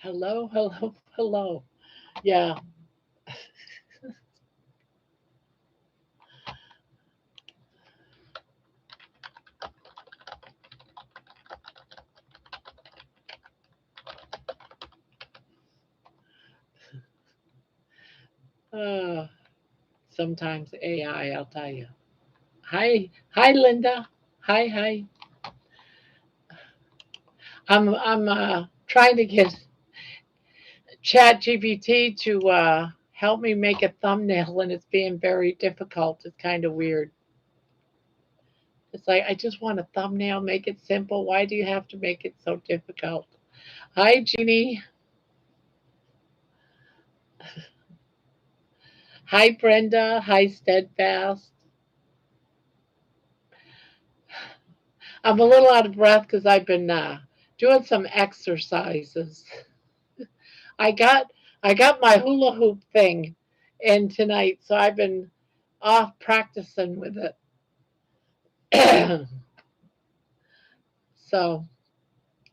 Hello, hello, hello. Yeah. Uh, Sometimes AI, I'll tell you. Hi, Linda. Hi. I'm trying to get Chat GPT to help me make a thumbnail, and it's being very difficult. It's kind of weird. It's like I just want a thumbnail, make it simple. Why do you have to make it so difficult? Hi, Jeannie. Hi, Brenda. Hi, Steadfast. I'm a little out of breath because I've been doing some exercises. I got I got my hula hoop thing in tonight, so I've been off practicing with it. So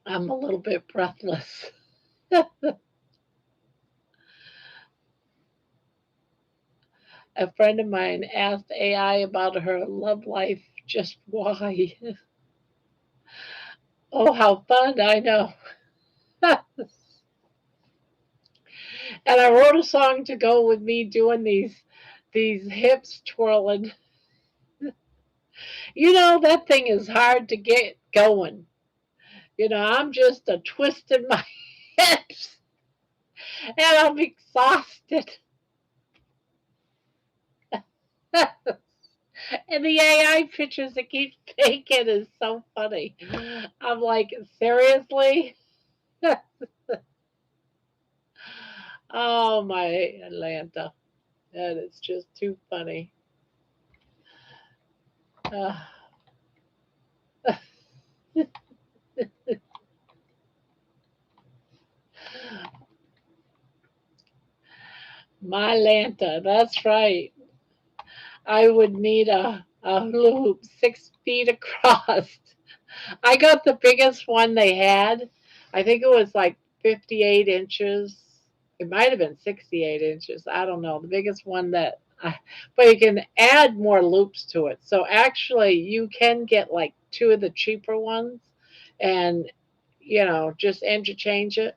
I'm a little bit breathless. A friend of mine asked AI about her love life. Just why? Oh, how fun! I know. And I wrote a song to go with me doing these hips twirling. That thing is hard to get going. I'm just a twisting my hips and I'm exhausted. And the AI pictures it keeps taking is so funny. I'm like, seriously? Oh my Atlanta. That is just too funny. Uh, my Atlanta, that's right. I would need a hula hoop 6 feet across. I got the biggest one they had. I think it was like 58 inches. It might have been 68 inches. I don't know. The biggest one but you can add more loops to it. So actually, you can get like two of the cheaper ones and, just interchange it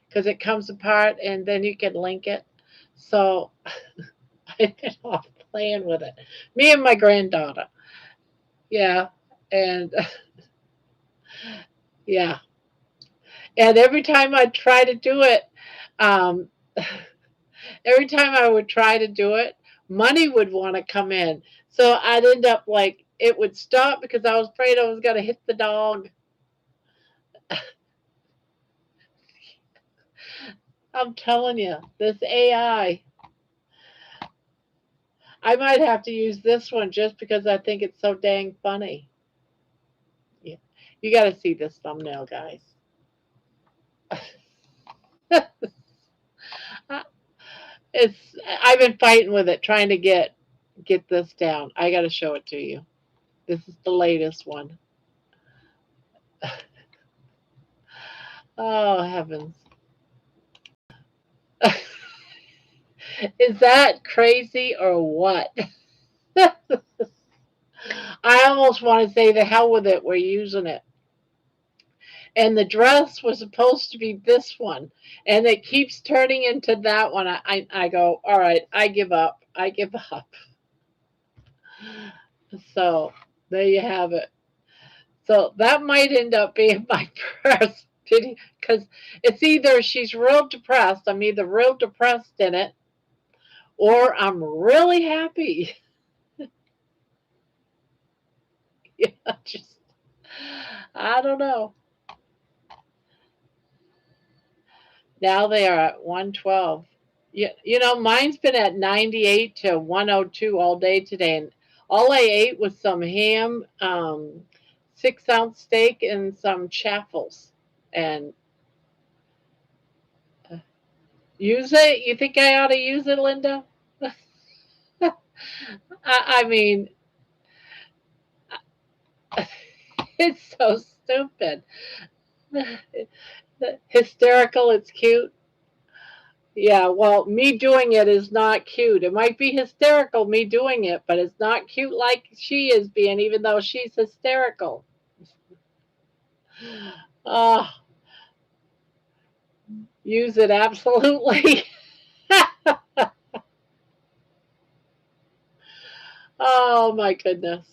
because it comes apart and then you can link it. So I've been off playing with it. Me and my granddaughter. Yeah. And yeah. And every time I try to do it, um, every time I would try to do it, money would want to come in. So I'd end up like it would stop because I was afraid I was going to hit the dog. I'm telling you, this AI, I might have to use this one just because I think it's so dang funny. Yeah. You got to see this thumbnail, guys. it's I've been fighting with it trying to get this down. I got to show it to you. This is the latest one. Oh heavens. Is that crazy or what? I almost want to say the hell with it. We're using it. And the dress was supposed to be this one, and it keeps turning into that one. I go, all right, I give up. I give up. So there you have it. So that might end up being my first video because it's either she's real depressed, I'm either real depressed in it, or I'm really happy. Yeah, just I don't know. Now they are at 112. Mine's been at 98 to 102 all day today, and all I ate was some ham, 6-ounce steak, and some chaffles. And use it? You think I ought to use it, Linda? I mean, it's so stupid. Hysterical, it's cute. Yeah, well, me doing it is not cute. It might be hysterical, me doing it, but it's not cute like she is being, even though she's hysterical. Oh, use it absolutely. Oh my goodness.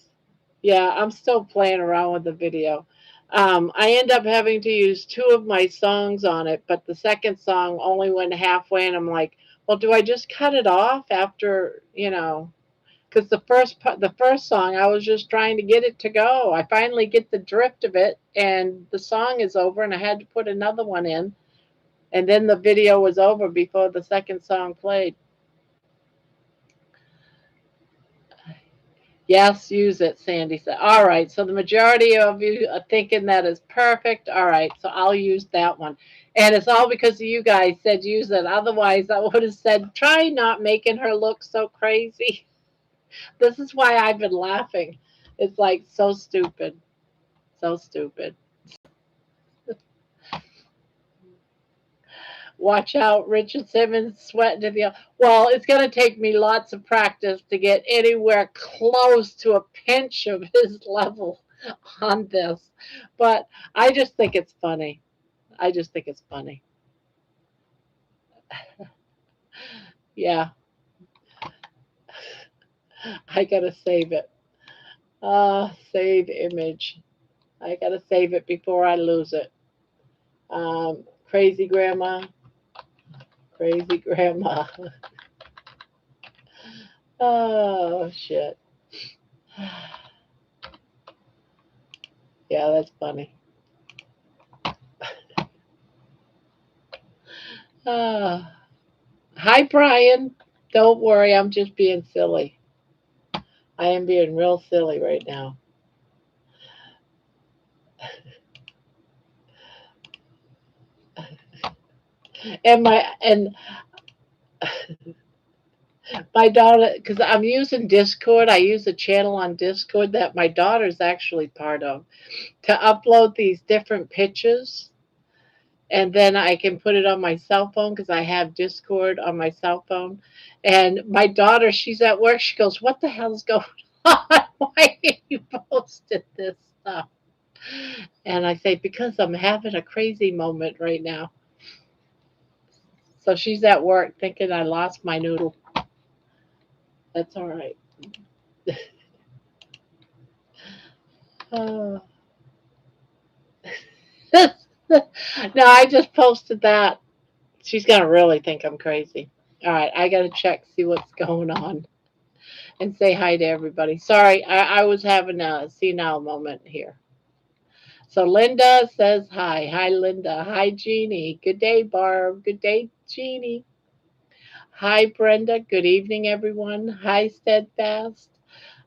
Yeah, I'm still playing around with the video. I end up having to use two of my songs on it, but the second song only went halfway, and I'm like, well, do I just cut it off after, because the first song I was just trying to get it to go. I finally get the drift of it, and the song is over, and I had to put another one in, and then the video was over before the second song played. Yes, use it, Sandy said. All right, so the majority of you are thinking that is perfect. All right, so I'll use that one. And it's all because of you guys said use it. Otherwise, I would have said, try not making her look so crazy. This is why I've been laughing. It's like so stupid. So stupid. Watch out, Richard Simmons sweating to the. Well, it's going to take me lots of practice to get anywhere close to a pinch of his level on this. But I just think it's funny. I just think it's funny. Yeah, I got to save it. Save image. I got to save it before I lose it. Crazy grandma. Crazy grandma. Oh, shit. Yeah, that's funny. Uh, Hi, Brian. Don't worry, I'm just being silly. I am being real silly right now. And my daughter, because I'm using Discord, I use a channel on Discord that my daughter's actually part of to upload these different pictures, and then I can put it on my cell phone because I have Discord on my cell phone. And my daughter, she's at work. She goes, "What the hell's going on? Why are you posted this stuff?" And I say, "Because I'm having a crazy moment right now." So she's at work thinking I lost my noodle. That's all right. Oh. No, I just posted that. She's gonna really think I'm crazy. All right, I gotta check, see what's going on, and say hi to everybody. Sorry, I was having a senile moment here. So Linda says hi. Hi, Linda. Hi, Jeannie. Good day, Barb. Good day, Jeannie. Hi, Brenda. Good evening, everyone. Hi, Steadfast.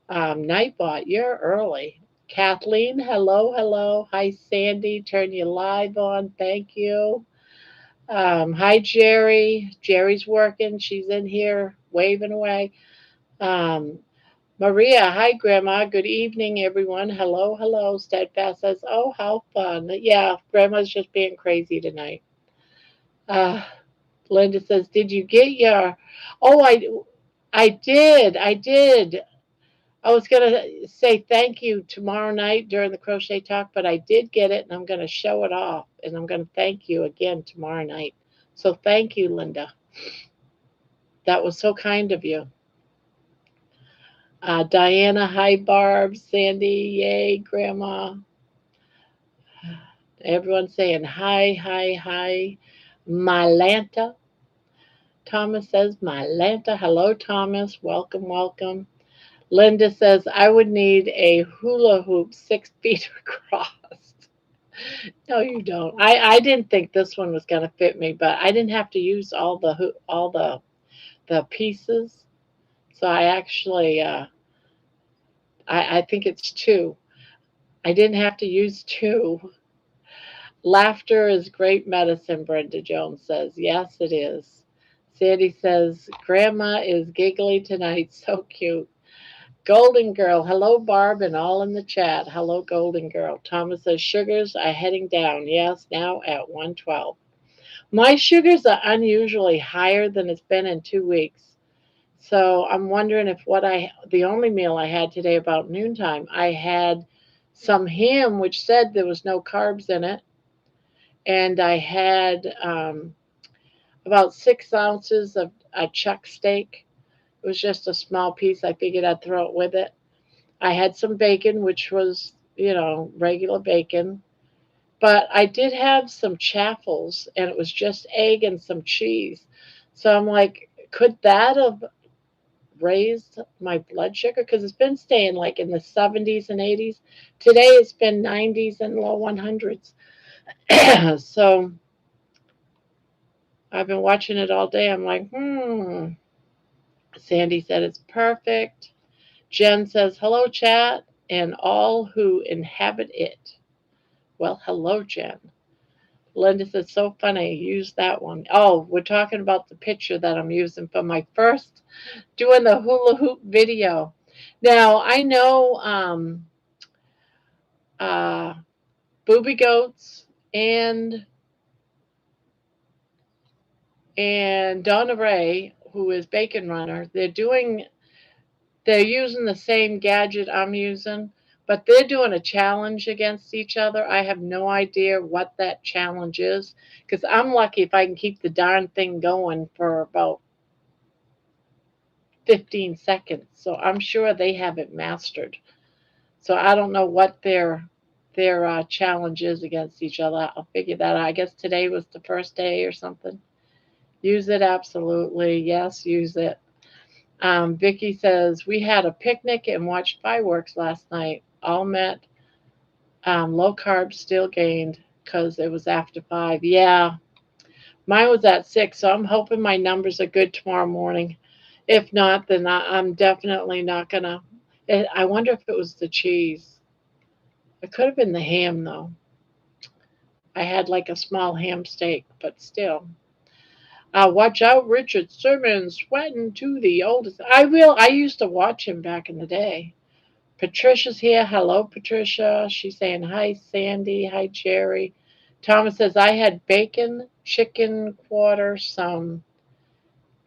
Nightbot, you're early. Kathleen, hello, hello. Hi, Sandy. Turn you live on. Thank you. Hi, Jerry. Jerry's working. She's in here waving away. Um, Maria, hi, Grandma. Good evening, everyone. Hello, hello. Steadfast says, oh, how fun. Yeah, Grandma's just being crazy tonight. Uh, Linda says, did you get your. Oh, I did. I did. I was going to say thank you tomorrow night during the crochet talk, but I did get it and I'm going to show it off and I'm going to thank you again tomorrow night. So thank you, Linda. That was so kind of you. Diana, hi, Barb, Sandy, yay, Grandma. Everyone's saying hi, hi, hi. Mylanta. Thomas says Mylanta. Hello, Thomas. Welcome, welcome. Linda says, I would need a hula hoop 6 feet across. No, you don't. I didn't think this one was going to fit me, but I didn't have to use all the pieces. So I actually I think it's two. I didn't have to use two. Laughter is great medicine, Brenda Jones says. Yes, it is. Sandy says, Grandma is giggly tonight. So cute. Golden Girl. Hello, Barb, and all in the chat. Hello, Golden Girl. Thomas says sugars are heading down. Yes, now at 112. My sugars are unusually higher than it's been in 2 weeks. So I'm wondering if the only meal I had today about noontime, I had some ham, which said there was no carbs in it, and I had about 6 ounces of a chuck steak. It was just a small piece. I figured I'd throw it with it. I had some bacon, which was, regular bacon. But I did have some chaffles, and it was just egg and some cheese. So I'm like, could that have raised my blood sugar? Because it's been staying like in the 70s and 80s. Today it's been 90s and low 100s. So I've been watching it all day. I'm like, Sandy said it's perfect. Jen says, hello, chat, and all who inhabit it. Well, hello, Jen. Linda says, so funny. Use that one. Oh, we're talking about the picture that I'm using for my first doing the hula hoop video. Now, I know uh, Booby Goats and Donna Ray, who is Bacon Runner, they're using the same gadget I'm using, but they're doing a challenge against each other. I have no idea what that challenge is, because I'm lucky if I can keep the darn thing going for about 15 seconds. So I'm sure they have it mastered. So I don't know what their challenge is against each other. I'll figure that out. I guess today was the first day or something. Use it, absolutely. Yes, use it. Vicky says, we had a picnic and watched fireworks last night. All met. Low carb still gained because it was after 5. Yeah, mine was at 6, so I'm hoping my numbers are good tomorrow morning. If not, then I'm definitely not going to. I wonder if it was the cheese. It could have been the ham, though. I had like a small ham steak, but still. Watch out, Richard Simmons, sweating to the oldest. I will. I used to watch him back in the day. Patricia's here. Hello, Patricia. She's saying hi, Sandy. Hi, Jerry. Thomas says, I had bacon, chicken quarter, some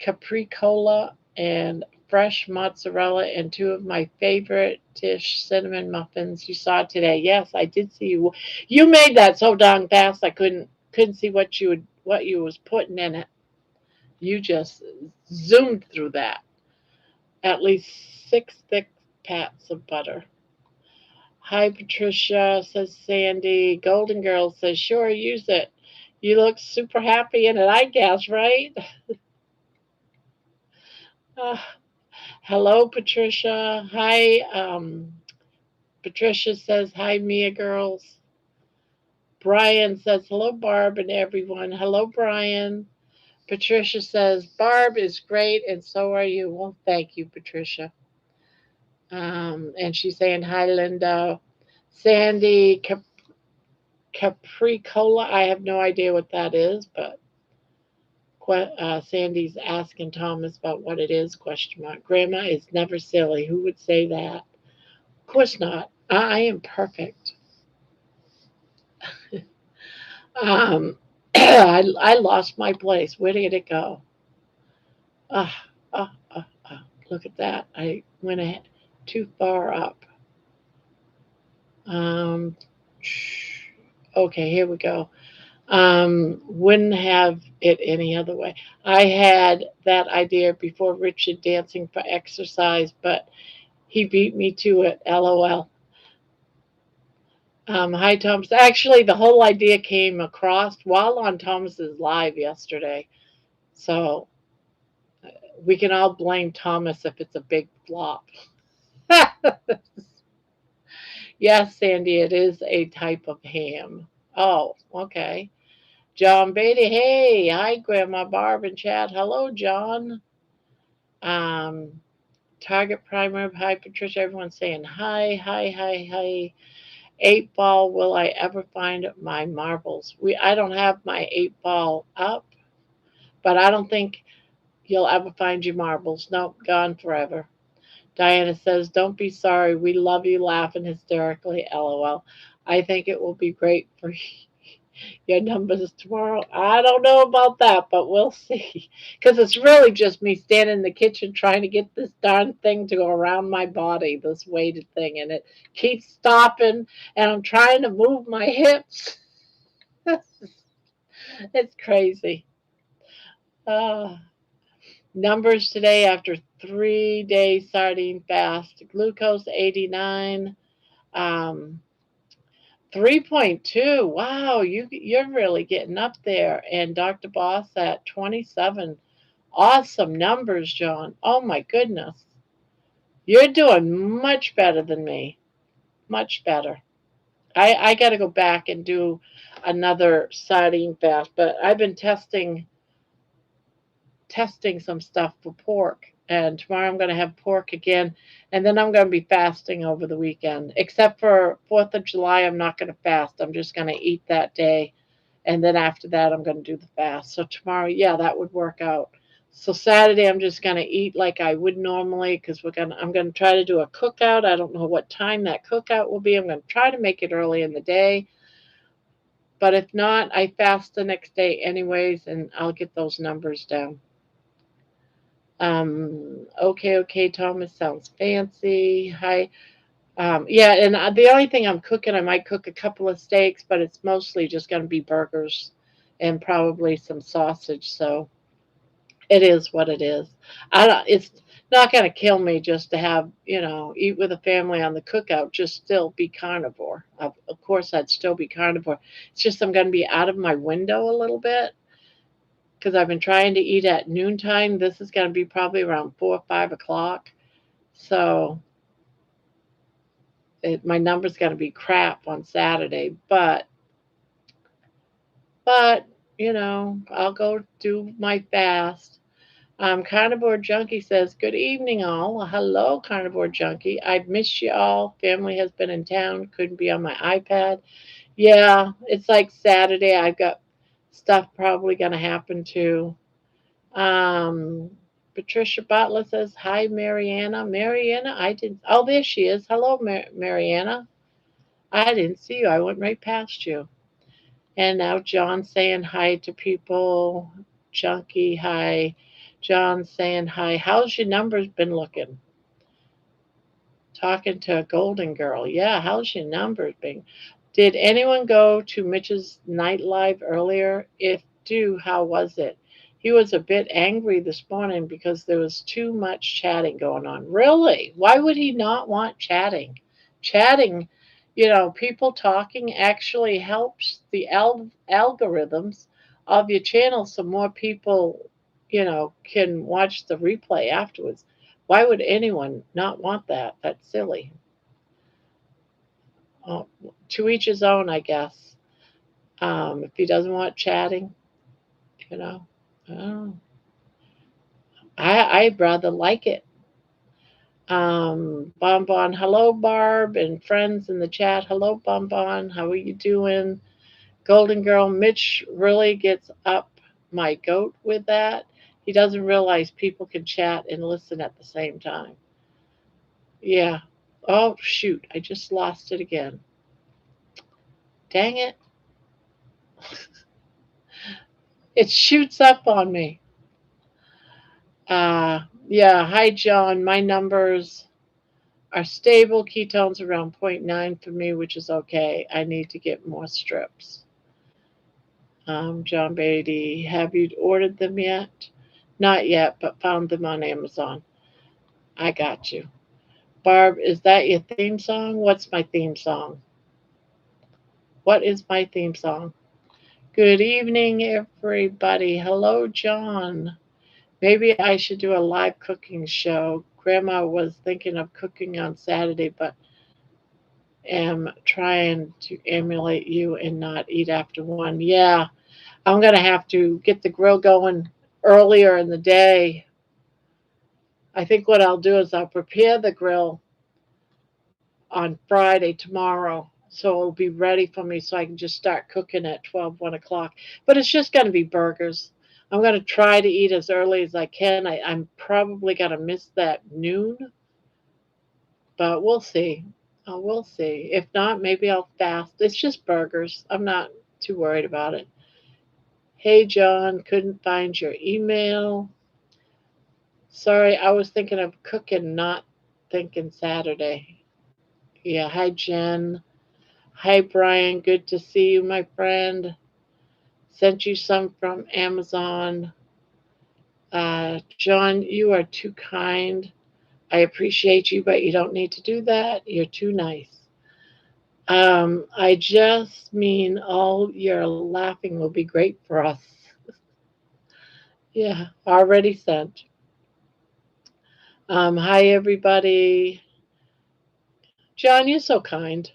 capricola, and fresh mozzarella, and 2 of my favorite cinnamon muffins you saw today. Yes, I did see you. You made that so darn fast I couldn't see what you was putting in it. You just zoomed through that. At least 6 thick pats of butter. Hi, Patricia, says Sandy. Golden Girl says, sure, use it. You look super happy in it, I guess, right? Uh, hello, Patricia. Hi, Patricia says, hi, Mia girls. Brian says, hello, Barb and everyone. Hello, Brian. Patricia says, Barb is great, and so are you. Well, thank you, Patricia. And she's saying, hi, Linda. Sandy Capricola. I have no idea what that is, but Sandy's asking Thomas about what it is, question mark. Grandma is never silly. Who would say that? Of course not. I am perfect. um, I lost my place. Where did it go? Ah, ah, ah, ah. Look at that. I went ahead too far up. Um, okay, here we go. Wouldn't have it any other way. I had that idea before Richard dancing for exercise, but he beat me to it. LOL. Hi, Thomas. Actually, the whole idea came across while on Thomas's live yesterday. So we can all blame Thomas if it's a big flop. Yes, Sandy, it is a type of ham. Oh, okay. John Beatty, hey, hi, Grandma Barb and Chad. Hello, John. Um, Target Primer, hi, Patricia. Everyone's saying hi, hi, hi, hi. 8 ball, will I ever find my marbles? I don't have my 8 ball up, but I don't think you'll ever find your marbles. Nope, gone forever. Diana says, "Don't be sorry. We love you laughing hysterically. LOL. I think it will be great for your numbers tomorrow." I don't know about that, but we'll see. Because it's really just me standing in the kitchen trying to get this darn thing to go around my body, this weighted thing, and it keeps stopping, and I'm trying to move my hips. It's crazy. Uh, Numbers today after 3 day sardine fast. Glucose 89. 3.2. Wow, you're really getting up there. And Dr. Boss at 27. Awesome numbers, John. Oh my goodness. You're doing much better than me. Much better. I got to go back and do another sardine fast, but I've been testing some stuff for pork. And tomorrow I'm going to have pork again. And then I'm going to be fasting over the weekend. Except for 4th of July, I'm not going to fast. I'm just going to eat that day. And then after that, I'm going to do the fast. So tomorrow, yeah, that would work out. So Saturday, I'm just going to eat like I would normally because I'm going to try to do a cookout. I don't know what time that cookout will be. I'm going to try to make it early in the day. But if not, I fast the next day anyways, and I'll get those numbers down. Okay, okay, Thomas sounds fancy. Hi. Yeah, and the only thing I'm cooking, I might cook a couple of steaks, but it's mostly just going to be burgers and probably some sausage. So it is what it is. I don't. It's not going to kill me just to have eat with a family on the cookout. Just still be carnivore. Of course, I'd still be carnivore. It's just I'm going to be out of my window a little bit because I've been trying to eat at noontime. This is going to be probably around 4 or 5 o'clock. So my number's going to be crap on Saturday, but I'll go do my fast. Carnivore Junkie says, "Good evening, all." Well, hello, Carnivore Junkie. I've missed you all. Family has been in town. Couldn't be on my iPad. Yeah, it's like Saturday. I've got stuff probably going to happen too. Um, Patricia Butler says, "Hi, Mariana." Mariana, I didn't. Oh, there she is. Hello, Mariana. I didn't see you. I went right past you. And now John saying hi to people. Junkie, hi. John saying hi. How's your numbers been looking? Talking to a golden girl. Yeah, how's your numbers been? Did anyone go to Mitch's night live earlier? If do, how was it? He was a bit angry this morning because there was too much chatting going on. Really? Why would he not want chatting? Chatting, people talking actually helps the algorithms of your channel so more people, can watch the replay afterwards. Why would anyone not want that? That's silly. Oh, to each his own, I guess. If he doesn't want chatting, you know, oh, I'd rather like it. Bonbon, hello, Barb, and friends in the chat. Hello, Bonbon. How are you doing? Golden Girl, Mitch really gets up my goat with that. He doesn't realize people can chat and listen at the same time. Yeah. Oh, shoot. I just lost it again. Dang it. It shoots up on me. Yeah. Hi, John. My numbers are stable. Ketones around zero point 0.9 for me, which is okay. I need to get more strips. John Beatty, have you ordered them yet? Not yet, but found them on Amazon. I got you. Barb, is that your theme song? What's my theme song? What is my theme song? Good evening, everybody. Hello, John. Maybe I should do a live cooking show. Grandma was thinking of cooking on Saturday, but am trying to emulate you and not eat after 1. Yeah, I'm going to have to get the grill going earlier in the day. I think what I'll do is I'll prepare the grill on Friday tomorrow. So it'll be ready for me so I can just start cooking at 1 o'clock. But it's just going to be burgers. I'm going to try to eat as early as I can. I'm probably going to miss that noon but we'll see. We'll see. If not, maybe I'll fast. It's just burgers. I'm not too worried about it. Hey, John, couldn't find your email. Sorry, I was thinking of cooking, not thinking Saturday. Yeah, hi, Jen. Hi, Brian. Good to see you, my friend. Sent you some from Amazon. John, you are too kind. I appreciate you, but you don't need to do that. You're too nice. I just mean all your laughing will be great for us. Yeah, already sent. Hi, everybody. John, you're so kind.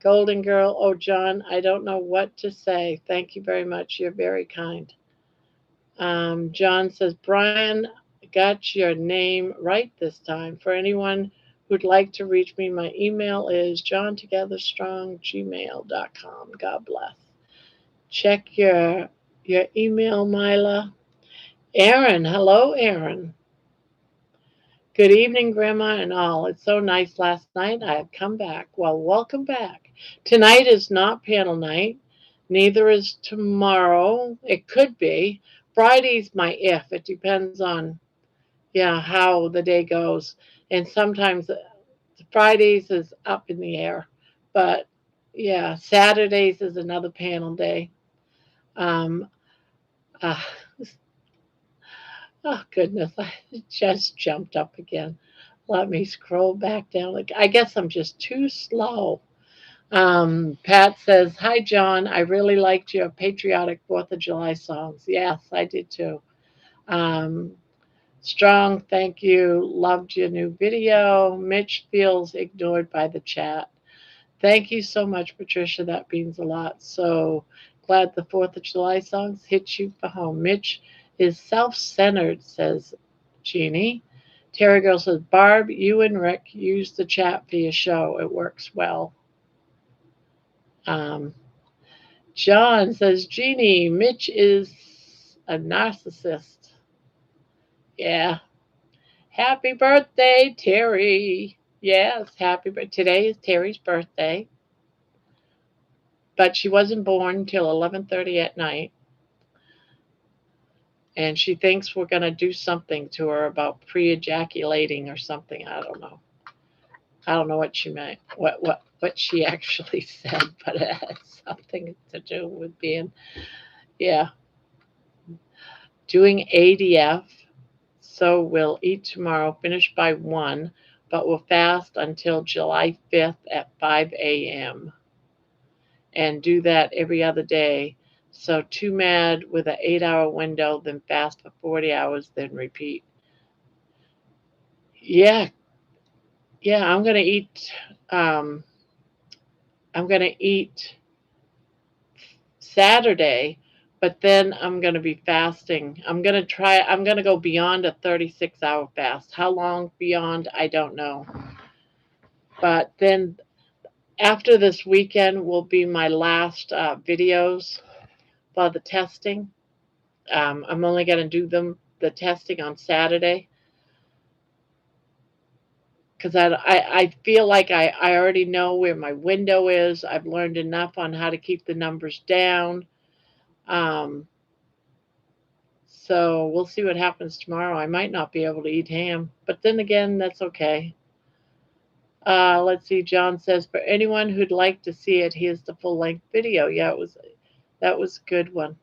Golden Girl. Oh, John, I don't know what to say. Thank you very much. You're very kind. John says, Brian, got your name right this time. For anyone who'd like to reach me, my email is johntogetherstronggmail.com. God bless. Check your email, Mila. Aaron, hello, Aaron. Good evening, Grandma and all. It's so nice last night. I have come back. Well, welcome back. Tonight is not panel night. Neither is tomorrow. It could be. Friday's my if. It depends on, yeah, how the day goes. And sometimes Fridays is up in the air. But yeah, Saturdays is another panel day. Um, uh, oh goodness, I just jumped up again. Let me scroll back down. Like I guess I'm just too slow. Pat says, "Hi John, I really liked your patriotic Fourth of July songs. Yes, I did too. Um, Strong, thank you. Loved your new video. Mitch feels ignored by the chat. Thank you so much, Patricia. That means a lot. So glad the 4th of July songs hit you for home. Mitch is self centered, says Jeannie. Terry Girl says, Barb, you and Rick use the chat for your show. It works well. Um, John says, Jeannie, Mitch is a narcissist. Yeah. Happy birthday, Terry. Yes, happy birthday. Today is Terry's birthday, but she wasn't born until 11:30 at night, and she thinks we're going to do something to her about pre-ejaculating or something. I don't know. I don't know what she meant, what she actually said, but it has something to do with being, yeah, doing ADF. So we'll eat tomorrow, finish by 1, but we'll fast until July 5th at 5 a.m. and do that every other day. So too mad with an 8-hour window, then fast for 40 hours, then repeat. Yeah, yeah, um, I'm gonna eat Saturday, but then I'm gonna be fasting. I'm gonna go beyond a 36-hour fast. How long beyond, I don't know. But then after this weekend will be my last videos for the testing. I'm only going to do the testing on Saturday because I feel like I already know where my window is. I've learned enough on how to keep the numbers down. Um, so we'll see what happens tomorrow. I might not be able to eat ham, but then again, that's okay. Let's see. John says for anyone who'd like to see it, here's the full length video. Yeah, that was a good one.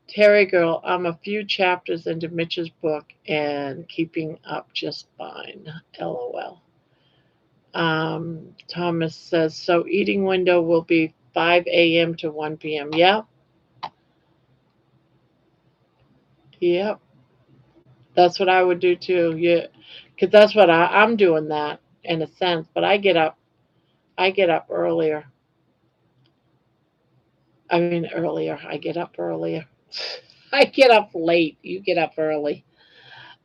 Terry Girl, I'm a few chapters into Mitch's book and keeping up just fine. LOL. Thomas says, so eating window will be 5 a.m. to 1 p.m. Yep. Yep. That's what I would do too. Yeah. Because that's what I'm doing that in a sense. But I get up earlier. I mean, earlier. I get up earlier. I get up late. You get up early.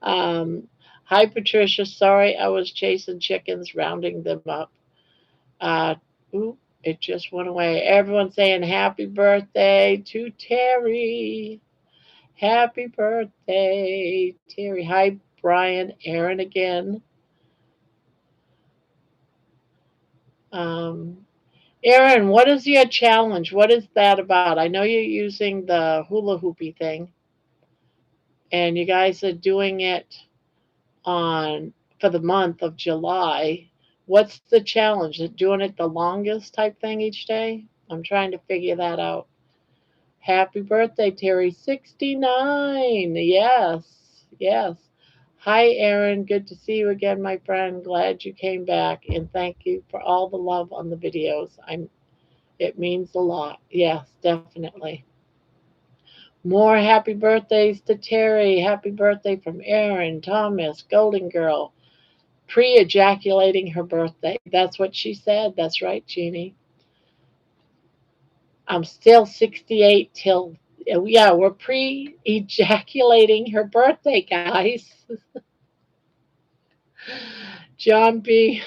Um, Hi, Patricia. Sorry, I was chasing chickens, rounding them up. Uh, Oop, it just went away. Everyone saying happy birthday to Terry. Happy birthday, Terry. Hi, Brian. Aaron again. Um, Erin, what is your challenge? What is that about? I know you're using the hula hoopy thing, and you guys are doing it on for the month of July. What's the challenge? Is doing it the longest type thing each day? I'm trying to figure that out. Happy birthday, Terry. 69. Yes, yes. Hi, Aaron. Good to see you again, my friend. Glad you came back, and thank you for all the love on the videos. It means a lot. Yes, definitely. More happy birthdays to Terry. Happy birthday from Aaron, Thomas, Golden Girl. Pre-ejaculating her birthday. That's what she said. That's right, Jeannie. I'm still 68 till, yeah, we're pre-ejaculating her birthday, guys. John B.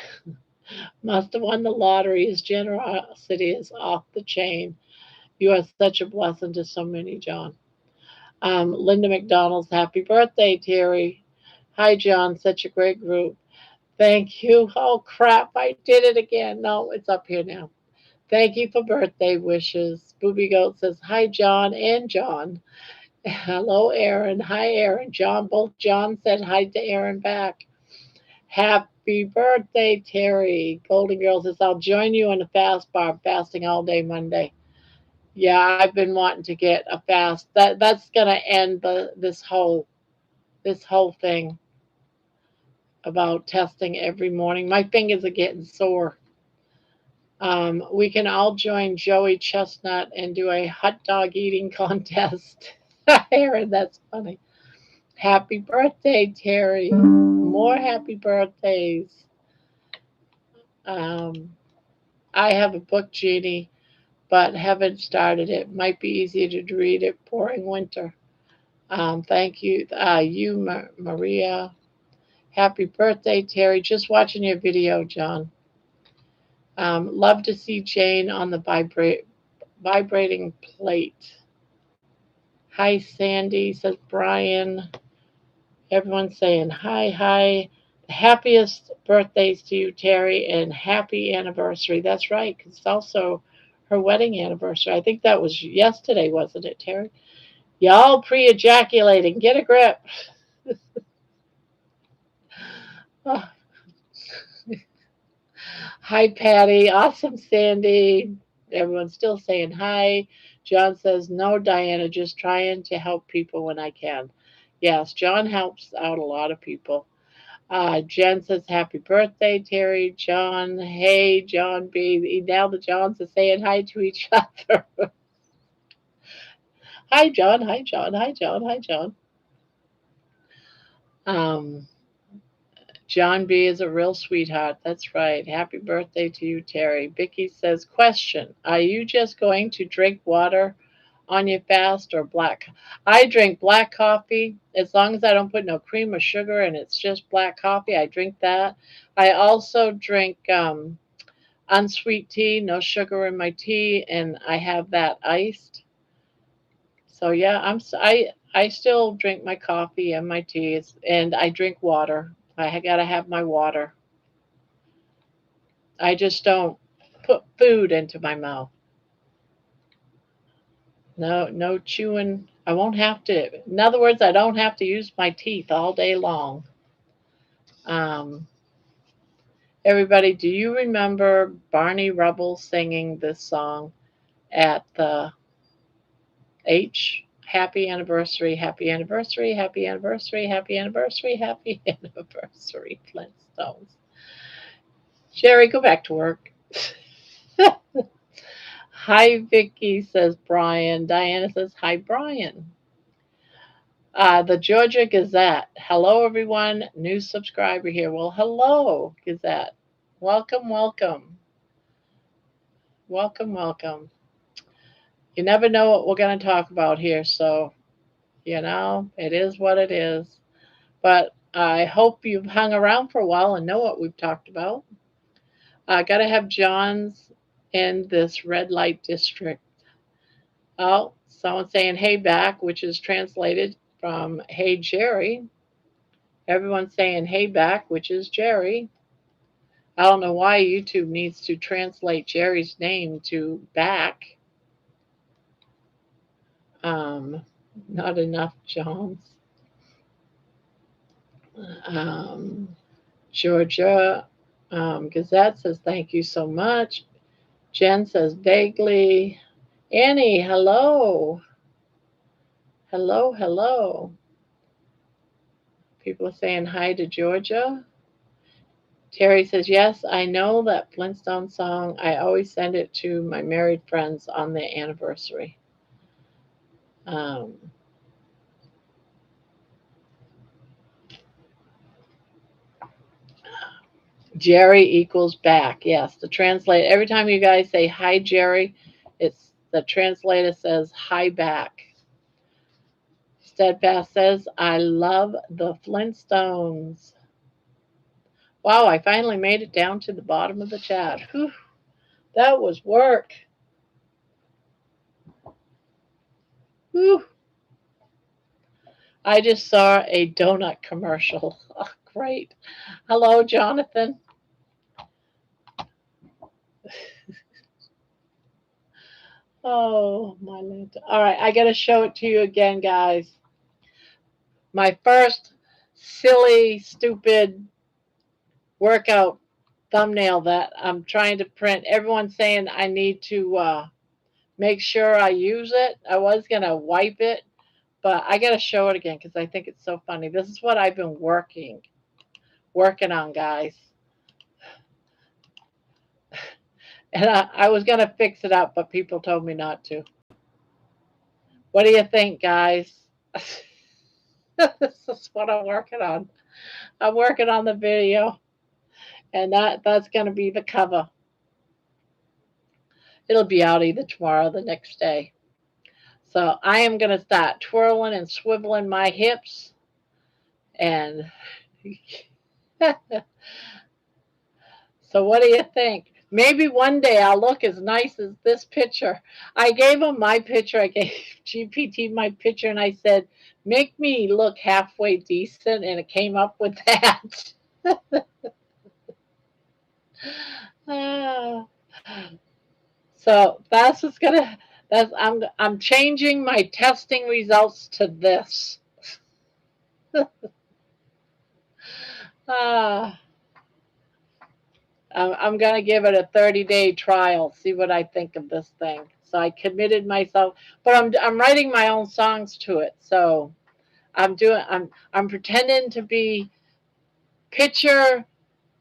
must have won the lottery. His generosity is off the chain. You are such a blessing to so many, John. Linda McDonald's happy birthday, Terry. Hi, John. Such a great group. Thank you. Oh, crap. I did it again. No, it's up here now. Thank you for birthday wishes. Booby Goat says, hi, John and John. Hello, Aaron. Hi, Aaron. John, both John said hi to Aaron back. Happy birthday, Terry. Golden Girl says, I'll join you on the fast bar, fasting all day Monday. Yeah, I've been wanting to get a fast. That's gonna end this whole thing about testing every morning. My fingers are getting sore. We can all join Joey Chestnut and do a hot dog eating contest. Aaron, that's funny. Happy birthday, Terry. More happy birthdays. Um, I have a book, Jeannie, but haven't started it. Might be easier to read it pouring winter. Thank you, Maria. Happy birthday, Terry. Just watching your video, John. Love to see Jane on the vibrating plate. Hi, Sandy, says Brian. Everyone's saying hi, hi. Happiest birthdays to you, Terry, and happy anniversary. That's right, because it's also her wedding anniversary. I think that was yesterday, wasn't it, Terry? Y'all pre ejaculating. Get a grip. Oh, hi, Patty. Awesome, Sandy. Everyone's still saying hi. John says, no, Diana, just trying to help people when I can. Yes, John helps out a lot of people. Jen says, happy birthday, Terry. John, hey, John B. Now the Johns are saying hi to each other. Hi, John. Hi, John. Hi, John. Hi, John. Um, John B is a real sweetheart. That's right. Happy birthday to you, Terry. Vicky says, question, are you just going to drink water on your fast or black? I drink black coffee as long as I don't put no cream or sugar and it's just black coffee. I drink that. I also drink unsweet tea, no sugar in my tea, and I have that iced. So yeah, I still drink my coffee and my teas, and I drink water. I gotta have my water. I just don't put food into my mouth. No, no chewing. I won't have to. In other words, I don't have to use my teeth all day long. Um, Everybody, do you remember Barney Rubble singing this song at the H? Happy anniversary, happy anniversary, happy anniversary, happy anniversary, happy anniversary, Flintstones. Jerry, go back to work. Hi, Vicky, says Brian. Diana says, hi, Brian. The Georgia Gazette. Hello, everyone. New subscriber here. Well, hello, Gazette. Welcome, welcome. Welcome, welcome. You never know what we're going to talk about here, so, it is what it is. But I hope you've hung around for a while and know what we've talked about. I got to have John's in this red light district. Oh, someone saying hey back, which is translated from hey Jerry. Everyone's saying hey back, which is Jerry. I don't know why YouTube needs to translate Jerry's name to back. Um, Not enough Johns. Um, Georgia Gazette says thank you so much. Jen says vaguely. Annie, hello. Hello, hello. People are saying hi to Georgia. Terry says, yes, I know that Flintstone song. I always send it to my married friends on their anniversary. Um, Jerry equals back. Yes, the translate. Every time you guys say hi, Jerry, it's the translator says hi back. Steadfast says, I love the Flintstones. Wow, I finally made it down to the bottom of the chat. Whew, that was work. Whew. I just saw a donut commercial. Oh, great. Hello, Jonathan. Oh, my Lanta. All right, I got to show it to you again, guys. My first silly, stupid workout thumbnail that I'm trying to print. Everyone's saying I need to make sure I use it. I was going to wipe it, but I got to show it again because I think it's so funny. This is what I've been working on, guys. And I was going to fix it up, but people told me not to. What do you think, guys? This is what I'm working on. I'm working on the video, and that's going to be the cover. It'll be out either tomorrow or the next day. So I am going to start twirling and swiveling my hips. And so what do you think? Maybe one day I'll look as nice as this picture. I gave him my picture. I gave GPT my picture, and I said, make me look halfway decent, and it came up with that. So that's what's gonna. I'm changing my testing results to this. uh, I'm going to give it a 30-day trial, see what I think of this thing. So I committed myself, but I'm writing my own songs to it. So I'm pretending to be picture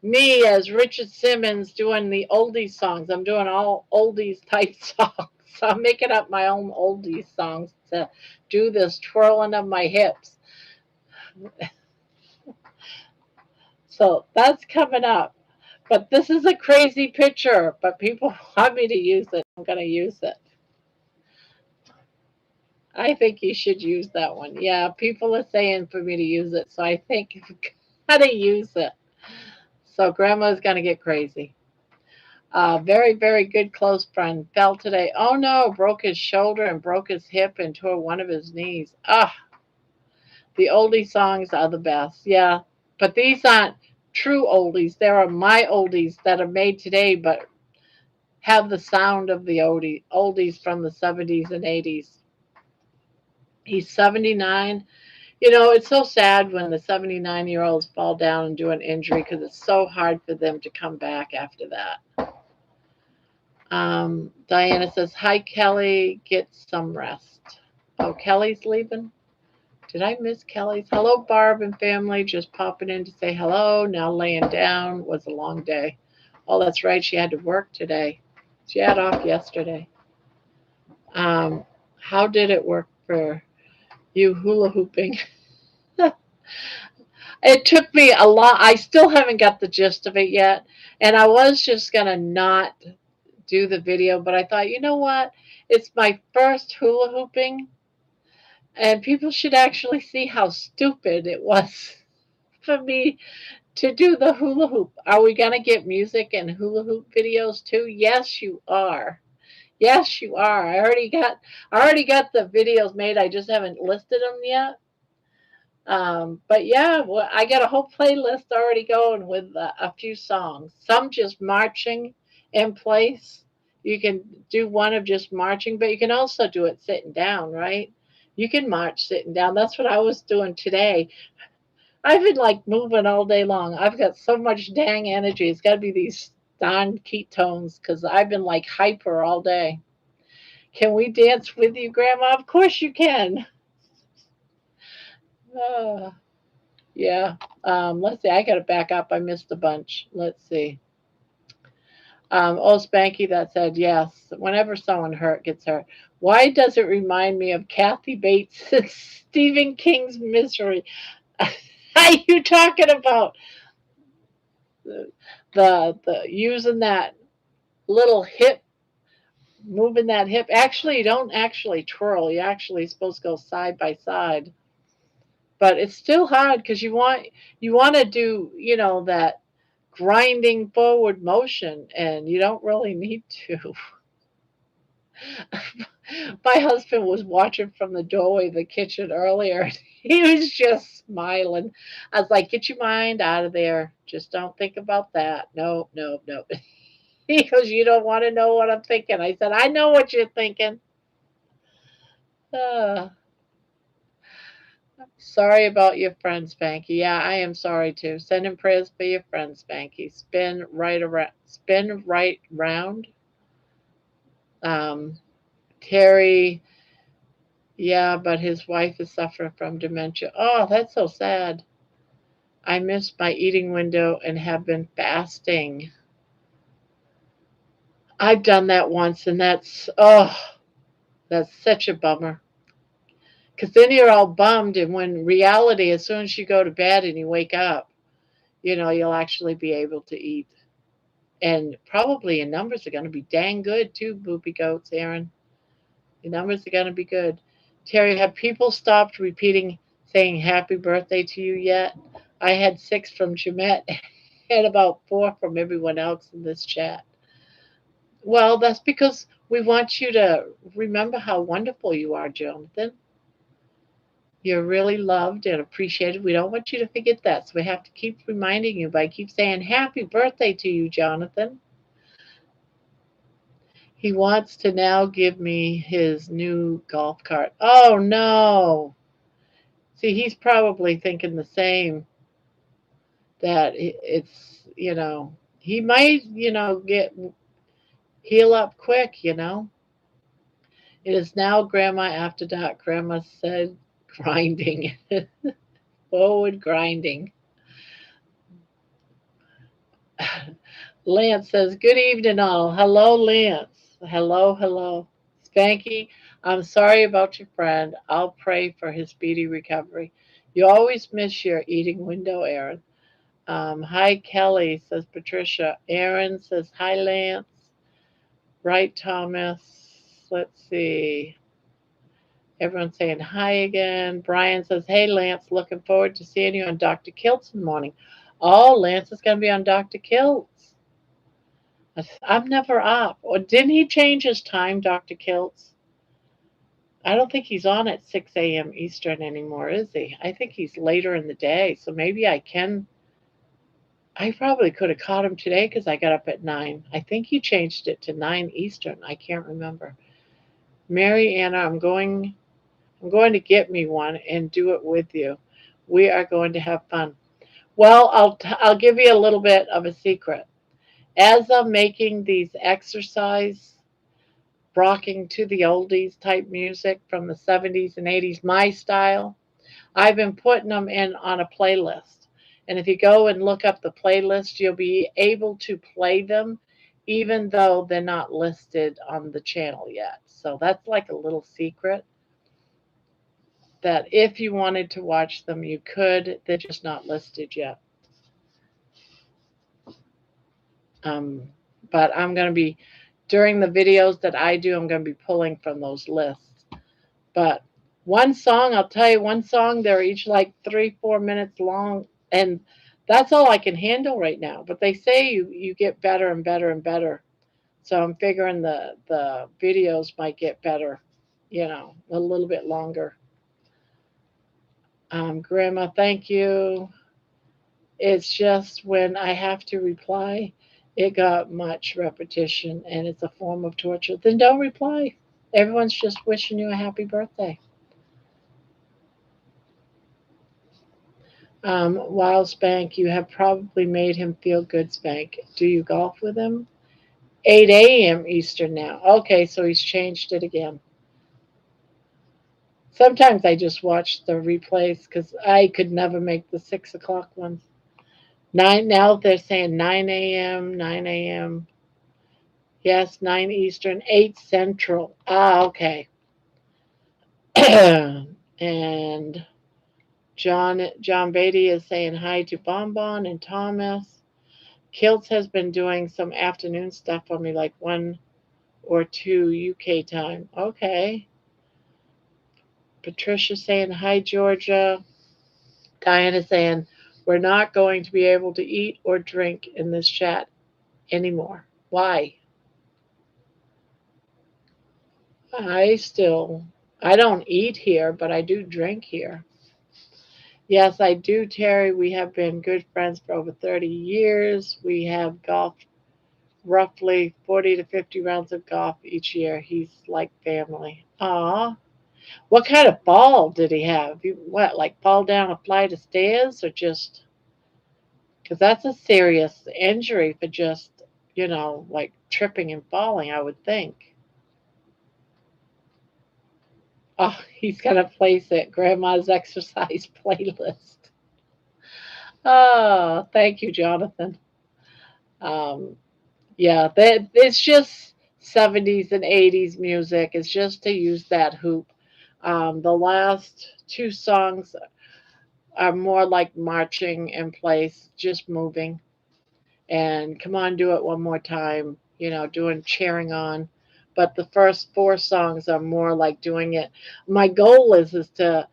me as Richard Simmons doing the oldies songs. I'm doing all oldies type songs. So I'm making up my own oldies songs to do this twirling of my hips. So that's coming up. But this is a crazy picture, but people want me to use it. I'm going to use it. I think you should use that one. Yeah, people are saying for me to use it, so I think I've got to use it. So Grandma's going to get crazy. Very, very good close friend fell today. Oh no, broke his shoulder and broke his hip and tore one of his knees. Ah, the oldie songs are the best. Yeah, but these aren't true oldies. There are my oldies that are made today, but have the sound of the oldies from the 70s and 80s. He's 79. You know, it's so sad when the 79-year-olds fall down and do an injury because it's so hard for them to come back after that. Diana says, hi, Kelly. Get some rest. Oh, Kelly's leaving? Did I miss Kelly's? Hello, Barb and family. Just popping in to say hello. Now laying down. Was a long day. Oh, that's right. She had to work today. She had off yesterday. How did it work for you hula hooping? It took me a lot. I still haven't got the gist of it yet. And I was just going to not do the video, but I thought, you know what? It's my first hula hooping, and people should actually see how stupid it was for me to do the hula hoop. Are we going to get music and hula hoop videos too? Yes, you are. Yes, you are. I already got the videos made. I just haven't listed them yet. But yeah, well, I got a whole playlist already going with a few songs. Some just marching in place. You can do one of just marching, but you can also do it sitting down, right? You can march sitting down. That's what I was doing today. I've been like moving all day long. I've got so much dang energy. It's got to be these darn ketones because I've been like hyper all day. Can we dance with you, Grandma? Of course you can. Uh, yeah. Let's see. I got to back up. I missed a bunch. Let's see. Old Spanky that said yes. Whenever someone gets hurt, why does it remind me of Kathy Bates and Stephen King's Misery? Are you talking about the, the using that little hip, moving that hip? Actually, you don't actually twirl. You actually supposed to go side by side, but it's still hard because you want to do that grinding forward motion, and you don't really need to. My husband was watching from the doorway of the kitchen earlier. He was just smiling. I was like, "Get your mind out of there. Just don't think about that. No, no, no." He goes, "You don't want to know what I'm thinking." I said, "I know what you're thinking." Uh, Sorry about your friend, Spanky. Yeah, I am sorry too. Sending prayers for your friend, Spanky. Spin right round. Um, Terry. Yeah, but his wife is suffering from dementia. Oh, that's so sad. I missed my eating window and have been fasting. I've done that once, and that's such a bummer. Because then you're all bummed, and when reality, as soon as you go to bed and you wake up, you'll actually be able to eat. And probably your numbers are going to be dang good too, Boopy Goats, Aaron. Your numbers are going to be good. Terry, have people stopped repeating saying happy birthday to you yet? I had 6 from Jeanette and about 4 from everyone else in this chat. Well, that's because we want you to remember how wonderful you are, Jonathan. You're really loved and appreciated. We don't want you to forget that. So we have to keep reminding you by keep saying happy birthday to you, Jonathan. He wants to now give me his new golf cart. Oh no. See, he's probably thinking the same that he might, get heal up quick. It is now Grandma after dark. Grandma said grinding, forward grinding. Lance says, good evening, all. Hello, Lance. Hello, hello. Spanky, I'm sorry about your friend. I'll pray for his speedy recovery. You always miss your eating window, Aaron. Hi, Kelly, says Patricia. Aaron says, hi, Lance. Right, Thomas. Let's see. Everyone's saying hi again. Brian says, hey, Lance, looking forward to seeing you on Dr. Kilt's in the morning. Oh, Lance is going to be on Dr. Kilt's. I'm never up. Or didn't he change his time, Dr. Kilt's? I don't think he's on at 6 a.m. Eastern anymore, is he? I think he's later in the day. So maybe I probably could have caught him today because I got up at 9. I think he changed it to 9 Eastern. I can't remember. Mary Anna, I'm going to get me one and do it with you. We are going to have fun. Well, I'll give you a little bit of a secret. As I'm making these exercise rocking to the oldies type music from the 70s and 80s, my style, I've been putting them in on a playlist. And if you go and look up the playlist, you'll be able to play them even though they're not listed on the channel yet. So that's like a little secret that if you wanted to watch them, you could. They're just not listed yet. Um, but I'm going to be, during the videos that I do, I'm going to be pulling from those lists. But one song, I'll tell you, one song, they're each like 3-4 minutes long. And that's all I can handle right now. But they say you get better and better and better. So I'm figuring the videos might get better, a little bit longer. Grandma, thank you. It's just when I have to reply, it got much repetition and it's a form of torture. Then don't reply. Everyone's just wishing you a happy birthday. Wild Spank, you have probably made him feel good, Spank. Do you golf with him? 8 a.m. Eastern now. Okay, so he's changed it again. Sometimes I just watch the replays because I could never make the 6 o'clock ones. Nine now they're saying 9 a.m., 9 a.m. Yes, 9 Eastern, 8 Central. Ah, okay. And John Beatty is saying hi to Bonbon and Thomas. Kilts has been doing some afternoon stuff for me, like 1 or 2 UK time. Okay. Patricia saying hi, Georgia. Diana saying we're not going to be able to eat or drink in this chat anymore. Why? I still, I don't eat here, but I do drink here. Yes, I do, Terry. We have been good friends for over 30 years. We have golfed roughly 40 to 50 rounds of golf each year. He's like family. Aw. What kind of fall did he have? What, like fall down a flight of stairs or just, because that's a serious injury for just, like tripping and falling, I would think. Oh, he's going to place it. Grandma's exercise playlist. Oh, thank you, Jonathan. Um, yeah, it's just 70s and 80s music. It's just to use that hoop. The last two songs are more like marching in place, just moving. And come on, do it one more time, doing cheering on. But the first four songs are more like doing it. My goal is to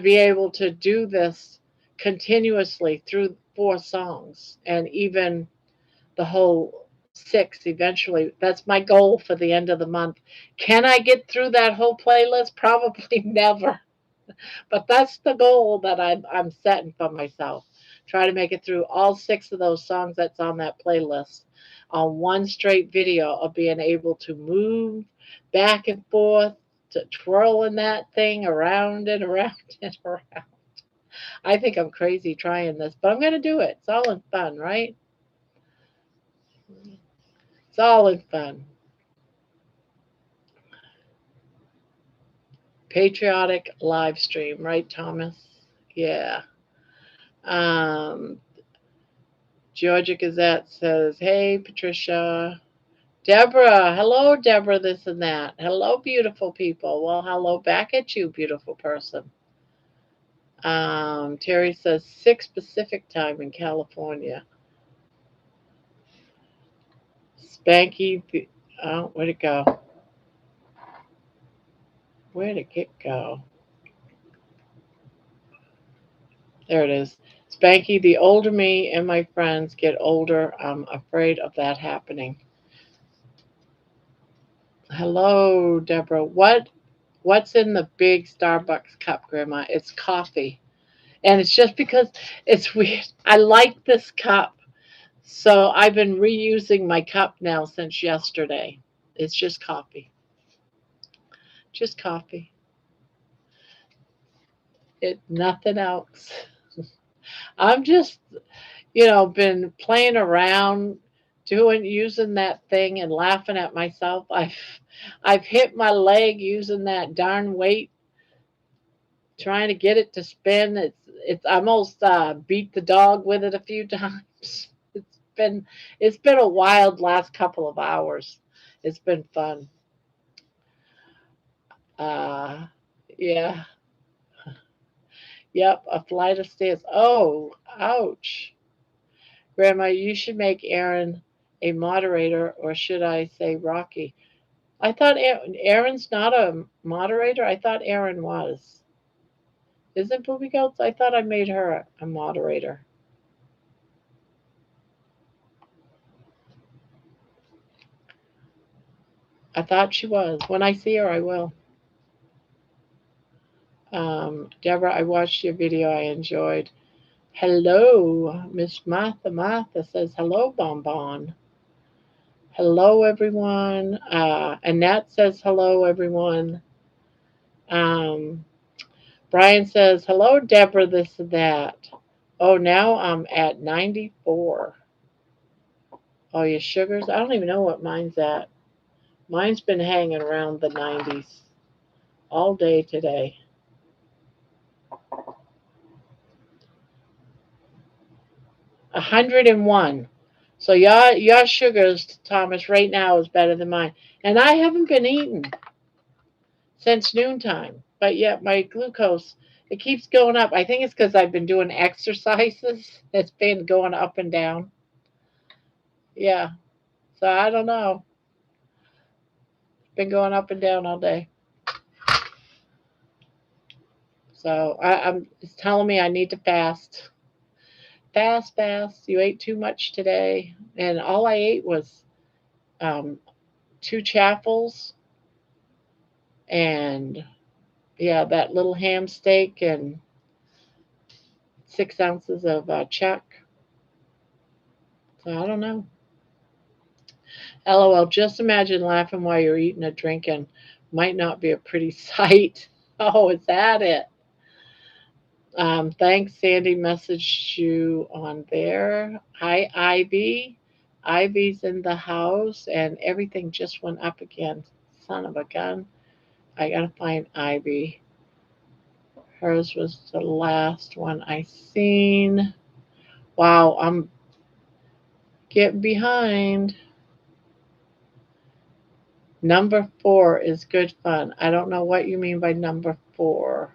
be able to do this continuously through four songs and even the whole six eventually. That's my goal for the end of the month. Can I get through that whole playlist? Probably never. But that's the goal that I'm setting for myself. Try to make it through all six of those songs that's on that playlist on one straight video of being able to move back and forth, to twirling that thing around and around and around. I think I'm crazy trying this, but I'm going to do it. It's all in fun, right? It's all in fun. Patriotic live stream, right, Thomas? Yeah. Um, Georgia Gazette says, hey, Patricia. Deborah, hello, Deborah, this and that. Hello, beautiful people. Well, hello back at you, beautiful person. Terry says 6 Pacific time in California. Spanky, oh, where'd it go? Where did it go? There it is. Spanky, the older me and my friends get older, I'm afraid of that happening. Hello, Deborah. What's in the big Starbucks cup, Grandma? It's coffee. And it's just because it's weird. I like this cup. So I've been reusing my cup now since yesterday. It's just coffee. Just coffee. It nothing else. I'm just, been playing around doing using that thing and laughing at myself. I've hit my leg using that darn weight trying to get it to spin. It's almost beat the dog with it a few times. Been it's been a wild last couple of hours. It's been fun. Uh, yeah, yep, a flight of stairs. Oh, ouch. Grandma, you should make Aaron a moderator, or should I say Rocky? I thought Aaron's not a moderator. I thought Aaron was. Isn't Booby Goats? I thought I made her a moderator. I thought she was. When I see her, I will. Deborah, I watched your video. I enjoyed. Hello, Miss Martha. Martha says hello, Bonbon. Hello, everyone. Annette says hello, everyone. Um, Brian says hello, Deborah. This and that. Oh, now I'm at 94. Oh, your sugars? I don't even know what mine's at. Mine's been hanging around the 90s all day today. 101. So your sugars, Thomas, right now is better than mine. And I haven't been eating since noontime. But yet my glucose, it keeps going up. I think it's because I've been doing exercises. It's been going up and down. Yeah. So I don't know. It's been going up and down all day. So it's telling me I need to fast. Fast, fast. You ate too much today. And all I ate was um, two chaffles and yeah, that little ham steak and 6 ounces of chuck. So I don't know. LOL. Just imagine laughing while you're eating or drinking. Might not be a pretty sight. Oh, is that it? Thanks, Sandy. Messaged you on there. Hi, Ivy. Ivy's in the house, and everything just went up again. Son of a gun. I gotta find Ivy. Hers was the last one I seen. Wow, I'm getting behind. Number 4 is good fun. I don't know what you mean by number 4.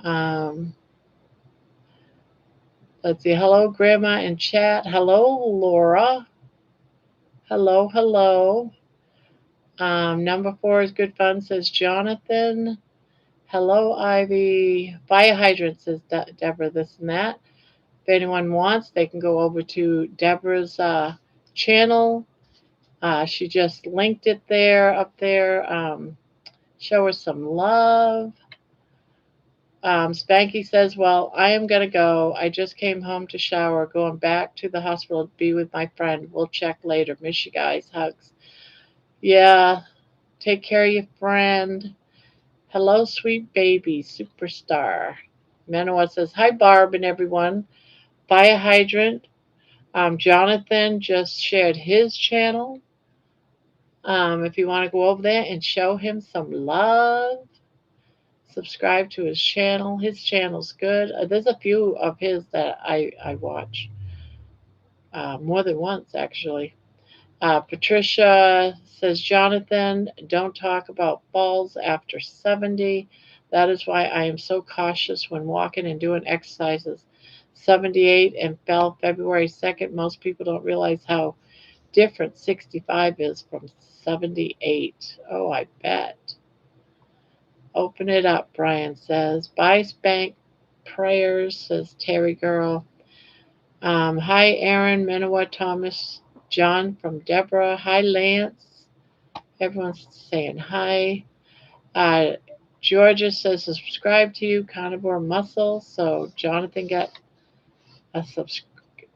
Um, let's see. Hello, Grandma in chat. Hello, Laura. Hello, hello. Number 4 is good fun, says Jonathan. Hello, Ivy. Fire hydrant, says Deborah, this and that. If anyone wants, they can go over to Deborah's channel. She just linked it there, up there. Show her some love. Spanky says, well, I am going to go. I just came home to shower, going back to the hospital to be with my friend. We'll check later. Miss you guys. Hugs. Yeah, take care of your friend. Hello, sweet baby, superstar. Manoa says, hi, Barb and everyone. Fire hydrant. Jonathan just shared his channel. If you want to go over there and show him some love, subscribe to his channel. His channel's good. There's a few of his that I watch more than once, actually. Patricia says, Jonathan, don't talk about falls after 70. That is why I am so cautious when walking and doing exercises. 78 and fell February 2nd. Most people don't realize how different 65 is from 78. Oh, I bet. Open it up, Brian says. Bye, Spank. Prayers, says Terry Girl. Hi, Aaron, Manawa, Thomas, John from Deborah. Hi, Lance. Everyone's saying hi. Uh, Georgia says subscribe to you, Carnivore Muscle. So Jonathan got a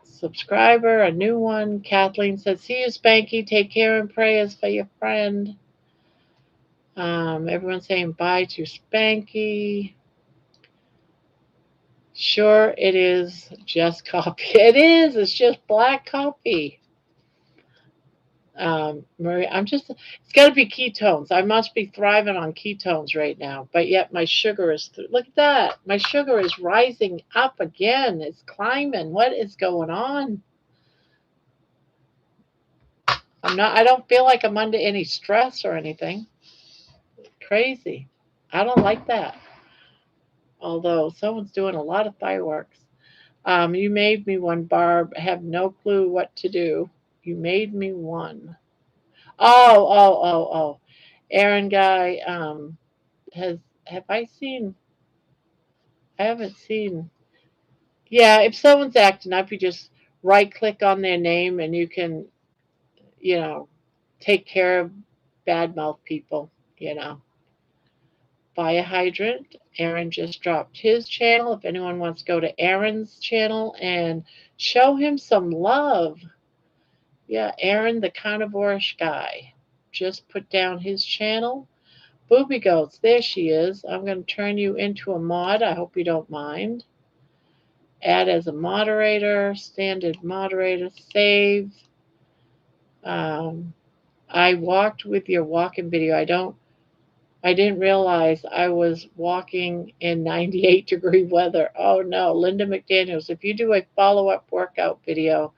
subscriber, a new one. Kathleen says, see you, Spanky. Take care and prayers for your friend. Everyone's saying bye to Spanky. Sure, it is just coffee. It is. It's just black coffee. Marie, it's got to be ketones. I must be thriving on ketones right now. But yet my sugar is, look at that. My sugar is rising up again. It's climbing. What is going on? I don't feel like I'm under any stress or anything. Crazy. I don't like that. Although someone's doing a lot of fireworks. You made me one, Barb. I have no clue what to do. You made me one. Oh. Aaron guy, has have I seen? I haven't seen. Yeah, if someone's acting up, you just right click on their name and you can, you know, take care of bad mouth people. You know, Fire Hydrant. Aaron just dropped his channel. If anyone wants to go to Aaron's channel and show him some love. Yeah, Aaron, the carnivore guy, just put down his channel. Booby Goats, there she is. I'm going to turn you into a mod. I hope you don't mind. Add as a moderator, standard moderator, save. Um, I walked with your walking video. I didn't realize I was walking in 98-degree weather. Oh no, Linda McDaniels, if you do a follow-up workout video,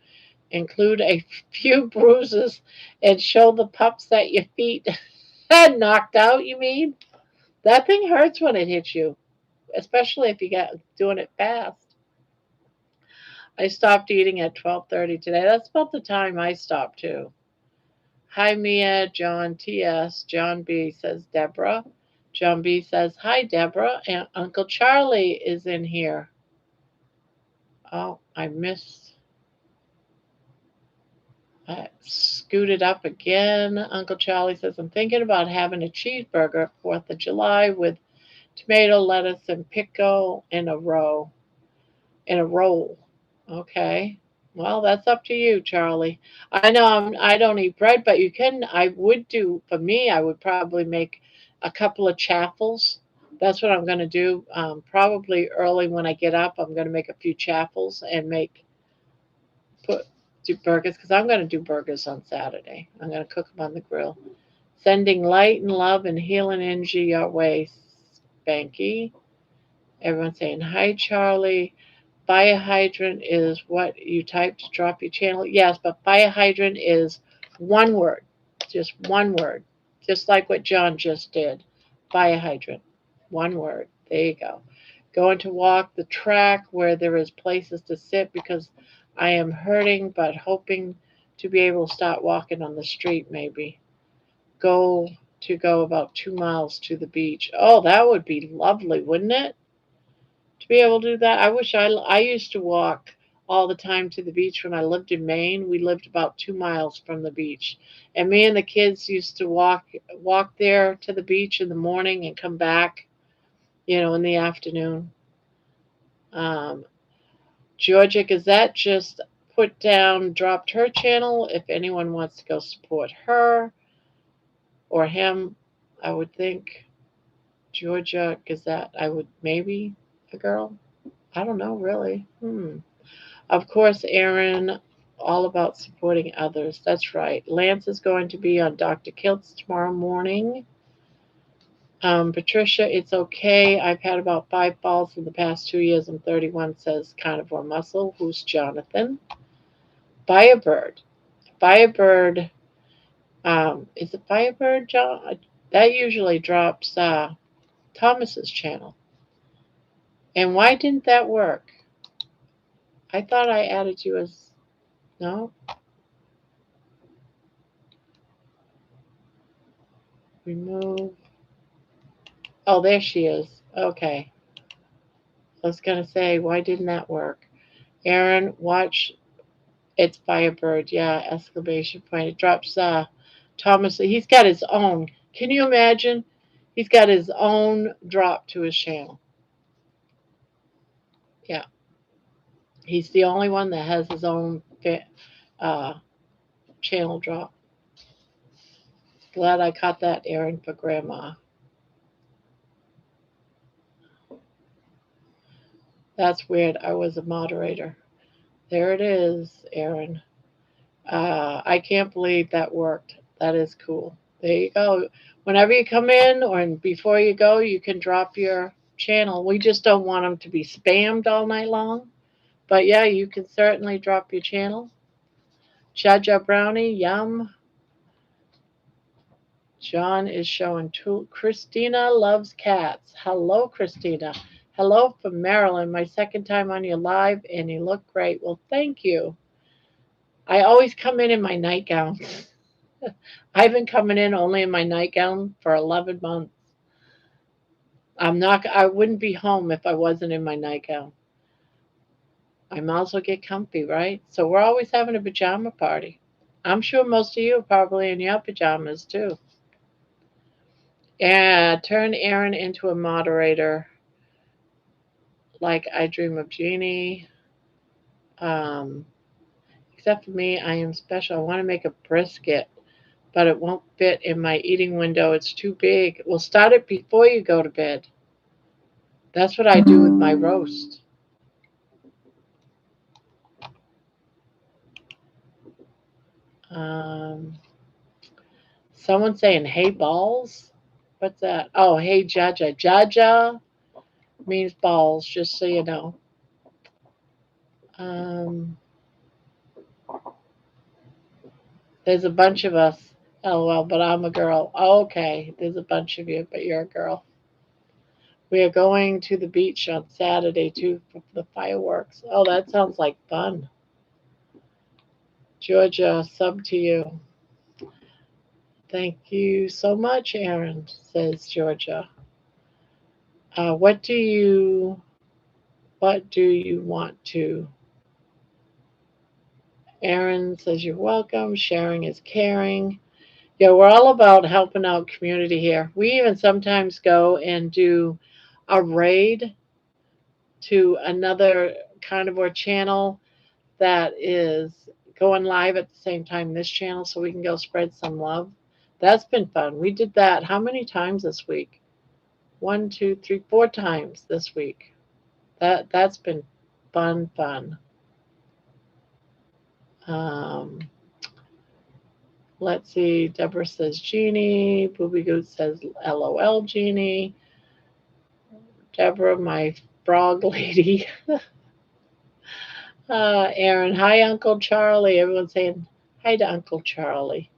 include a few bruises and show the pups that your feet knocked out, you mean? That thing hurts when it hits you, especially if you get doing it fast. I stopped eating at 12:30 today. That's about the time I stopped too. Hi Mia, John TS, John B says Deborah. John B says hi Deborah, and Uncle Charlie is in here. Oh, I scooted up again. Uncle Charlie says I'm thinking about having a cheeseburger 4th of July with tomato, lettuce, and pickle in a roll. Okay. Well, that's up to you, Charlie. I know I don't eat bread, but you can. I would do, for me, I would probably make a couple of chaffles. That's what I'm going to do. Probably early when I get up, I'm going to make a few chaffles and do burgers because I'm going to do burgers on Saturday. I'm going to cook them on the grill. Sending light and love and healing energy your way, Spanky. Everyone's saying hi, Charlie. Fire hydrant is what you type to drop your channel. Yes, but fire hydrant is one word, just one word, just like what John just did. Fire hydrant, one word. There you go. Going to walk the track where there is places to sit because I am hurting, but hoping to be able to start walking on the street maybe. Go about 2 miles to the beach. Oh, that would be lovely, wouldn't it? To be able to do that. I wish I used to walk all the time to the beach when I lived in Maine. We lived about 2 miles from the beach. And me and the kids used to walk there to the beach in the morning and come back, in the afternoon. Um, Georgia Gazette just dropped her channel. If anyone wants to go support her or him, I would think Georgia Gazette, I would maybe a girl. I don't know really. Of course, Aaron, all about supporting others. That's right. Lance is going to be on Dr. Kilt's tomorrow morning. Patricia, it's okay. I've had about 5 falls in the past 2 years. I'm 31, says Carnivore Muscle. Who's Jonathan? Firebird. Firebird. Is it Firebird, John? That usually drops Thomas's channel. And why didn't that work? I thought I added you as... No? Remove. Oh, there she is. Okay. I was going to say, why didn't that work? Aaron, watch. It's Firebird. Yeah, exclamation point. It drops Thomas. He's got his own. Can you imagine? He's got his own drop to his channel. Yeah. He's the only one that has his own channel drop. Glad I caught that, Aaron, for Grandma. That's weird. I was a moderator. There it is, Aaron. I can't believe that worked. That is cool. There you go. Whenever you come in or before you go, you can drop your channel. We just don't want them to be spammed all night long. But yeah, you can certainly drop your channel. Jaja Brownie, yum. John is showing too. Christina loves cats. Hello, Christina. Hello from Maryland. My second time on your live, and you look great. Well, thank you. I always come in my nightgown. I've been coming in only in my nightgown for 11 months. I wouldn't be home if I wasn't in my nightgown. I might as well get comfy, right? So we're always having a pajama party. I'm sure most of you are probably in your pajamas too. Turn Aaron into a moderator like I Dream of Jeannie. Um, except for me, I am special. I want to make a brisket, but it won't fit in my eating window. It's too big. We'll start it before you go to bed. That's what I do with my roast. Um, Someone saying, hey, balls? What's that? Oh, hey, Jaja. Jaja means balls, just so you know. Um, there's a bunch of us. LOL, but I'm a girl. Oh, okay, there's a bunch of you, but you're a girl. We are going to the beach on Saturday, too, for the fireworks. Oh, that sounds like fun. Georgia, sub to you. Thank you so much, Aaron, says Georgia. Uh, what do you what do you want to? Aaron says you're welcome. Sharing is caring. Yeah, we're all about helping out community here. We even sometimes go and do a raid to another carnivore channel that is going live at the same time this channel so we can go spread some love. That's been fun. We did that how many times this week? 1, 2, 3, 4 times this week. That's been fun. Um, let's see. Deborah says Jeannie. Booby Goot says LOL Jeannie. Deborah, my frog lady. Aaron, hi Uncle Charlie. Everyone's saying hi to Uncle Charlie.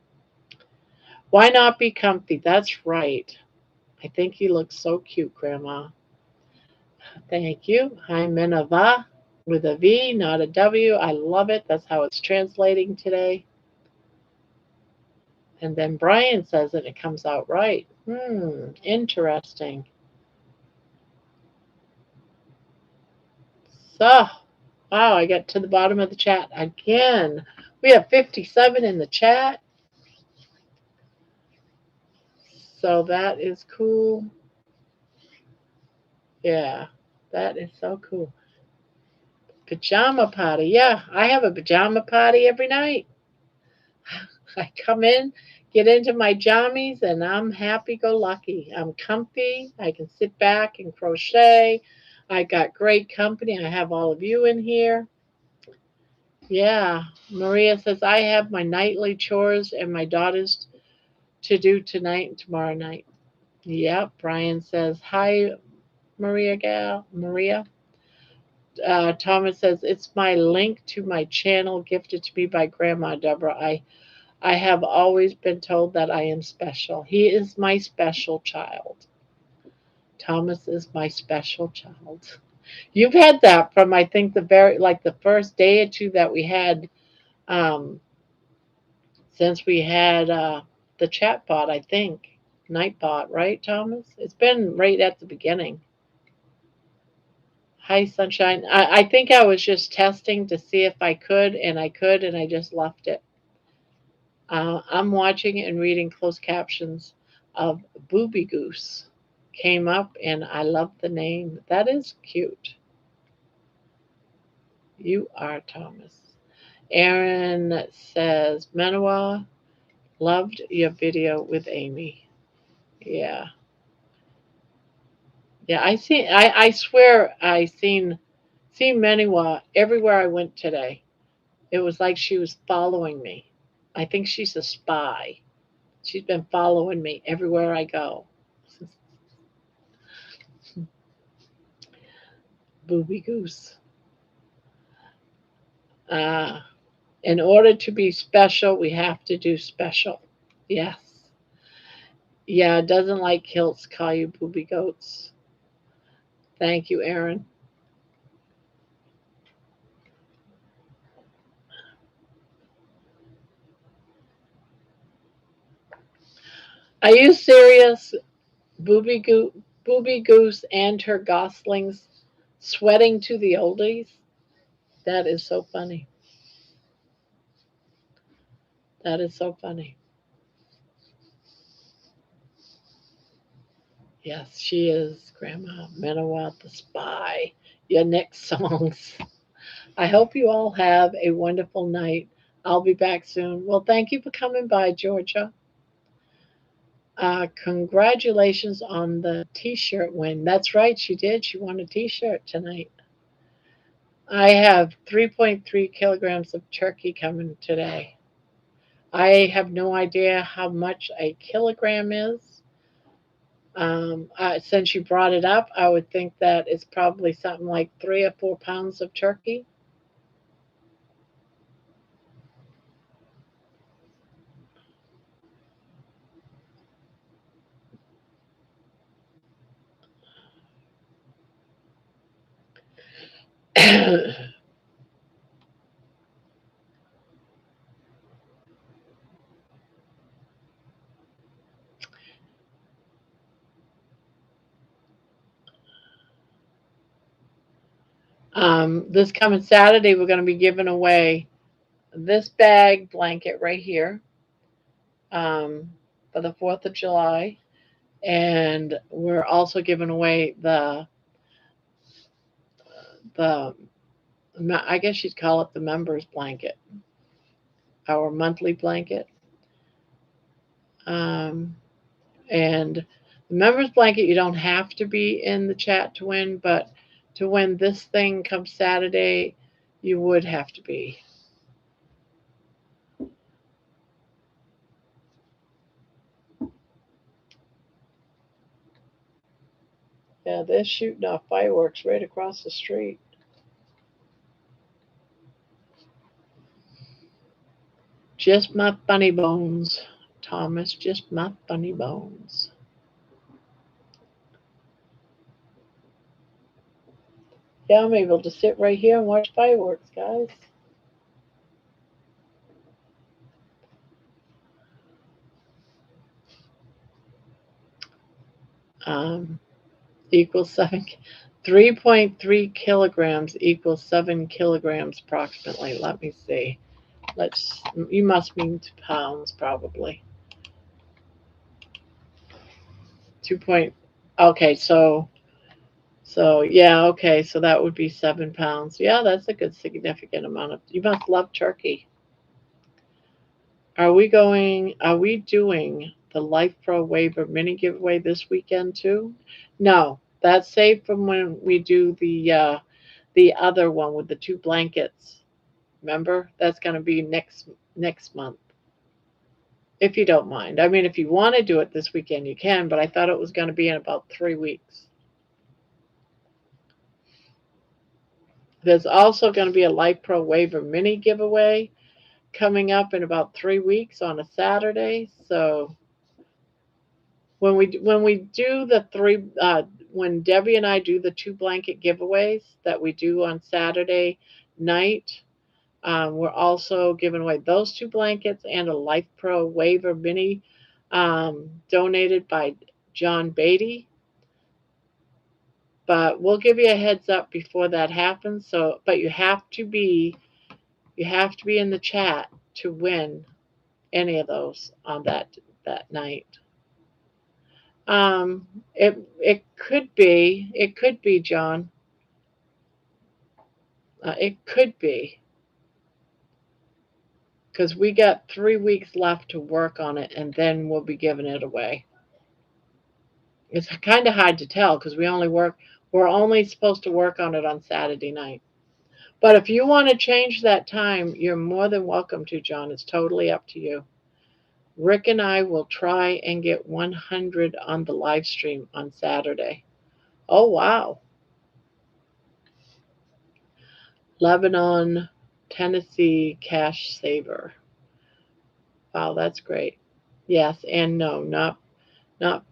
Why not be comfy? That's right. I think he looks so cute, Grandma. Thank you. Hi Menava with a V, not a W. I love it. That's how it's translating today. And then Brian says it, it comes out right. Interesting. So, wow, I got to the bottom of the chat again. We have 57 in the chat. So that is cool. Yeah, that is so cool. Pajama party. Yeah, I have a pajama party every night. I come in, get into my jammies, and I'm happy go lucky. I'm comfy. I can sit back and crochet. I got great company. I have all of you in here. Yeah, Maria says I have my nightly chores and my daughters to do tonight and tomorrow night. Yep, Brian says hi, Maria. Thomas says it's my link to my channel gifted to me by Grandma Deborah. I have always been told that I am special. He is my special child. Thomas is my special child. You've had that from I think the first day or two that we had um, since we had the chat bot, I think. Nightbot, right, Thomas? It's been right at the beginning. Hi, Sunshine. I think I was just testing to see if I could, and I just left it. I'm watching and reading closed captions of Booby Goose. Came up, and I love the name. That is cute. You are Thomas. Aaron says, Manawa, loved your video with Amy. Yeah. Yeah, I swear I seen Meniwa everywhere I went today. It was like she was following me. I think she's a spy. She's been following me everywhere I go. Booby Goose. Uh, in order to be special, we have to do special. Yes. Yeah, it doesn't like kilts call you booby goats. Thank you, Aaron. Are you serious? Booby Goose and her goslings sweating to the oldies? That is so funny. That is so funny. Yes, she is, Grandma Menawat the Spy. Your next songs. I hope you all have a wonderful night. I'll be back soon. Well, thank you for coming by, Georgia. Congratulations on the t shirt win. That's right, she did. She won a t shirt tonight. I have 3.3 kilograms of turkey coming today. I have no idea how much a kilogram is. Since you brought it up, I would think that it's probably something like 3 or 4 pounds of turkey. This coming Saturday, we're going to be giving away this bag blanket right here um, for the 4th of July. And we're also giving away the I guess you'd call it the members blanket, our monthly blanket. Um, and the members blanket, you don't have to be in the chat to win, but to win this thing come Saturday, you would have to be. Yeah, they're shooting off fireworks right across the street. Just my funny bones, Thomas, just my funny bones. Yeah, I'm able to sit right here and watch fireworks, guys. Um, equals 3.3 kilograms equals 7 kilograms approximately. Let me see. Let's, you must mean pounds probably. 2 point, okay, so yeah, okay, so that would be 7 pounds. Yeah, that's a good significant amount of, you must love turkey. Are we doing the Life Pro Waiver mini giveaway this weekend too? No, that's saved from when we do the other one with the two blankets. Remember? That's going to be next month. If you don't mind. I mean, if you want to do it this weekend, you can, but I thought it was going to be in about 3 weeks. There's also going to be a Life Pro Waiver mini giveaway coming up in about 3 weeks on a Saturday. So when we do the when Debbie and I do the two blanket giveaways that we do on Saturday night, we're also giving away those two blankets and a Life Pro Waiver mini donated by John Beatty. But we'll give you a heads up before that happens. So, but you have to be in the chat to win any of those on that night. Um, it could be John. It could be because we got 3 weeks left to work on it, and then we'll be giving it away. It's kind of hard to tell because we're only supposed to work on it on Saturday night. But if you want to change that time, you're more than welcome to, John. It's totally up to you. Rick and I will try and get 100 on the live stream on Saturday. Oh, wow. Lebanon, Tennessee cash saver. Wow, that's great. Yes and no, not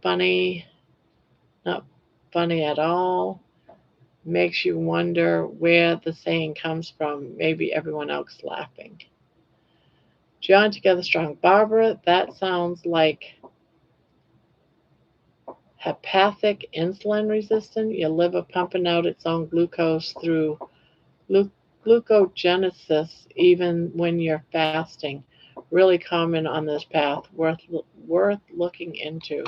funny, not funny at all. Makes you wonder where the saying comes from. Maybe everyone else laughing. John together strong. Barbara, that sounds like hepatic insulin resistant. Your liver pumping out its own glucose through glucogenesis even when you're fasting. Really common on this path. Worth looking into.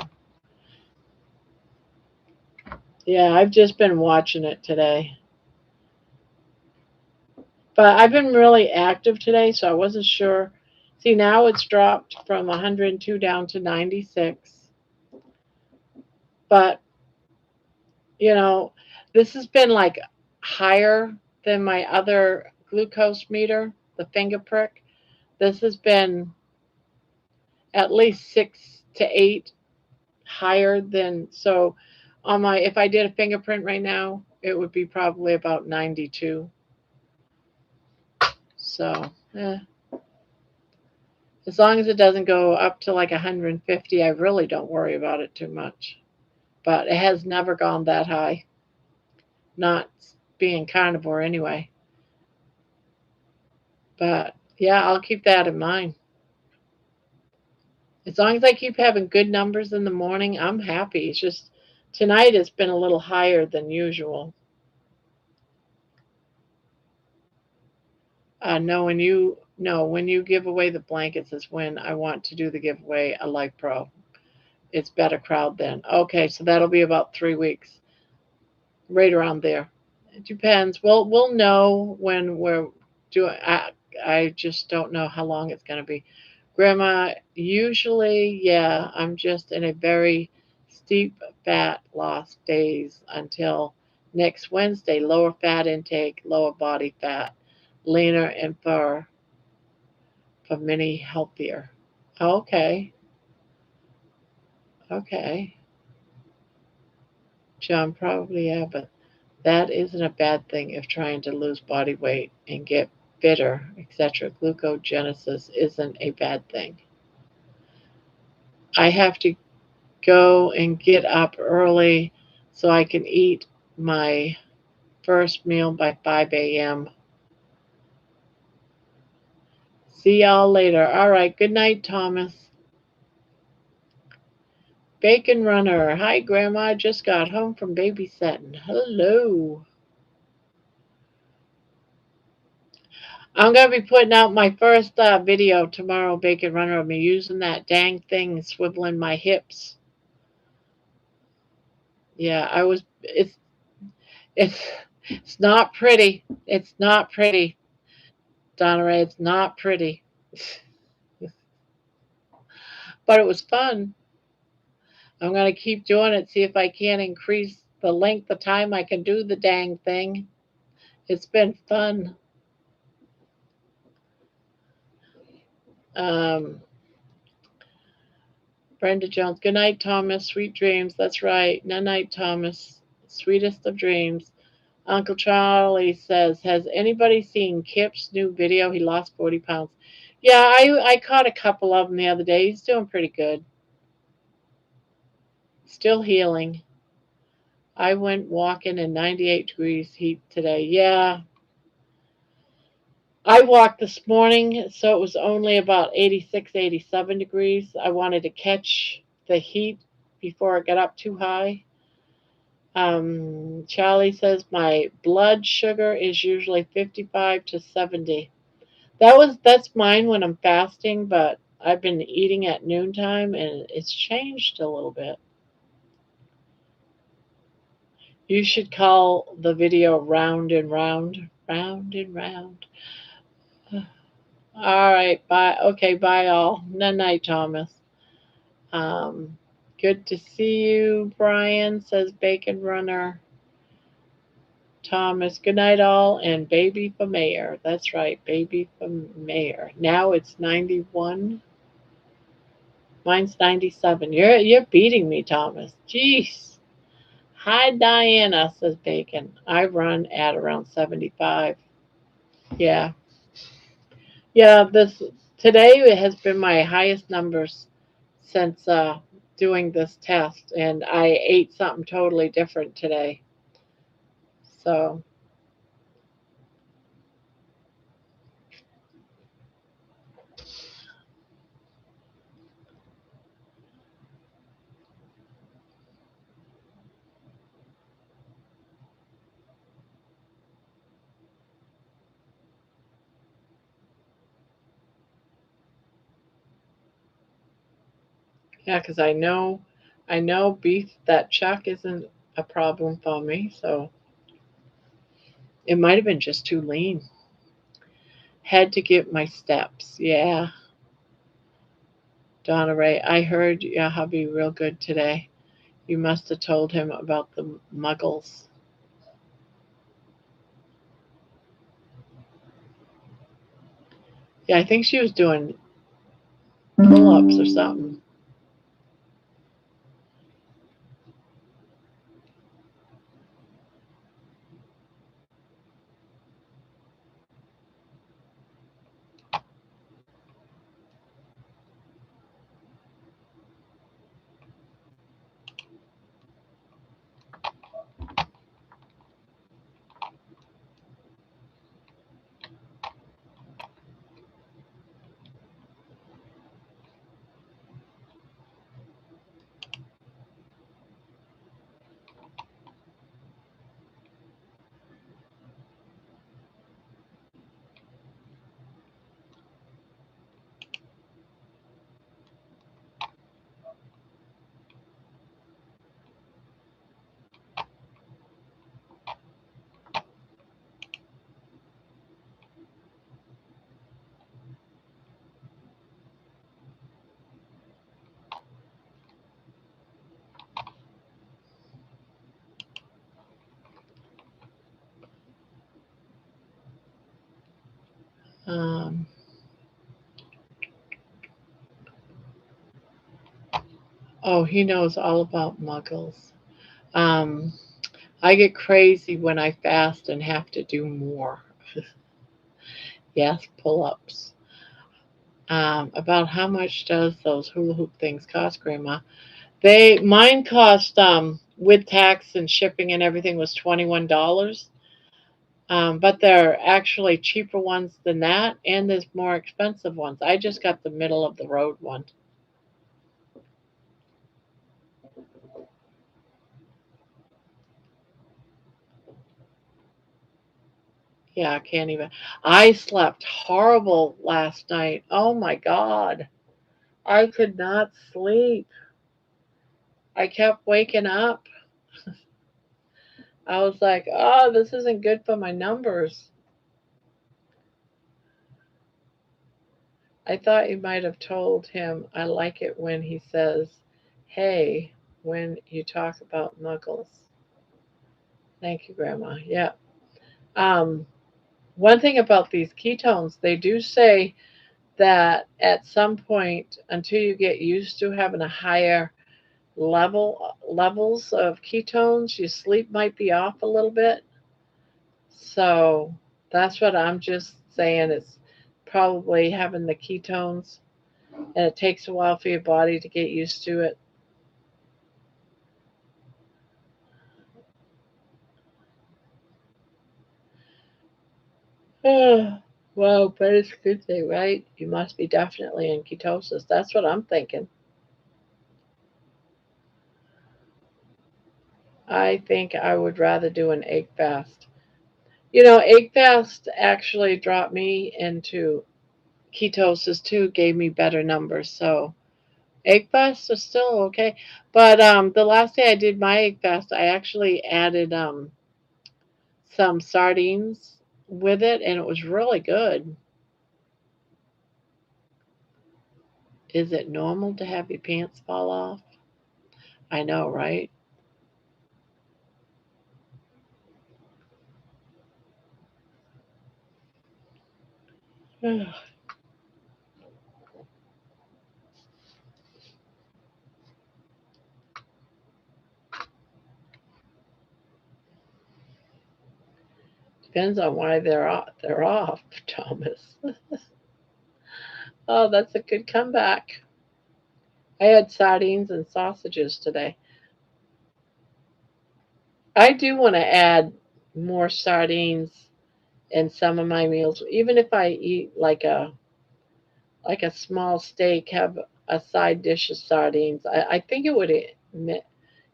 Yeah, I've just been watching it today. But I've been really active today, so I wasn't sure. See, now it's dropped from 102 down to 96. But, you know, this has been like higher than my other glucose meter, the finger prick. This has been at least 6 to 8 higher than, so on my, if I did a fingerprint right now, it would be probably about 92. So, as long as it doesn't go up to like 150, I really don't worry about it too much. But it has never gone that high, not being carnivore anyway. But yeah, I'll keep that in mind. As long as I keep having good numbers in the morning, I'm happy. It's just tonight it's been a little higher than usual. No, when you give away the blankets is when I want to do the giveaway a Life Pro. It's better crowd then. Okay, so that'll be about 3 weeks, right around there. It depends. We'll know when we're doing. I just don't know how long it's going to be. Grandma, usually, yeah, I'm just in a very steep fat loss phase until next Wednesday. Lower fat intake, lower body fat, leaner and for many healthier. Okay, okay. John, probably, yeah, but that isn't a bad thing if trying to lose body weight and get fitter, etc. Glucogenesis isn't a bad thing. I have to go and get up early so I can eat my first meal by 5 a.m. See y'all later. All right. Good night, Thomas. Bacon Runner. Hi, Grandma. Just got home from babysitting. Hello. I'm going to be putting out my first video tomorrow, Bacon Runner, of me using that dang thing swiveling my hips. Yeah, I was. It's it's not pretty. It's not pretty, Donna Ray. It's not pretty, but it was fun. I'm gonna keep doing it. See if I can increase the length of time I can do the dang thing. It's been fun. Um, Brenda Jones. Good night, Thomas. Sweet dreams. That's right. Good night, Thomas. Sweetest of dreams. Uncle Charlie says, "Has anybody seen Kip's new video? He lost 40 pounds." Yeah, I caught a couple of them the other day. He's doing pretty good. Still healing. I went walking in 98 degrees heat today. Yeah, I walked this morning, so it was only about 86, 87 degrees. I wanted to catch the heat before it got up too high. Charlie says my blood sugar is usually 55 to 70. That's mine when I'm fasting, but I've been eating at noontime and it's changed a little bit. You should call the video round and round, round and round. All right, bye. Okay, bye all. Night night, Thomas. Um, Good to see you, Brian, says Bacon Runner. Thomas, good night all, and baby for mayor. That's right, baby for mayor. Now it's 91. Mine's 97. You're beating me, Thomas. Jeez. Hi, Diana, says Bacon. I run at around 75. Yeah. Yeah, this today has been my highest numbers since doing this test, and I ate something totally different today. So, yeah, because I know beef, that chuck isn't a problem for me. So it might have been just too lean. Had to get my steps. Yeah, Donna Ray, I heard your hubby real good today. You must have told him about the muggles. Yeah, I think she was doing pull ups or something. Um, oh, he knows all about muggles. Um, I get crazy when I fast and have to do more. Yes, pull ups. About how much does those hula hoop things cost, Grandma? Mine cost with tax and shipping and everything was $21. But there are actually cheaper ones than that, and there's more expensive ones. I just got the middle of the road one. Yeah, I can't even. I slept horrible last night. Oh my God. I could not sleep. I kept waking up. I was like, oh, this isn't good for my numbers. I thought you might have told him I like it when he says, hey, when you talk about muggles. Thank you, Grandma. Yeah. Um, One thing about these ketones, they do say that at some point, until you get used to having a higher levels of ketones, your sleep might be off a little bit. So that's what I'm just saying. It's probably having the ketones, and it takes a while for your body to get used to it. Well, but it's a good thing, right? You must be definitely in ketosis. That's what I'm thinking. I think I would rather do an egg fast. Egg fast actually dropped me into ketosis too, gave me better numbers. So egg fast is still okay. But the last day I did my egg fast, I actually added some sardines with it, and it was really good. Is it normal to have your pants fall off? I know, right? Depends on why they're off. They're off, Thomas. Oh, that's a good comeback. I had sardines and sausages today. I do want to add more sardines in some of my meals, even if I eat like a small steak, have a side dish of sardines. I think it would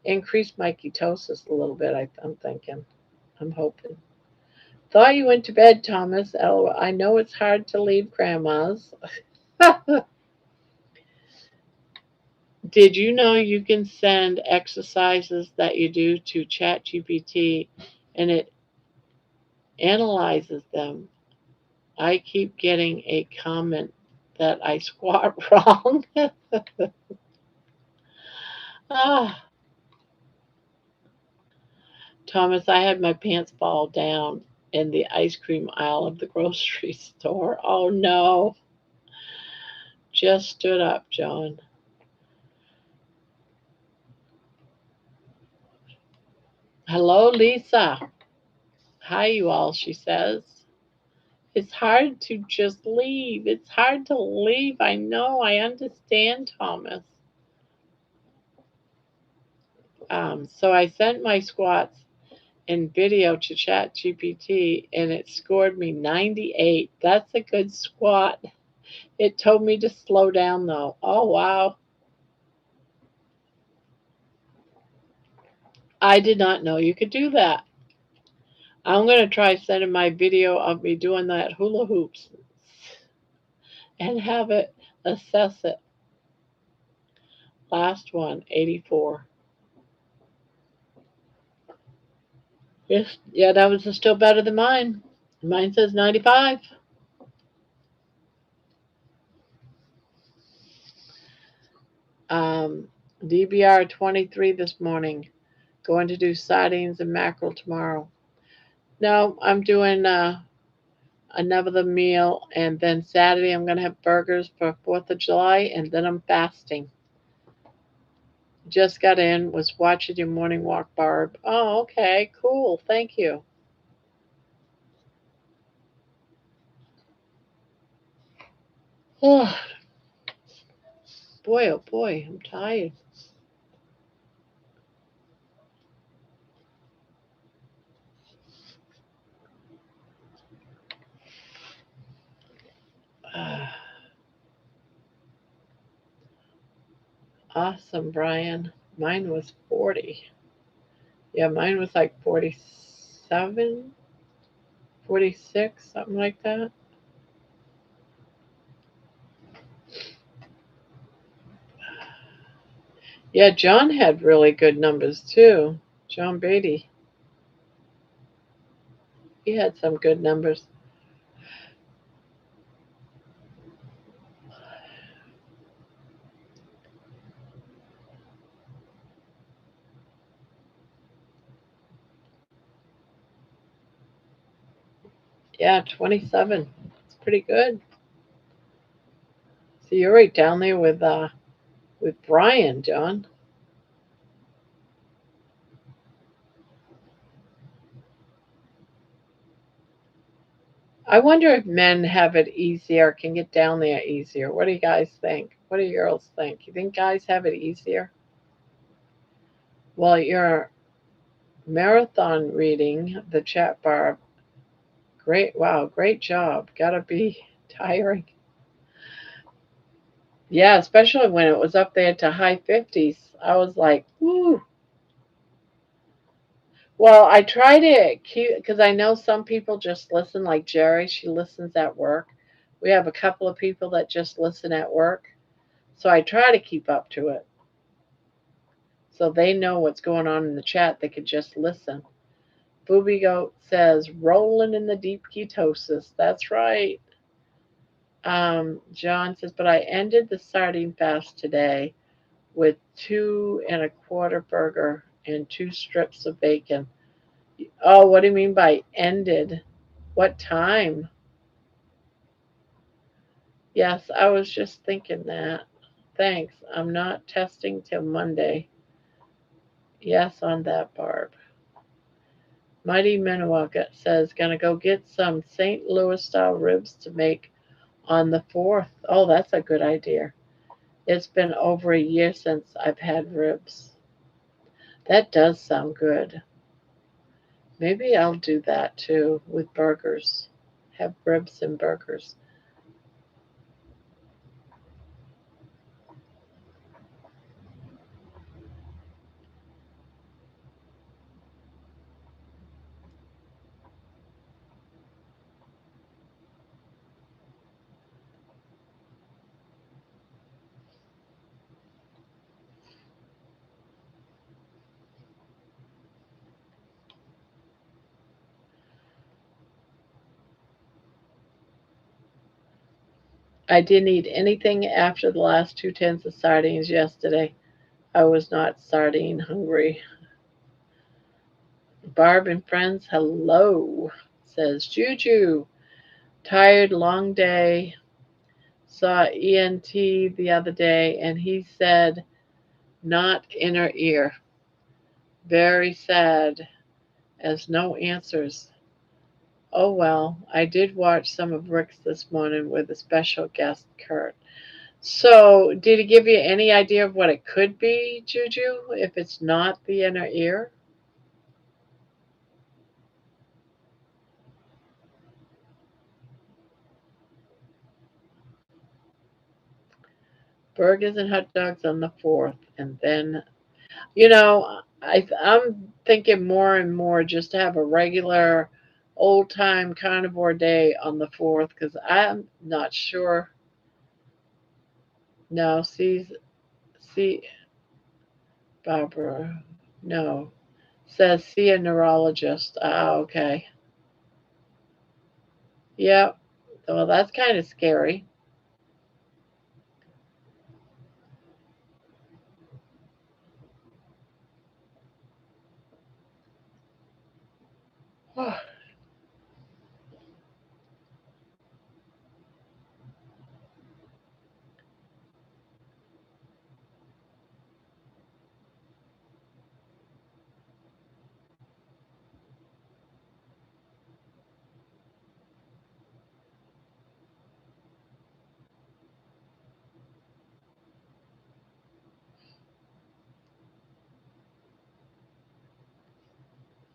increase my ketosis a little bit. I'm thinking. I'm hoping. Thought you went to bed, Thomas. LOL. I know it's hard to leave grandma's. Did you know you can send exercises that you do to ChatGPT and it analyzes them? I keep getting a comment that I squat wrong. Ah, Thomas, I had my pants fall down in the ice cream aisle of the grocery store. Oh no. Just stood up, John. Hello, Lisa. Hi, you all, she says. It's hard to just leave. It's hard to leave. I know. I understand, Thomas. So I sent my squats in video to ChatGPT and it scored me 98. That's a good squat. It told me to slow down though. Oh, wow. I did not know you could do that. I'm going to try sending my video of me doing that hula hoops and have it assess it. Last one, 84. Yes, yeah, that was still better than mine. Mine says 95. Um, DBR 23 this morning. Going to do sardines and mackerel tomorrow. No, I'm doing another meal, and then Saturday I'm going to have burgers for 4th of July, and then I'm fasting. Just got in, was watching your morning walk, Barb. Oh, okay, cool. Thank you. Oh, boy, I'm tired. Awesome, Brian. Mine was 40. Yeah, mine was like 47, 46, something like that. Yeah, John had really good numbers too. John Beatty. He had some good numbers. Yeah, 27. It's pretty good. So you're right down there with Brian, John. I wonder if men have it easier, can get down there easier. What do you guys think? What do you girls think? You think guys have it easier? Well, you're marathon reading the chat bar. Great, wow, great job. Gotta be tiring. Yeah, especially when it was up there to high 50s. I was like, woo. Well, I try to keep, because I know some people just listen, like Jerry, she listens at work. We have a couple of people that just listen at work. So I try to keep up to it. So they know what's going on in the chat. They could just listen. Booby Goat says, rolling in the deep ketosis. That's right. John says, but I ended the sardine fast today with 2 1/4 burger and 2 strips of bacon. Oh, what do you mean by ended? What time? Yes, I was just thinking that. Thanks. I'm not testing till Monday. Yes, on that, Barb. Mighty Minnewaca says, gonna go get some St. Louis style ribs to make on the 4th. Oh, that's a good idea. It's been over a year since I've had ribs. That does sound good. Maybe I'll do that too with burgers. Have ribs and burgers. I didn't eat anything after the last 2 tins of sardines yesterday. I was not sardine hungry. Barb and friends, hello, says Juju. Tired, long day. Saw ENT the other day and he said, not inner ear. Very sad, as no answers. Oh well, I did watch some of Rick's this morning with a special guest, Kurt. So, did he give you any idea of what it could be, Juju, if it's not the inner ear? Burgers and hot dogs on the 4th, and then, I'm thinking more and more just to have a regular old time carnivore day on the 4th because I'm not sure. No, see, Barbara, no, says see a neurologist. Ah, okay. Yep. Well, that's kind of scary.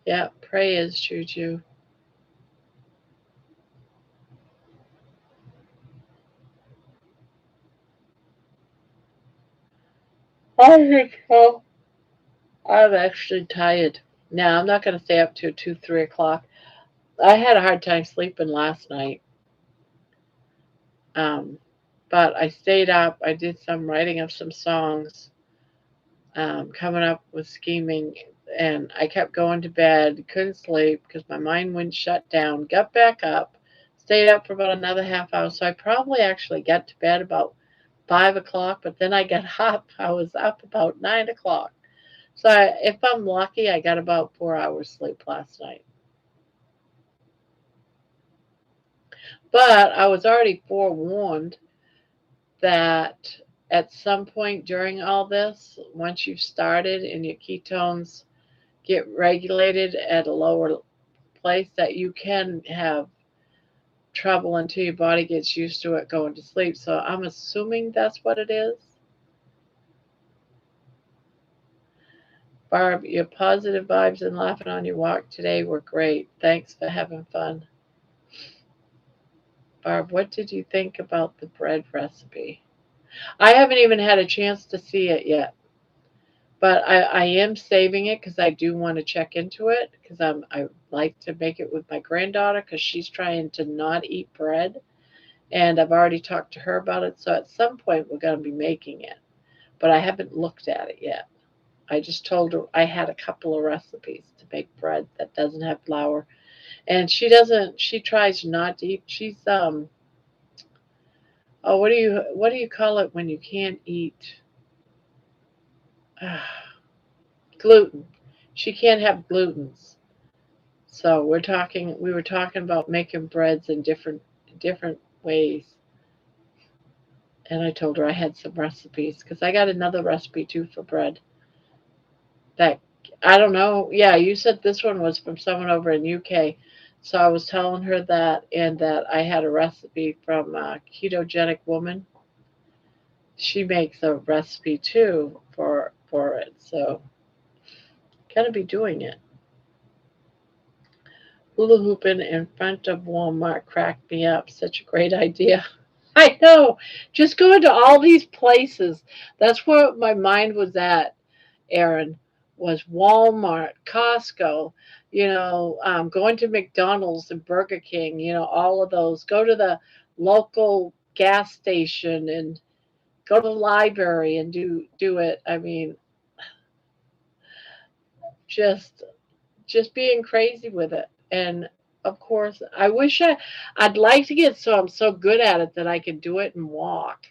Yep. Prayers, Juju. I think so. I'm actually tired. Now, I'm not going to stay up till 2, 3 o'clock. I had a hard time sleeping last night. Um, but I stayed up. I did some writing of some songs, coming up with scheming, and I kept going to bed. Couldn't sleep because my mind wouldn't shut down. Got back up, stayed up for about another half hour. So I probably actually got to bed about 5 o'clock, but then I got up. I was up about 9 o'clock. So if I'm lucky, I got about 4 hours sleep last night. But I was already forewarned that at some point during all this, once you've started and your ketones get regulated at a lower place, that you can have trouble until your body gets used to it going to sleep. So I'm assuming that's what it is. Barb, your positive vibes and laughing on your walk today were great. Thanks for having fun. Barb, what did you think about the bread recipe? I haven't even had a chance to see it yet, but I am saving it because I do want to check into it because I like to make it with my granddaughter because she's trying to not eat bread, and I've already talked to her about it. So at some point we're going to be making it, but I haven't looked at it yet. I just told her I had a couple of recipes to make bread that doesn't have flour, and she doesn't. She tries not to eat. She's oh, what do you call it when you can't eat gluten? She can't have glutens. So we were talking about making breads in different ways. And I told her I had some recipes because I got another recipe too for bread that I don't know. Yeah, you said this one was from someone over in UK. So I was telling her that and that I had a recipe from a ketogenic woman. She makes a recipe too for it. So gonna be doing it. Hula hooping in front of Walmart cracked me up. Such a great idea. I know. Just going to all these places. That's where my mind was at, Aaron, was Walmart, Costco, going to McDonald's and Burger King, all of those. Go to the local gas station and go to the library and do it. I mean, just just being crazy with it. And of course. I'd like to get so I'm so good at it that I can do it and walk.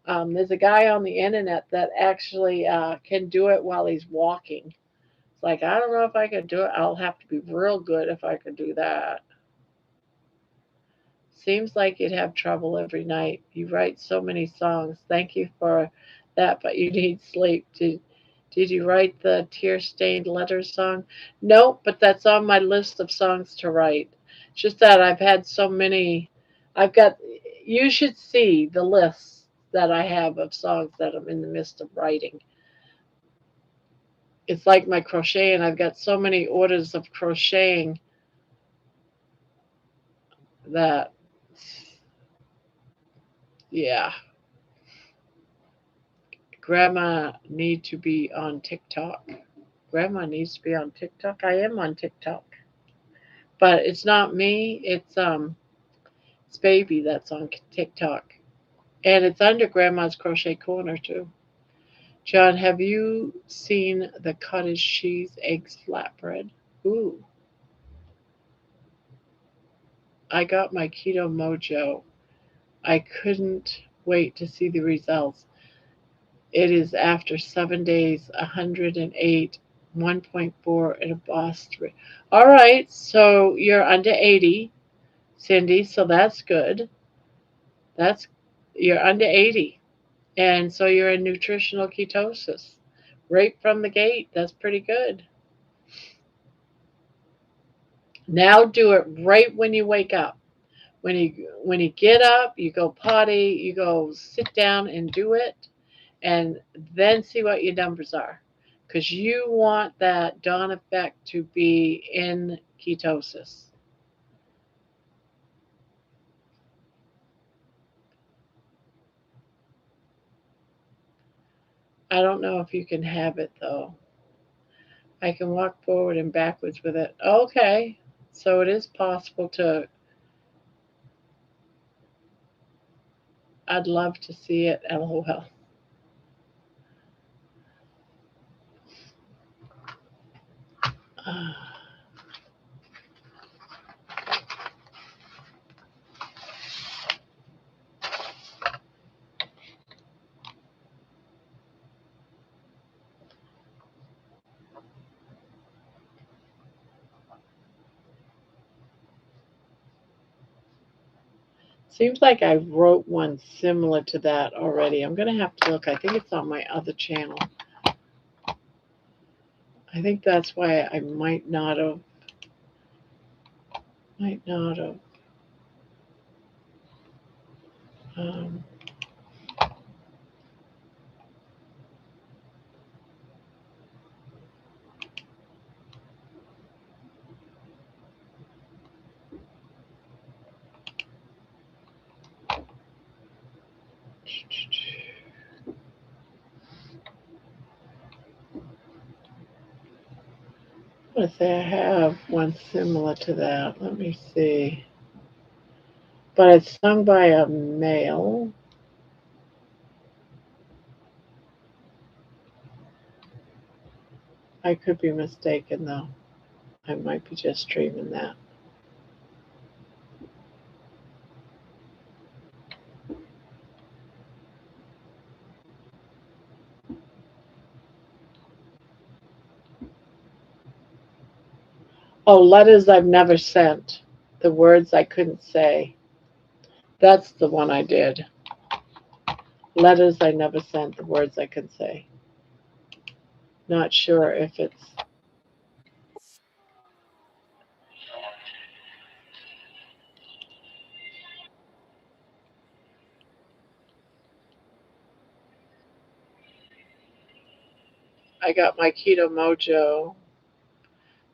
There's a guy on the internet that actually can do it while he's walking. It's like, I don't know if I could do it. I'll have to be real good if I could do that. Seems like you'd have trouble every night. You write so many songs. Thank you for that, but you need sleep. Did you write the tear stained letters song? No, but that's on my list of songs to write. It's just that I've had so many. I've got, you should see the lists that I have of songs that I'm in the midst of writing. It's like my crochet, and I've got so many orders of crocheting that, yeah, Grandma need to be on TikTok. Grandma needs to be on TikTok. I am on TikTok, but it's not me. It's baby that's on TikTok, and it's under Grandma's Crochet Corner too. John, have you seen the cottage cheese eggs flatbread? Ooh, I got my keto mojo. I couldn't wait to see the results. It is after 7 days, 108, 1.4 in a boss 3. All right, so you're under 80, Cindy, so that's good. That's You're under 80. And so you're in nutritional ketosis. Right from the gate. That's pretty good. Now do it right when you wake up. When you get up, you go potty, you go sit down and do it, and then see what your numbers are. Because you want that dawn effect to be in ketosis. I don't know if you can have it though. I can walk forward and backwards with it. Okay. So it is possible to, I'd love to see it. LOL. Uh, Seems like I wrote one similar to that already. I'm going to have to look. I think it's on my other channel. I think that's why I might not have. Um, I want to say I have one similar to that. Let me see. But it's sung by a male. I could be mistaken though. I might be just dreaming that. Oh, letters I've never sent. The words I couldn't say. That's the one I did. Letters I never sent. The words I could say. Not sure if it's. I got my keto mojo.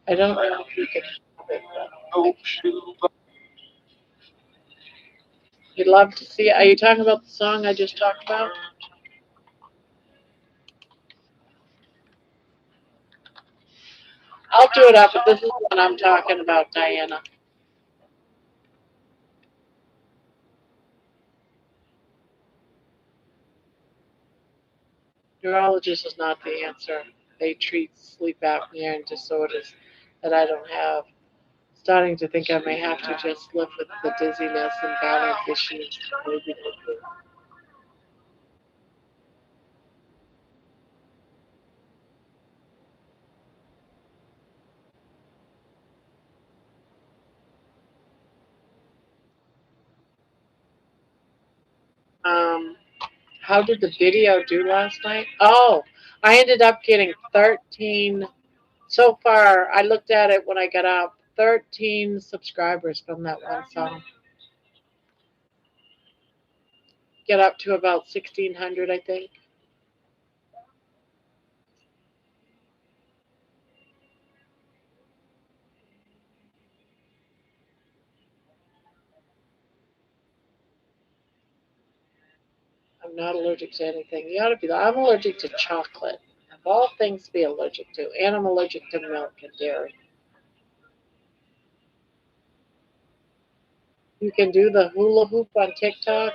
I don't know if you can have it, but you'd love to see it. Are you talking about the song I just talked about? I'll do it up, but this is what I'm talking about, Diana. Neurologist is not the answer. They treat sleep apnea and disorders that I don't have. starting to think I may have to just live with the dizziness and balance issues. Maybe. Um, how did the video do last night? Oh, I ended up getting 13. So far, I looked at it when I got up. 13 subscribers from that one song. Get up to about 1,600, I think. I'm not allergic to anything. You ought to be. I'm allergic to chocolate. Of all things to be allergic to. And I'm allergic to milk and dairy. You can do the hula hoop on TikTok.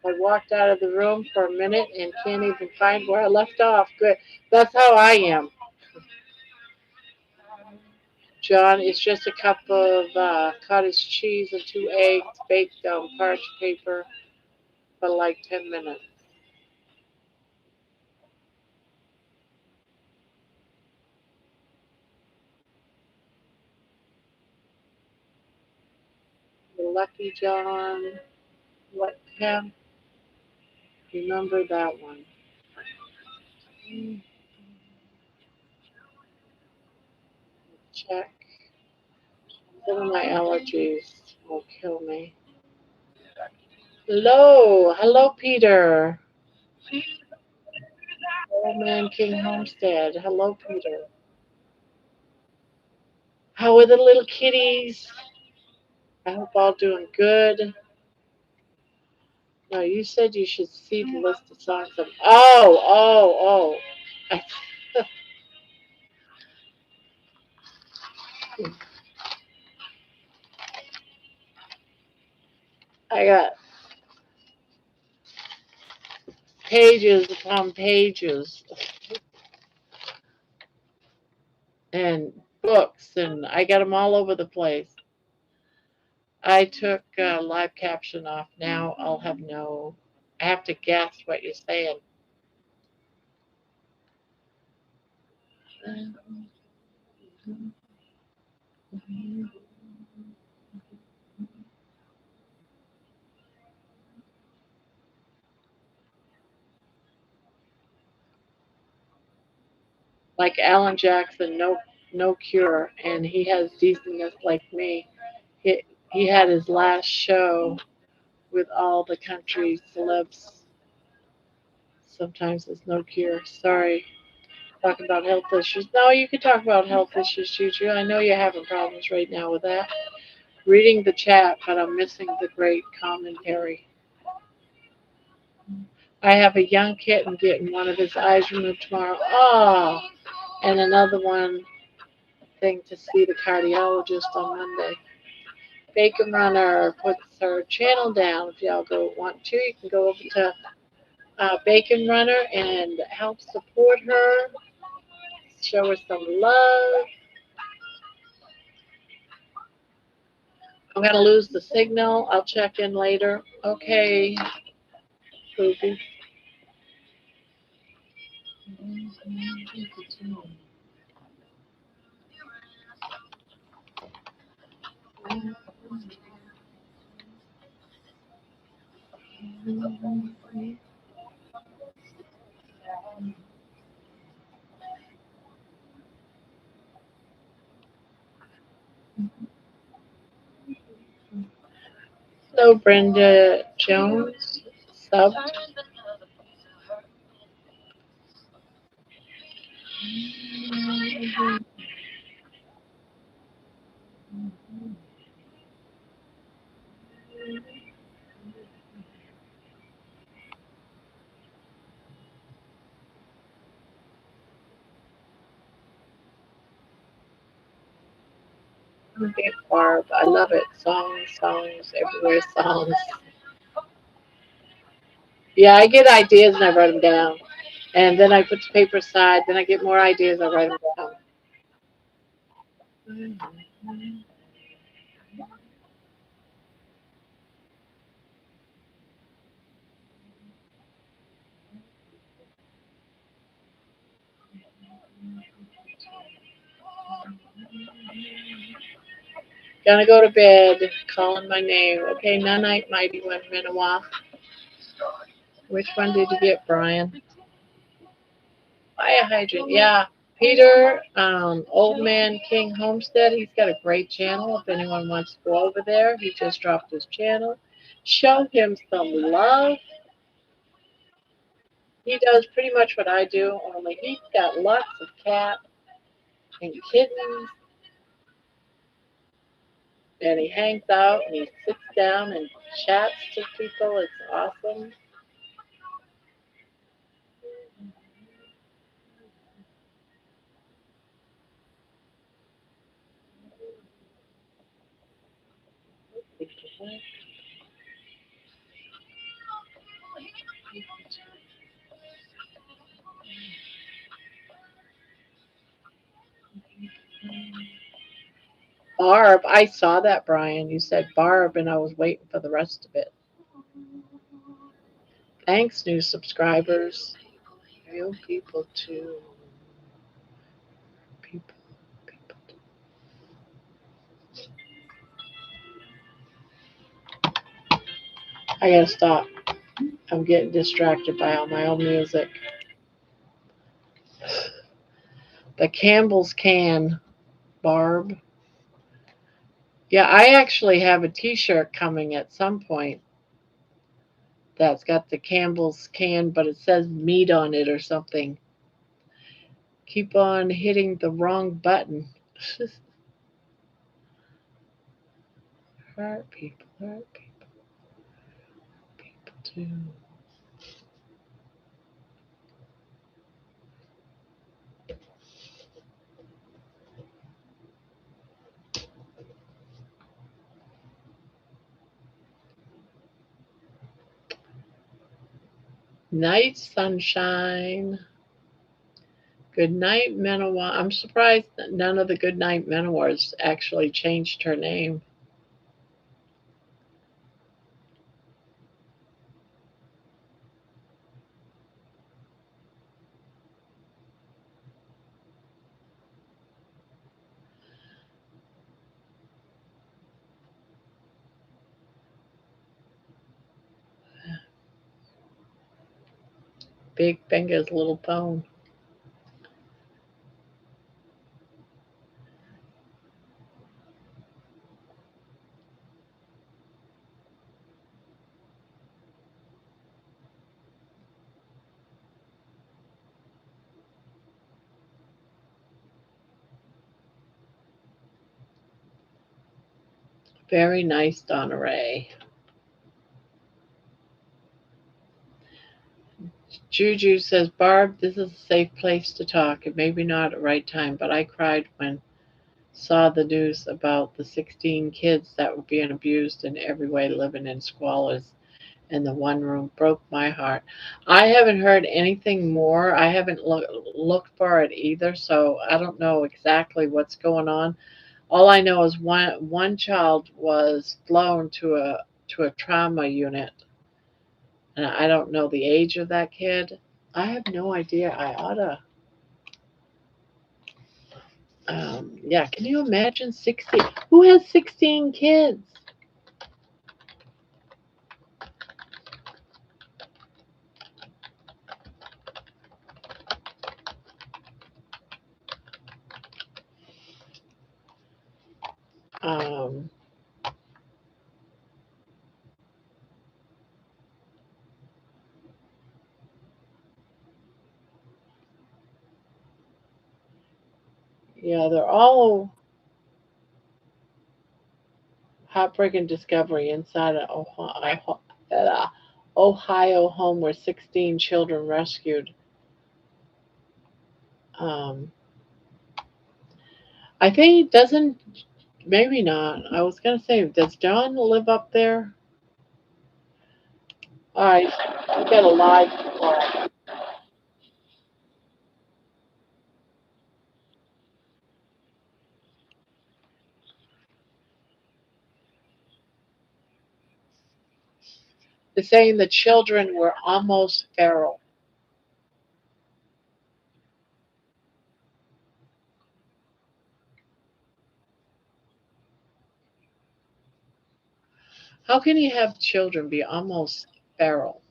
I walked out of the room for a minute and can't even find where I left off. Good. That's how I am. John, it's just a cup of cottage cheese and 2 eggs baked on parchment paper for like 10 minutes. The Lucky John, what Pam? Remember that one. Check. Some of my allergies will kill me. Hello, Peter. Old Man King Homestead. Hello, Peter. How are the little kitties? I hope all doing good. No, you said you should see the list of songs. Oh. I, I got pages upon pages and books, and I got them all over the place. I took live caption off. Now I'll have no. I have to guess what you're saying. Like Alan Jackson, no cure, and he has decentness like me. He had his last show with all the country celebs. Sometimes there's no cure. Sorry. Talking about health issues. No, you can talk about health issues, Juju. I know you're having problems right now with that. Reading the chat, but I'm missing the great commentary. I have a young kitten getting one of his eyes removed tomorrow. Oh, and another one thing to see the cardiologist on Monday. Bacon Runner puts her channel down. If y'all want to, you can go over to Bacon Runner and help support her. Show her some love. I'm gonna lose the signal. I'll check in later. Okay, Poopy. Hello, Brenda Jones. Sub. Okay, Barb. I love it. Songs, songs, everywhere songs. Yeah, I get ideas and I write them down. And then I put the paper aside. Then I get more ideas. I write them down. Gonna go to bed. Calling my name. Okay, night night, mighty one, Minawa. Which one did you get, Brian? Fire hydrant. Yeah. Peter, Old Man King Homestead, he's got a great channel. If anyone wants to go over there, he just dropped his channel. Show him some love. He does pretty much what I do, only he's got lots of cats and kittens, and he hangs out and he sits down and chats to people. It's awesome. Barb, I saw that, Brian. You said Barb, and I was waiting for the rest of it. Thanks, new subscribers. Real people too. People, people. I gotta stop. I'm getting distracted by all my own music. The Campbell's can, Barb. Yeah, I actually have a T-shirt coming at some point that's got the Campbell's can, but it says meat on it or something. Keep on hitting the wrong button. Hurt people, people too. Night sunshine. Good night, Manawa. I'm surprised that none of the Good Night Manawars actually changed her name. Big fingers, little bone. Very nice, Donna Ray. Juju says, Barb, this is a safe place to talk. It may be not at the right time, but I cried when saw the news about the 16 kids that were being abused in every way, living in squalors in the one room. Broke my heart. I haven't heard anything more. I haven't looked for it either, so I don't know exactly what's going on. All I know is one child was flown to a trauma unit, and I don't know the age of that kid. I have no idea. I oughta. Yeah, can you imagine 16? Who has 16 kids? Um, yeah, they're all heartbreaking discovery inside an Ohio home where 16 children rescued. Um, I think doesn't Maybe not. I was gonna say, does John live up there? All right, we got a live call. They're saying the children were almost feral. How can you have children be almost feral?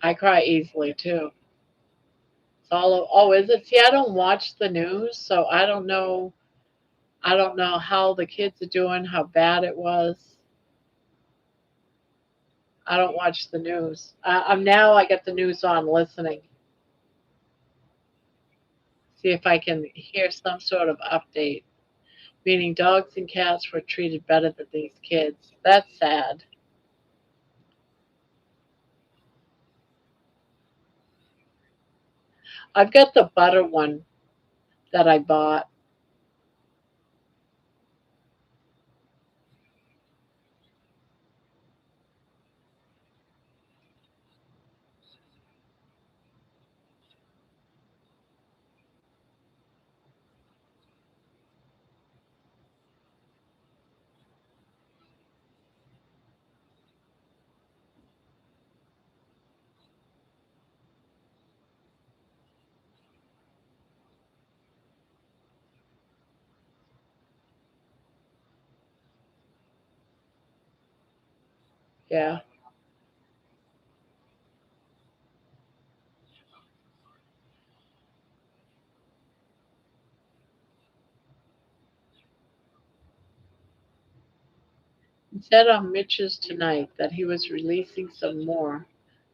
I cry easily too. It's all oh, is it? See, I don't watch the news, so I don't know. I don't know how the kids are doing, how bad it was. I don't watch the news. I'm now. I get the news on listening. See if I can hear some sort of update. Meaning dogs and cats were treated better than these kids. That's sad. I've got the butter one that I bought. Yeah. He said on Mitch's tonight that he was releasing some more.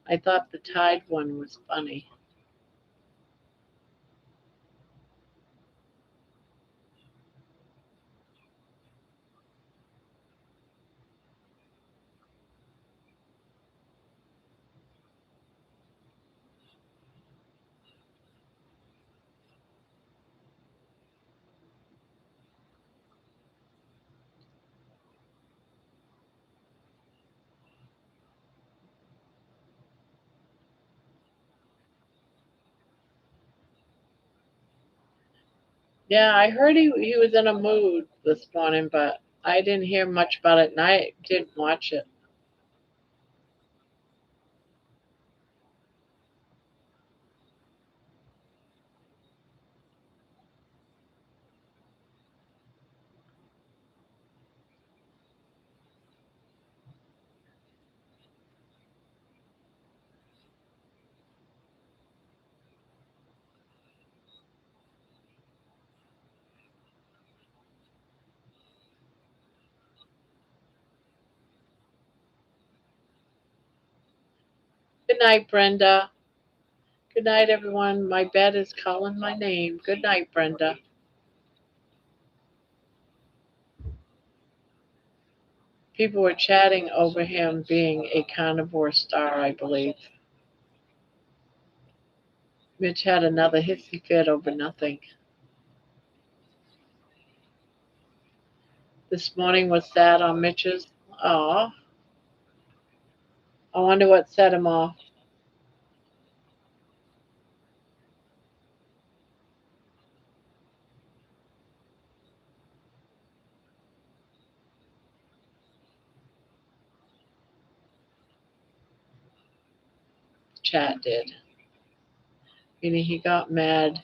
I thought the Tide one was funny. Yeah, I heard he was in a mood this morning, but I didn't hear much about it and I didn't watch it. Good night, Brenda. Good night, everyone. My bed is calling my name. Good night, Brenda. People were chatting over him being a carnivore star, I believe. Mitch had another hissy fit over nothing. This morning was sad on Mitch's. Aw, I wonder what set him off. Chat did. Meaning he got mad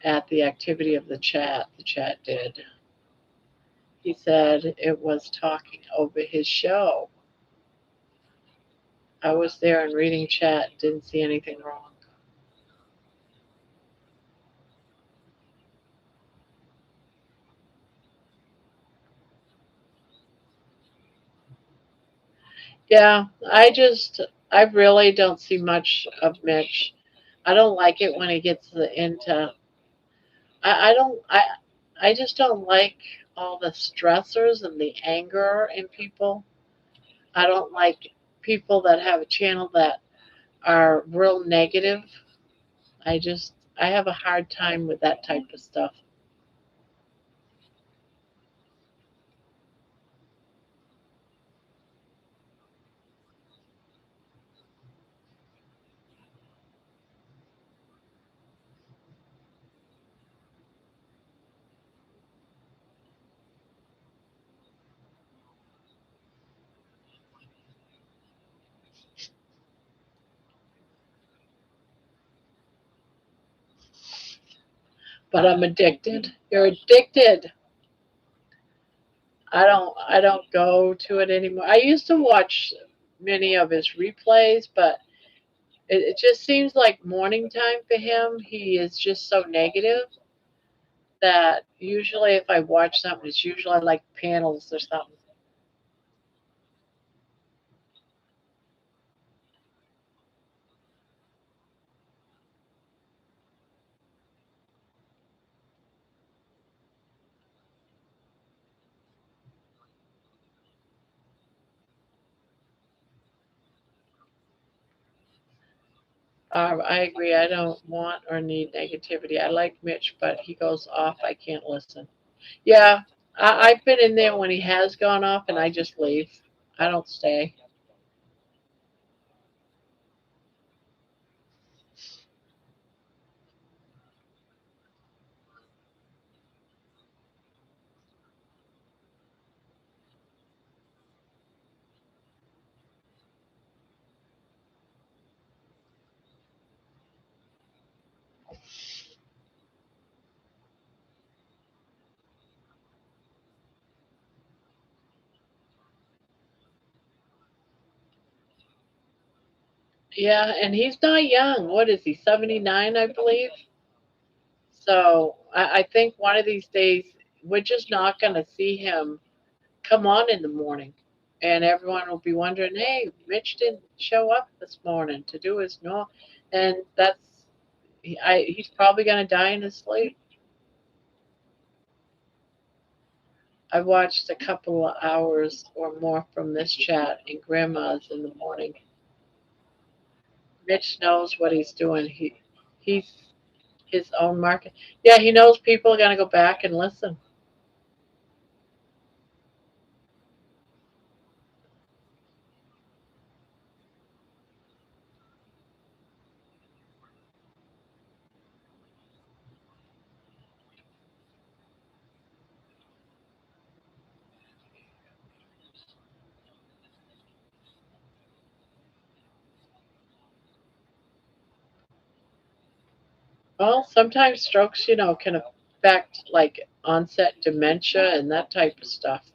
at the activity of the chat. The chat did. He said it was talking over his show. I was there and reading chat, didn't see anything wrong. Yeah, I really don't see much of Mitch. I don't like it when he gets into. I don't. I just don't like all the stressors and the anger in people. I don't like people that have a channel that are real negative. I have a hard time with that type of stuff. But I'm addicted. You're addicted. I don't go to it anymore. I used to watch many of his replays, but it just seems like morning time for him. He is just so negative that usually if I watch something, it's usually like panels or something. I agree. I don't want or need negativity. I like Mitch, but he goes off. I can't listen. Yeah, I've been in there when he has gone off, and I just leave. I don't stay. Yeah, and he's not young. What is he, 79, I believe? So I think one of these days we're just not going to see him come on in the morning. And everyone will be wondering, hey, Mitch didn't show up this morning to do his no. And he's probably going to die in his sleep. I watched a couple of hours or more from this chat in Grandma's in the morning. Mitch knows what he's doing. He's his own market. Yeah, he knows people are going to go back and listen. Well, sometimes strokes, can affect like onset dementia and that type of stuff.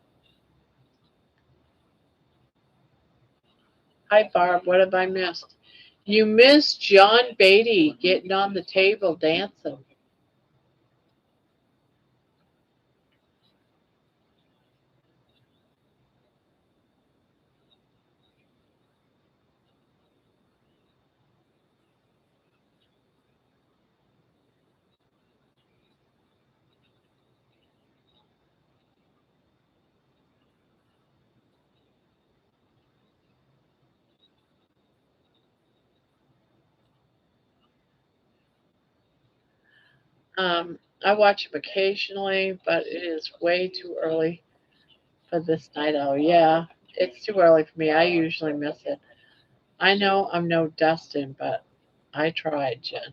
Hi, Barb. What have I missed? You missed John Beatty getting on the table dancing. I watch him occasionally, but it is way too early for this night owl. Yeah, it's too early for me. I usually miss it. I know I'm no Dustin, but I tried, Jen.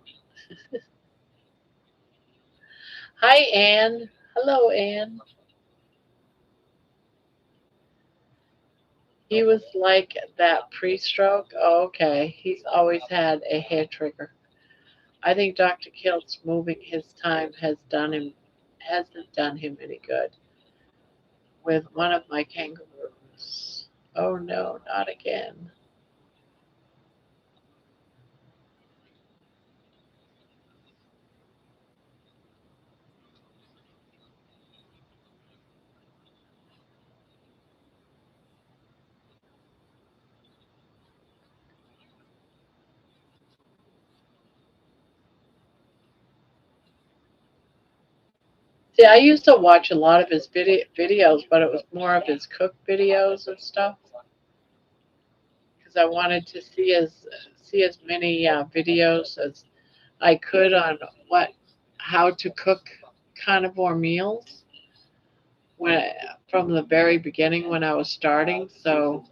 Hi, Anne. Hello, Anne. He was like that pre-stroke. Oh, okay. He's always had a hair trigger. I think Dr. Kilt's moving his time hasn't done him any good with one of my kangaroos. Oh no, not again. See, I used to watch a lot of his videos, but it was more of his cook videos and stuff because I wanted to see as many videos as I could on how to cook carnivore meals when from the very beginning when I was starting. So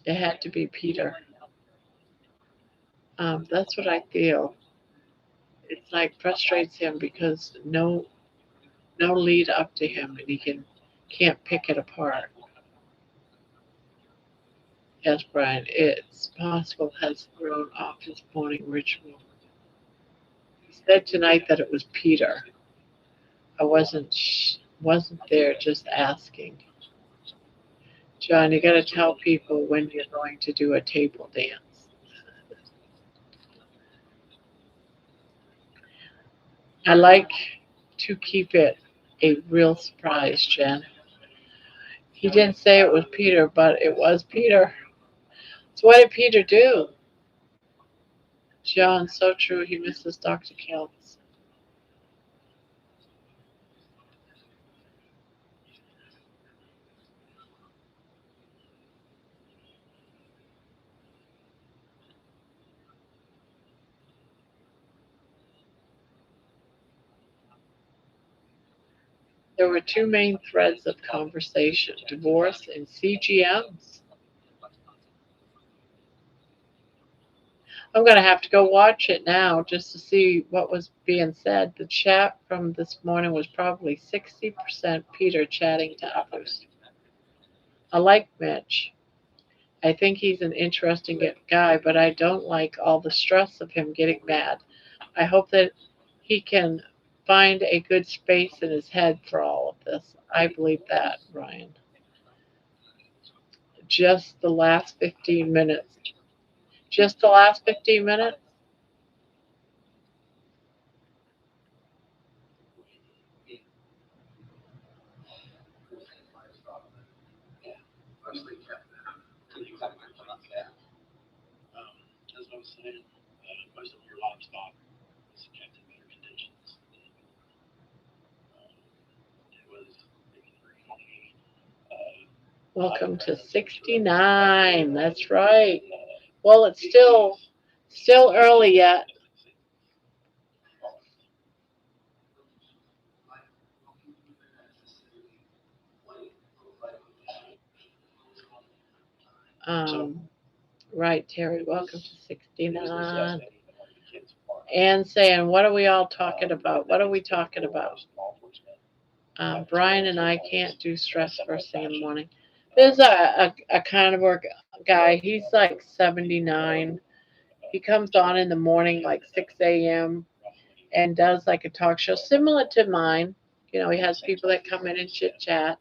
it had to be Peter. That's what I feel. It's like frustrates him because no lead up to him, and he can't pick it apart. Yes, Brian, it's possible has thrown off his morning ritual. He said tonight that it was Peter. I wasn't there, just asking. John, you got to tell people when you're going to do a table dance. I like to keep it a real surprise, Jen. He didn't say it was Peter, but it was Peter. So what did Peter do? John, so true. He misses Dr. Kelps. There were two main threads of conversation: divorce and CGMs. I'm going to have to go watch it now just to see what was being said. The chat from this morning was probably 60% Peter chatting to others. I like Mitch. I think he's an interesting guy, but I don't like all the stress of him getting mad. I hope that he can find a good space in his head for all of this. I believe that, Ryan. Just the last 15 minutes. Just the last 15 minutes? Welcome to 69. That's right. Well, it's still early yet. Um, right, Terry. Welcome to 69. And saying, what are we all talking about? What are we talking about? Brian and I can't do stress first thing in the morning. There's a carnivore guy. He's like 79. He comes on in the morning like 6 a.m. and does like a talk show similar to mine. He has people that come in and chit chat.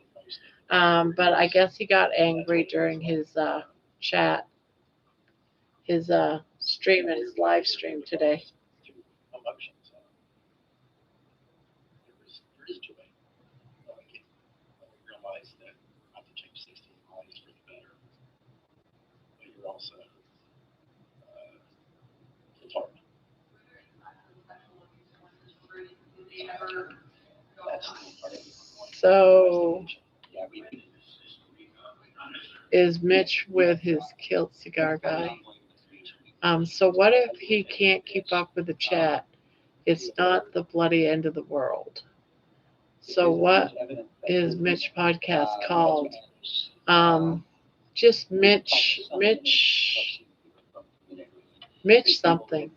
But I guess he got angry during his chat, his stream and his live stream today. So is Mitch with his Kilt Cigar guy. So what if he can't keep up with the chat? It's not the bloody end of the world. So what is Mitch podcast called? Just Mitch something.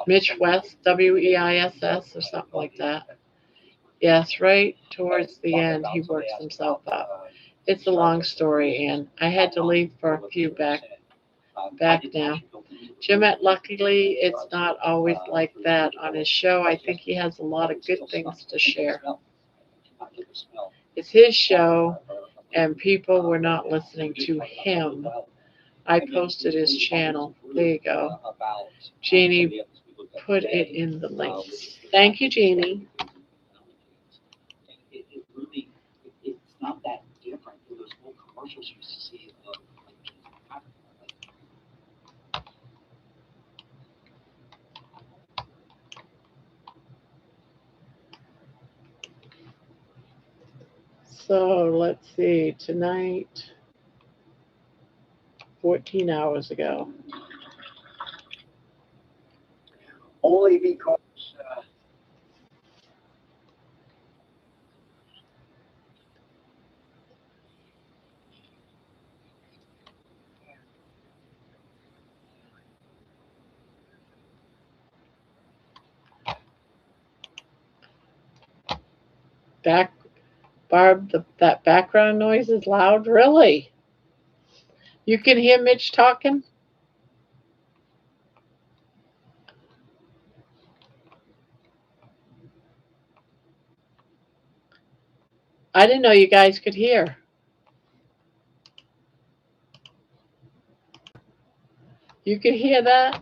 Mitch West, Weiss, or something like that. Yes, right towards the end, he works himself up. It's a long story, and I had to leave for a few back now. Jimette, luckily, it's not always like that on his show. I think he has a lot of good things to share. It's his show, and people were not listening to him. I posted his channel. There you go. Jeannie put it in the links. Thank you, Jeannie. So let's see, tonight, 14 hours ago. Only because Back, Barb, that background noise is loud. Really? You can hear Mitch talking? I didn't know you guys could hear. You could hear that?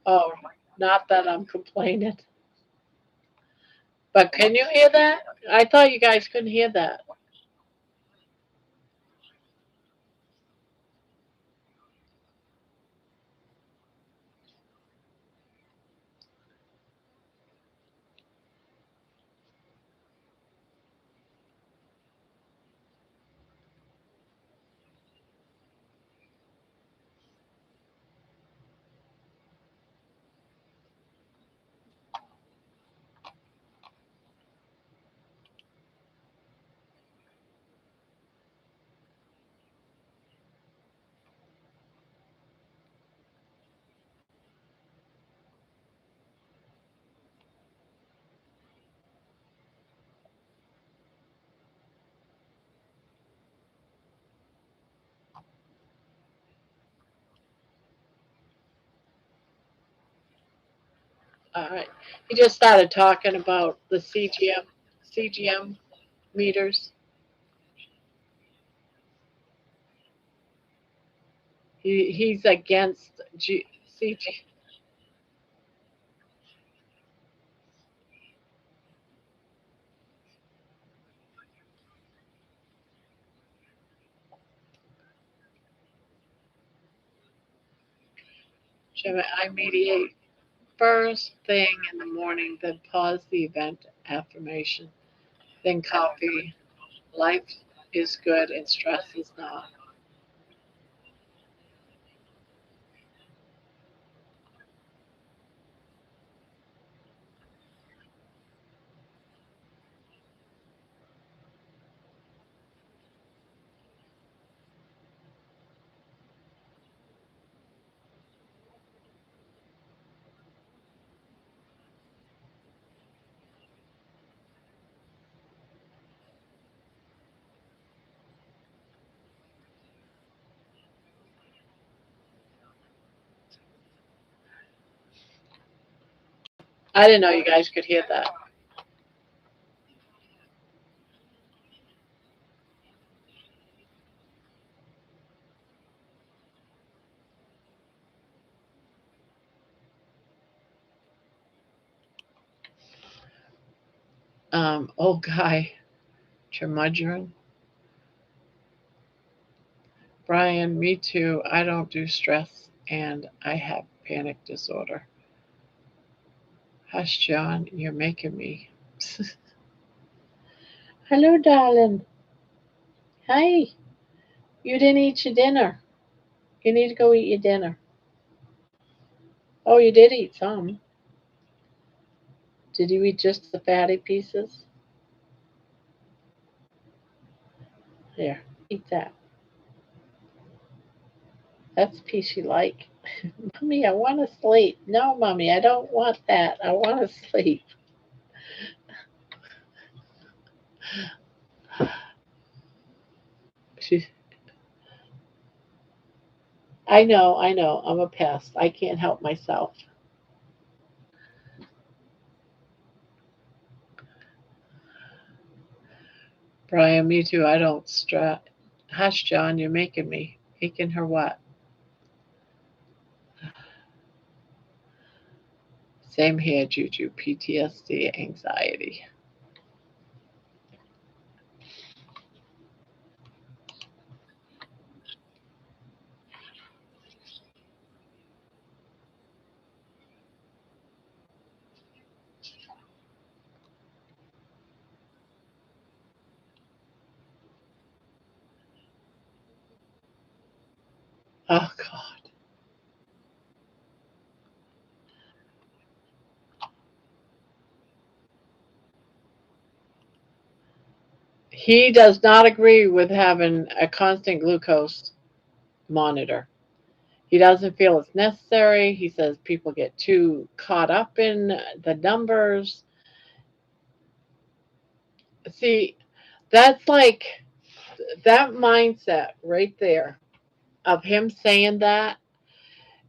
Oh, not that I'm complaining. But can you hear that? I thought you guys couldn't hear that. All right. He just started talking about the CGM meters. He's against CG. I mediate first thing in the morning, then pause the event affirmation, then copy. Life is good and stress is not. I didn't know you guys could hear that. Old guy, Tremudgeon. Brian, me too. I don't do stress and I have panic disorder. Hush, John, you're making me. Hello, darling. Hi. You didn't eat your dinner. You need to go eat your dinner. Oh, you did eat some. Did you eat just the fatty pieces? Here, eat that. That's the piece you like. Mommy, I want to sleep. No, Mommy, I don't want that. I want to sleep. She, I know, I know. I'm a pest. I can't help myself. Brian, me too. I don't stress. Hush, John, you're making me. Making her what? Same here, Juju. PTSD, anxiety. Oh God. He does not agree with having a constant glucose monitor. He doesn't feel it's necessary. He says people get too caught up in the numbers. See, that's like that mindset right there of him saying that.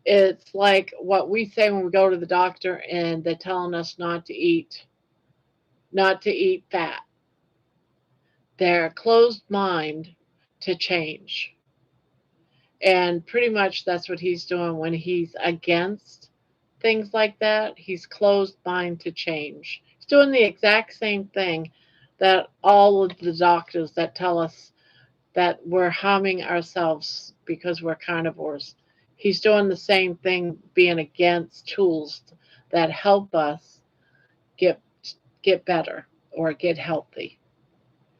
It's like what we say when we go to the doctor and they're telling us not to eat fat. They're closed mind to change. And pretty much that's what he's doing when he's against things like that. He's closed mind to change. He's doing the exact same thing that all of the doctors that tell us that we're harming ourselves because we're carnivores. He's doing the same thing, being against tools that help us get get better or get healthy.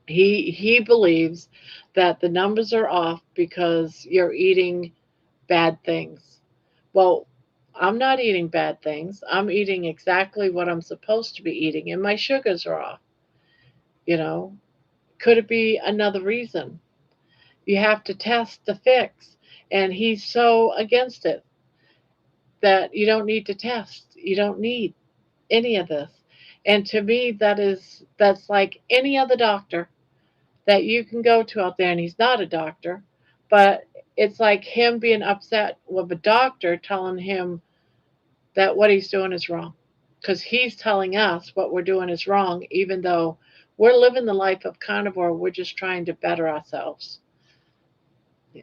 He believes that the numbers are off because you're eating bad things. Well, I'm not eating bad things. I'm eating exactly what I'm supposed to be eating, and my sugars are off. You know, could it be another reason? You have to test to fix. And he's so against it that you don't need to test. You don't need any of this. And to me, that's like any other doctor that you can go to out there, and he's not a doctor, but it's like him being upset with a doctor telling him that what he's doing is wrong. Because he's telling us what we're doing is wrong, even though we're living the life of carnivore, we're just trying to better ourselves.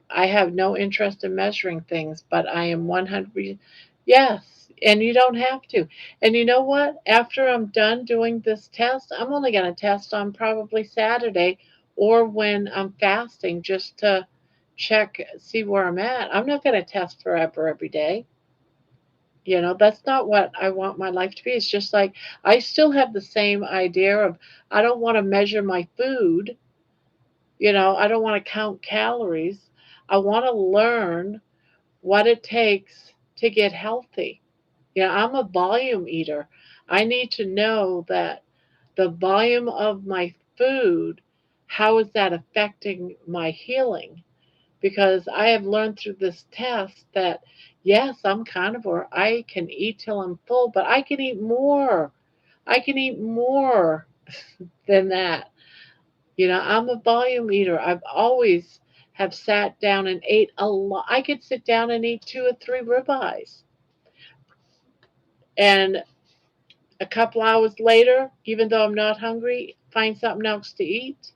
I have no interest in measuring things, but I am 100. Yes, and you don't have to. And you know what? After I'm done doing this test, I'm only going to test on probably Saturday or when I'm fasting just to check, see where I'm at. I'm not going to test forever every day. That's not what I want my life to be. It's just like I still have the same idea of I don't want to measure my food. I don't want to count calories. I want to learn what it takes to get healthy. I'm a volume eater. I need to know that the volume of my food, how is that affecting my healing? Because I have learned through this test that yes, I'm carnivore. I can eat till I'm full, but I can eat more. I can eat more than that. I'm a volume eater. I've always have sat down and ate a lot. I could sit down and eat 2 or 3 ribeyes. And a couple hours later, even though I'm not hungry, find something else to eat.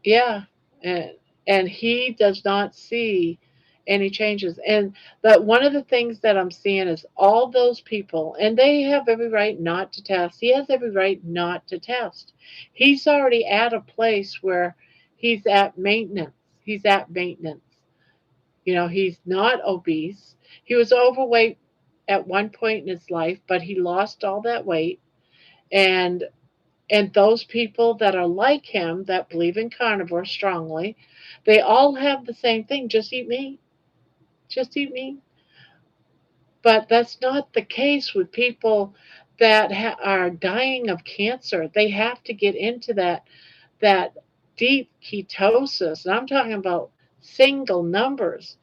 Yeah. And and he does not see any changes. And that one of the things that I'm seeing is all those people, and they have every right not to test. He has every right not to test. He's already at a place where he's at maintenance. He's at maintenance. He's not obese. He was overweight at one point in his life, but he lost all that weight. And and those people that are like him that believe in carnivore strongly, they all have the same thing: just eat meat, just eat meat. But that's not the case with people that are dying of cancer. They have to get into that deep ketosis. And I'm talking about single numbers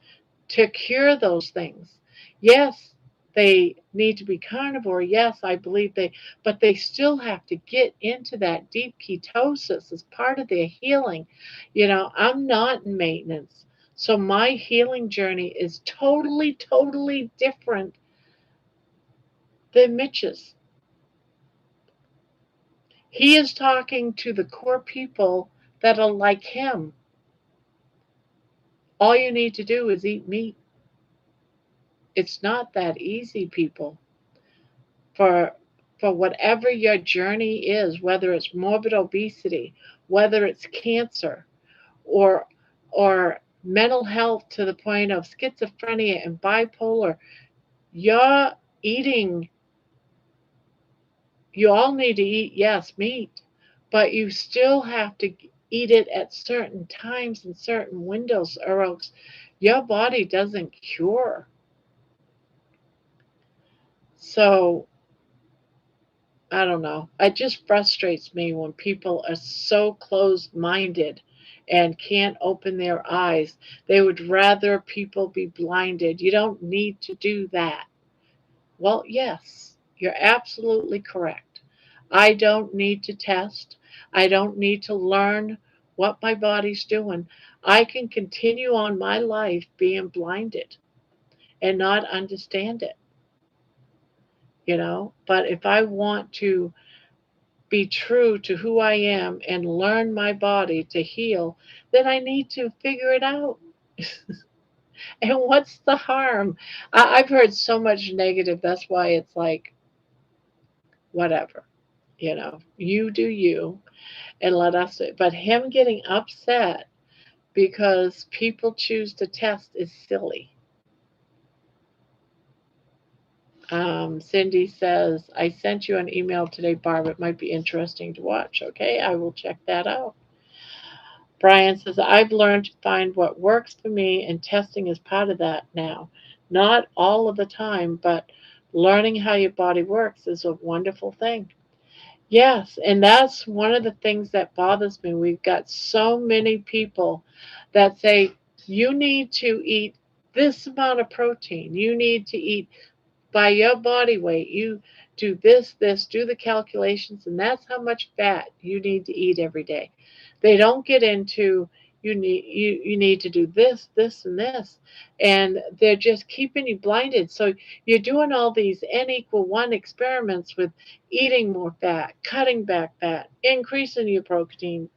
to cure those things. Yes, they need to be carnivore. Yes, I believe but they still have to get into that deep ketosis as part of their healing. I'm not in maintenance. So my healing journey is totally, totally different than Mitch's. He is talking to the core people that are like him. All you need to do is eat meat. It's not that easy, people. for for whatever your journey is, whether it's morbid obesity, whether it's cancer, or mental health to the point of schizophrenia and bipolar, you're eating. You all need to eat, yes, meat, but you still have to. eat it at certain times and certain windows, or else your body doesn't cure. So I don't know. It just frustrates me when people are so closed minded and can't open their eyes. They would rather people be blinded. You don't need to do that. Well, yes, you're absolutely correct. I don't need to test. I don't need to learn what my body's doing. I can continue on my life being blinded and not understand it. But if I want to be true to who I am and learn my body to heal, then I need to figure it out. And what's the harm? I've heard so much negative. That's why it's like, whatever. You do you and let us do it. But him getting upset because people choose to test is silly. Cindy says, I sent you an email today, Barb. It might be interesting to watch. Okay, I will check that out. Brian says, I've learned to find what works for me, and testing is part of that now. Not all of the time, but learning how your body works is a wonderful thing. Yes, and that's one of the things that bothers me. We've got so many people that say, you need to eat this amount of protein. You need to eat by your body weight. You do this, do the calculations, and that's how much fat you need to eat every day. They don't get into you need to do this, and this, and they're just keeping you blinded. So you're doing all these N=1 experiments with eating more fat, cutting back fat, increasing your protein,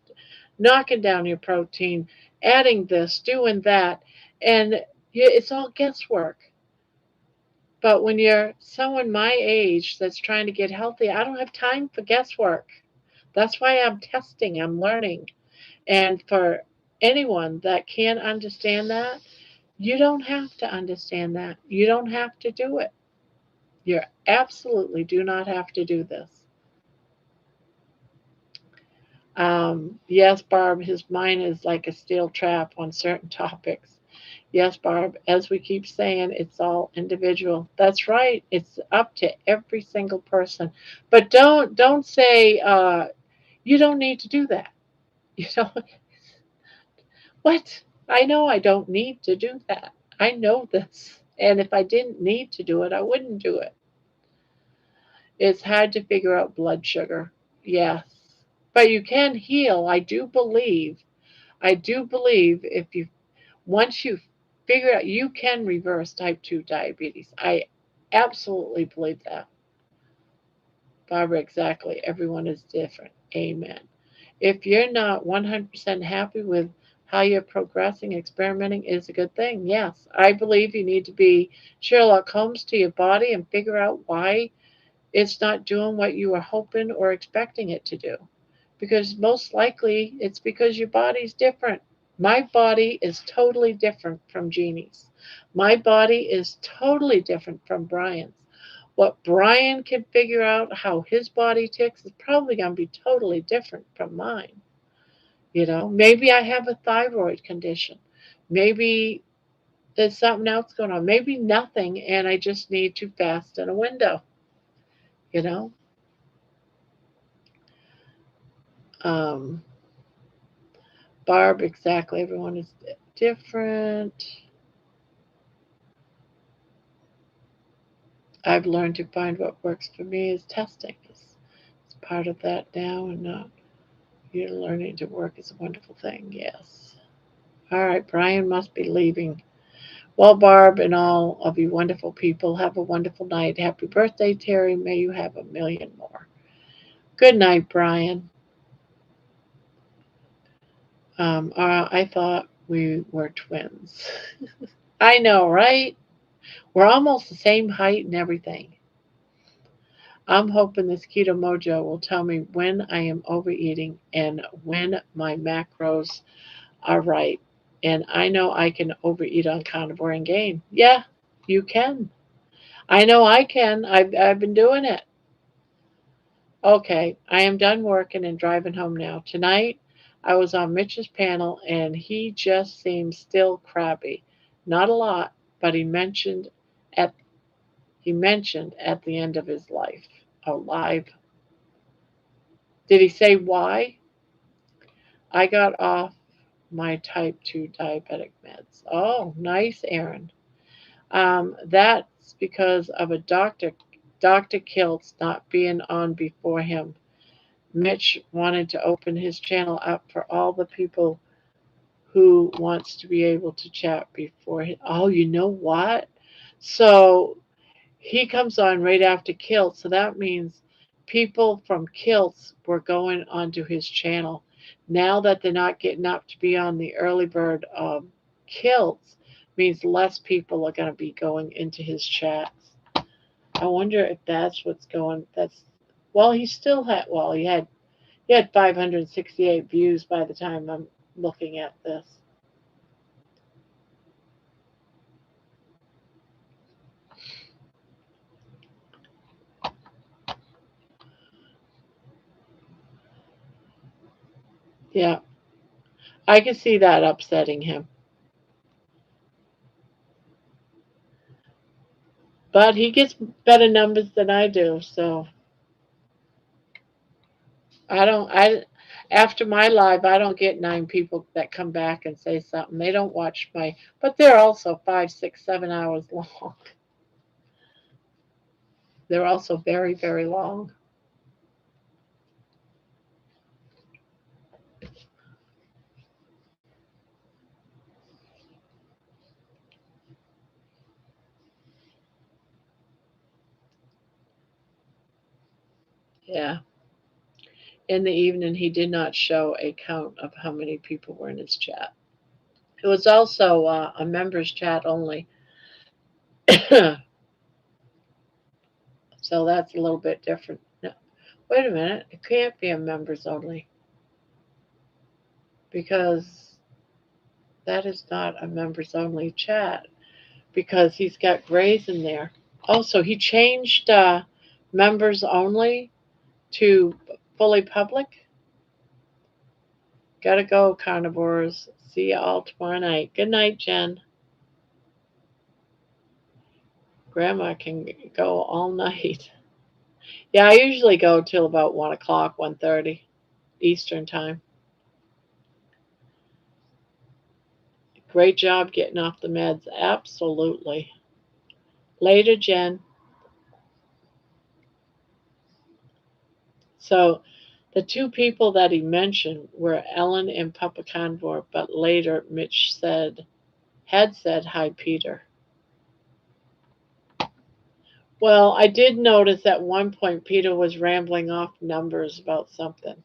knocking down your protein, adding this, doing that, and it's all guesswork. But when you're someone my age that's trying to get healthy, I don't have time for guesswork. That's why I'm testing, I'm learning. And for anyone that can't understand that, you don't have to understand that. You don't have to do it. You absolutely do not have to do this. Yes, Barb, his mind is like a steel trap on certain topics. Yes, Barb, as we keep saying, it's all individual. That's right. It's up to every single person. But don't say you don't need to do that. You know what? I know I don't need to do that. I know this. And if I didn't need to do it, I wouldn't do it. It's hard to figure out blood sugar. Yes. But you can heal. I do believe if you once you figure out you can reverse type 2 diabetes. I absolutely believe that. Barbara, exactly. Everyone is different. Amen. If you're not 100% happy with how you're progressing, experimenting is a good thing. Yes, I believe you need to be Sherlock Holmes to your body and figure out why it's not doing what you were hoping or expecting it to do. Because most likely it's because your body's different. My body is totally different from Jeannie's. My body is totally different from Brian's. What Brian can figure out how his body ticks is probably going to be totally different from mine. Maybe I have a thyroid condition. Maybe there's something else going on. Maybe nothing, and I just need to fast in a window. You know, um, Barb, exactly. Everyone is different. I've learned to find what works for me is testing. It's part of that now, and not you're learning to work is a wonderful thing. Yes. All right, Brian must be leaving. Well, Barb and all of you wonderful people, have a wonderful night. Happy birthday, Terry. May you have a million more. Good night, Brian. I thought we were twins. I know, right? We're almost the same height and everything. I'm hoping this Keto Mojo will tell me when I am overeating and when my macros are right. And I know I can overeat on carnivore and gain. Yeah, you can. I know I can. I've been doing it. Okay, I am done working and driving home now. Tonight, I was on Mitch's panel and he just seemed still crabby. Not a lot, but at he mentioned at the end of his life. Oh, live. Did he say why? I got off my type 2 diabetic meds. Oh, nice, Aaron. That's because of a Dr. Kiltz not being on before him. Mitch wanted to open his channel up for all the people who wants to be able to chat before him. Oh, you know what? So he comes on right after Kiltz, so that means people from Kiltz were going onto his channel. Now that they're not getting up to be on the early bird Kiltz, means less people are going to be going into his chats. I wonder if that's what's going. That's well, he still had. Well, he had 568 views by the time I'm looking at this. Yeah, I can see that upsetting him. But he gets better numbers than I do, so I don't. I after my live, I don't get 9 people that come back and say something. They don't watch my, but they're also 5, 6, 7 hours long. They're also very, very long. Yeah. In the evening, he did not show a count of how many people were in his chat. It was also a members chat only, so that's a little bit different. No, wait a minute, it can't be a members only because that is not a members only chat because he's got grays in there. Oh, so he changed members only to fully public. Gotta go, carnivores. See you all tomorrow night. Good night, Jen. Grandma can go all night. Yeah, I usually go till about 1 o'clock, 1:30 Eastern time. Great job getting off the meds. Absolutely. Later, Jen. So the 2 people that he mentioned were Ellen and Papa Convor, but later Mitch had said hi, Peter. Well, I did notice at one point Peter was rambling off numbers about something.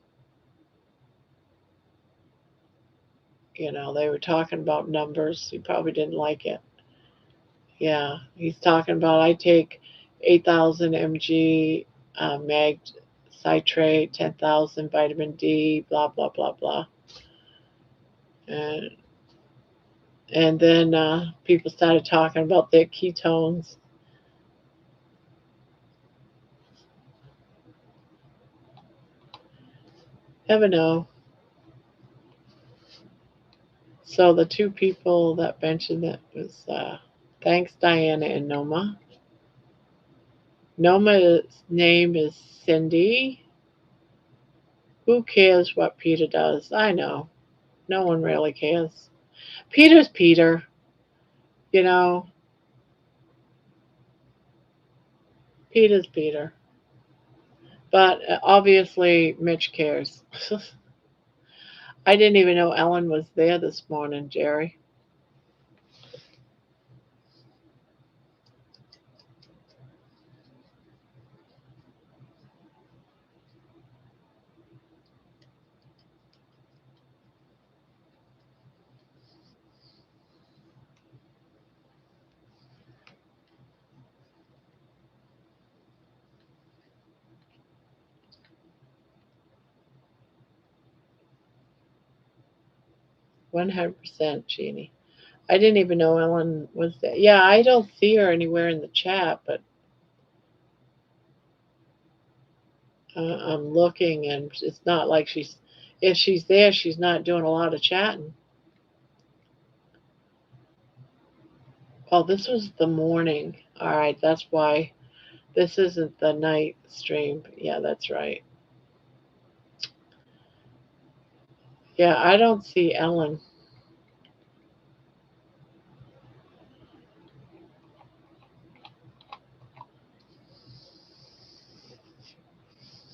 They were talking about numbers. He probably didn't like it. Yeah, he's talking about I take 8,000 mg mag citrate, 10,000 vitamin D, blah blah blah blah, and then people started talking about their ketones. Never know. So the 2 people that mentioned it was thanks Diana and Noma. Noma's name is Cindy. Who cares what Peter does? I know. No one really cares. Peter's Peter, you know. Peter's Peter. But obviously, Mitch cares. I didn't even know Ellen was there this morning, Jerry. 100%, Jeannie. I didn't even know Ellen was there. Yeah, I don't see her anywhere in the chat, but I'm looking and it's not like she's. If she's there, she's not doing a lot of chatting. Oh, this was the morning. All right, that's why this isn't the night stream. Yeah, that's right. Yeah, I don't see Ellen.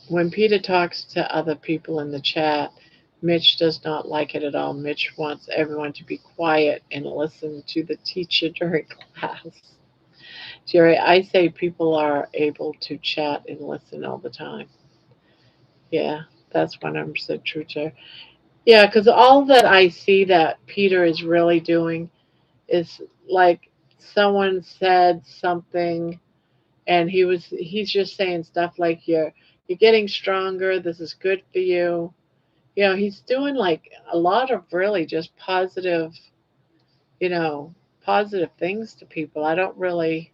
When Peter talks to other people in the chat, Mitch does not like it at all. Mitch wants everyone to be quiet and listen to the teacher during class. Jerry, I say people are able to chat and listen all the time. Yeah, that's 100% true, Jerry. Yeah, because all that I see that Peter is really doing is like someone said something and he's just saying stuff like you're getting stronger, this is good for you. You know, he's doing like a lot of really just positive, you know, positive things to people. I don't really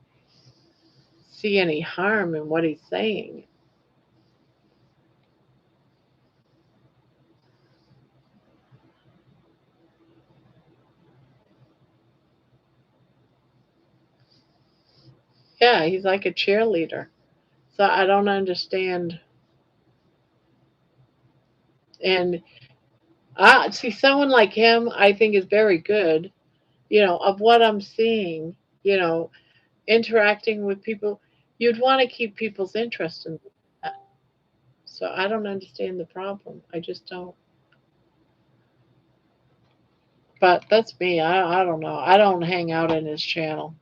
see any harm in what he's saying. Yeah, he's like a cheerleader. So I don't understand. And I see someone like him, I think is very good, you know, of what I'm seeing, you know, interacting with people. You'd want to keep people's interest in that. So I don't understand the problem. I just don't. But that's me. I don't know. I don't hang out in his channel.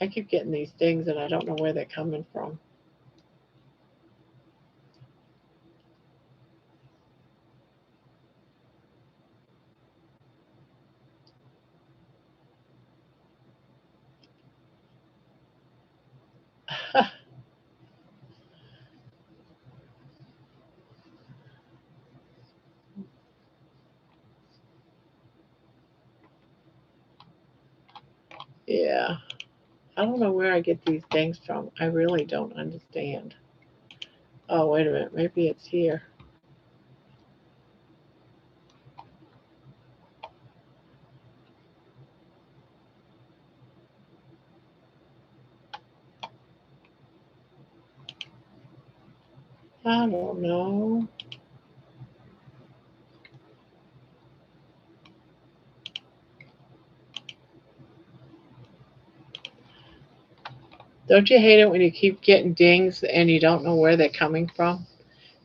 I keep getting these things and I don't know where they're coming from. Yeah. I don't know where I get these things from. I really don't understand. Oh, wait a minute. Maybe it's here. I don't know. Don't you hate it when you keep getting dings and you don't know where they're coming from?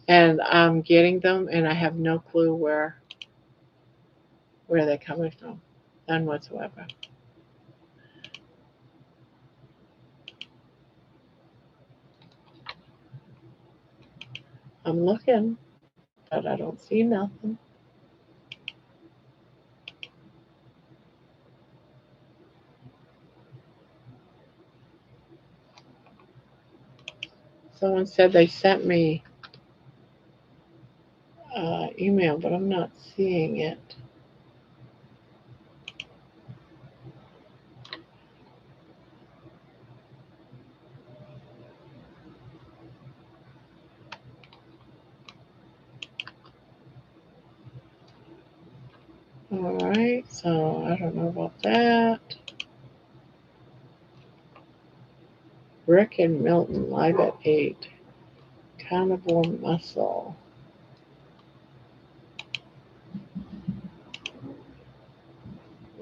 And I'm getting them and I have no clue where they're coming from. None whatsoever. I'm looking, but I don't see nothing. Someone said they sent me email, but I'm not seeing it. All right, so I don't know about that. Rick and Milton live at 8. Carnivore muscle.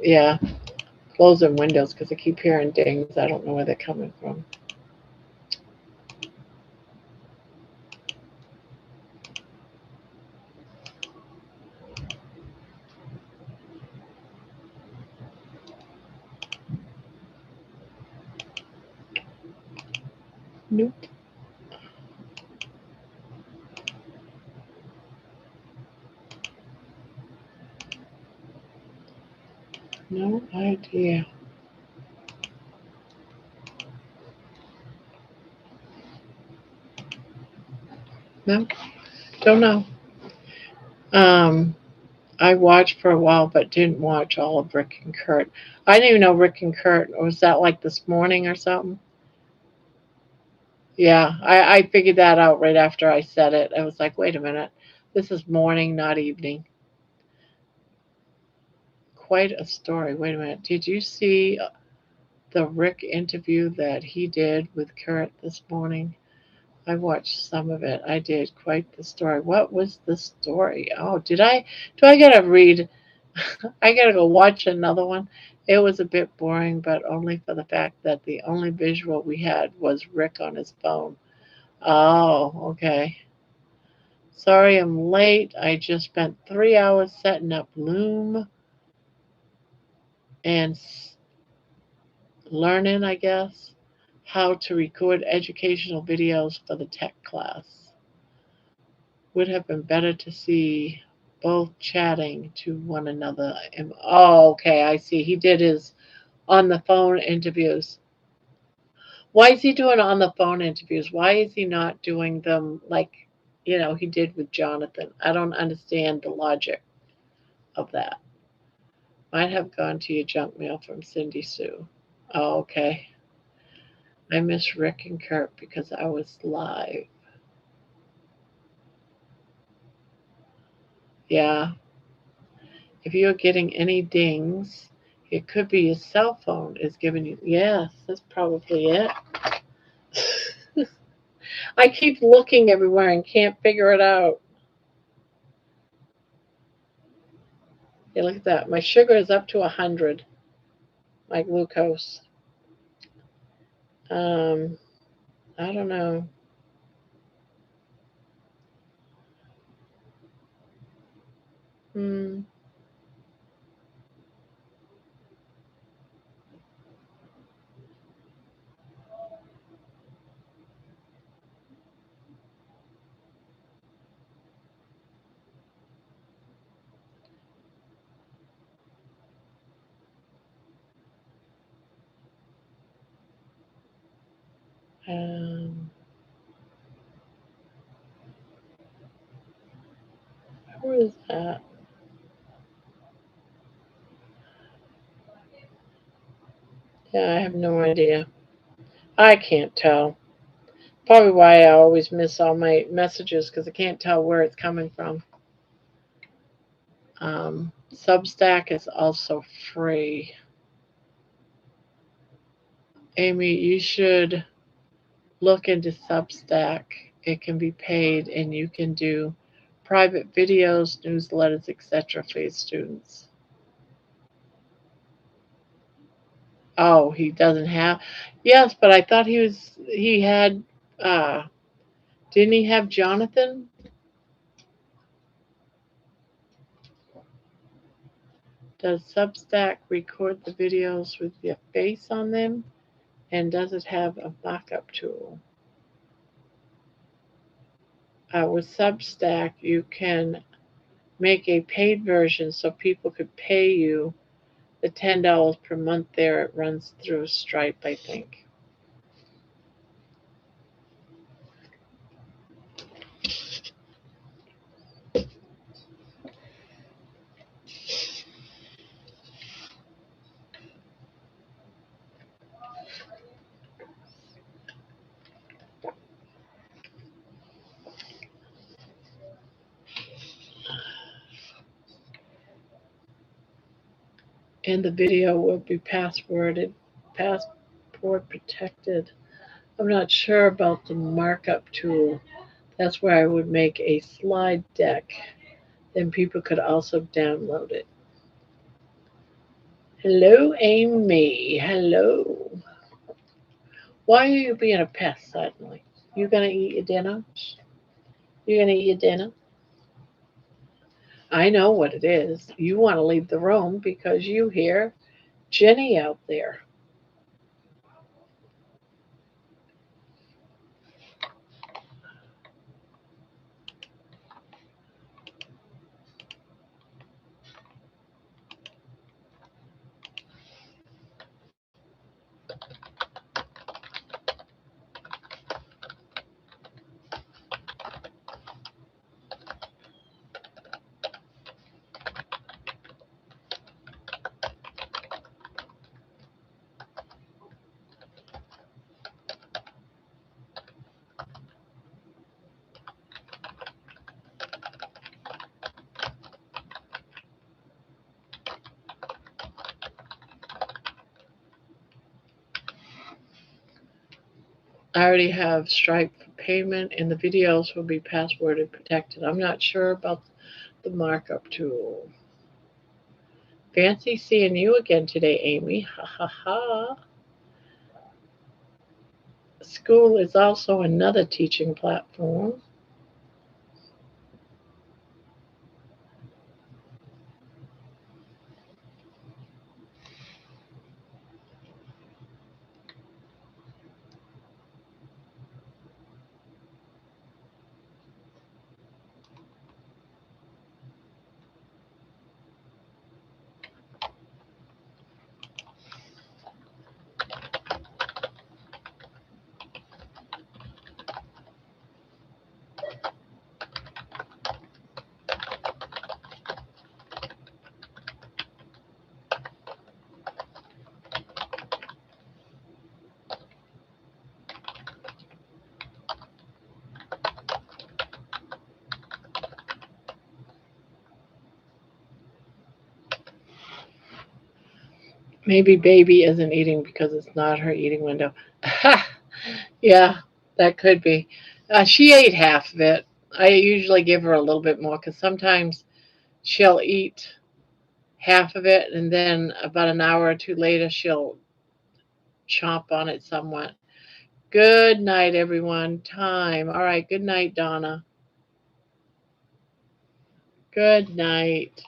Yeah, closing windows because I keep hearing dings. I don't know where they're coming from. Nope, no idea. No, don't know. Um, I watched for a while, but didn't watch all of Rick and Kurt. I didn't even know Rick and Kurt was that like this morning or something. Yeah, I figured that out right after I said it. I was like, wait a minute. This is morning, not evening. Quite a story. Wait a minute. Did you see the Rick interview that he did with Kurt this morning? I watched some of it. I did. Quite the story. What was the story? Oh, did I? Do I gotta read? I gotta go watch another one. It was a bit boring, but only for the fact that the only visual we had was Rick on his phone. Oh, okay. Sorry I'm late. I just spent 3 hours setting up Loom and learning, I guess, how to record educational videos for the tech class. Would have been better to see both chatting to one another. Oh, okay, I see. He did his on the phone interviews. Why is he doing on the phone interviews? Why is he not doing them like, he did with Jonathan? I don't understand the logic of that. Might have gone to your junk mail from Cindy Sue. Oh, okay. I miss Rick and Kurt because I was live. Yeah. If you're getting any dings, it could be your cell phone is giving you. Yes, that's probably it. I keep looking everywhere and can't figure it out. Yeah, look at that. My sugar is up to 100. My glucose. Um, I don't know. Hmm. Um, where is that? Yeah, I have no idea. I can't tell. Probably why I always miss all my messages because I can't tell where it's coming from. Substack is also free. Amy, you should look into Substack. It can be paid and you can do private videos, newsletters, etc. for your students. Oh, he doesn't have. Yes, but I thought he had uh didn't he have Jonathan? Does Substack record the videos with your face on them? And does it have a backup tool? With Substack, you can make a paid version so people could pay you the $10 per month there. It runs through Stripe, I think. And the video will be password protected. I'm not sure about the markup tool. That's where I would make a slide deck. Then people could also download it. Hello, Amy. Hello. Why are you being a pest suddenly? You gonna eat your dinner? You gonna eat your dinner? I know what it is. You want to leave the room because you hear Jenny out there. I already have Stripe for payment, and the videos will be passworded protected. I'm not sure about the markup tool. Fancy seeing you again today, Amy. Ha ha ha. School is also another teaching platform. Maybe baby isn't eating because it's not her eating window. Yeah, that could be. She ate half of it. I usually give her a little bit more because sometimes she'll eat half of it and then about an hour or two later she'll chomp on it somewhat. Good night, everyone. Time. All right. Good night, Donna. Good night.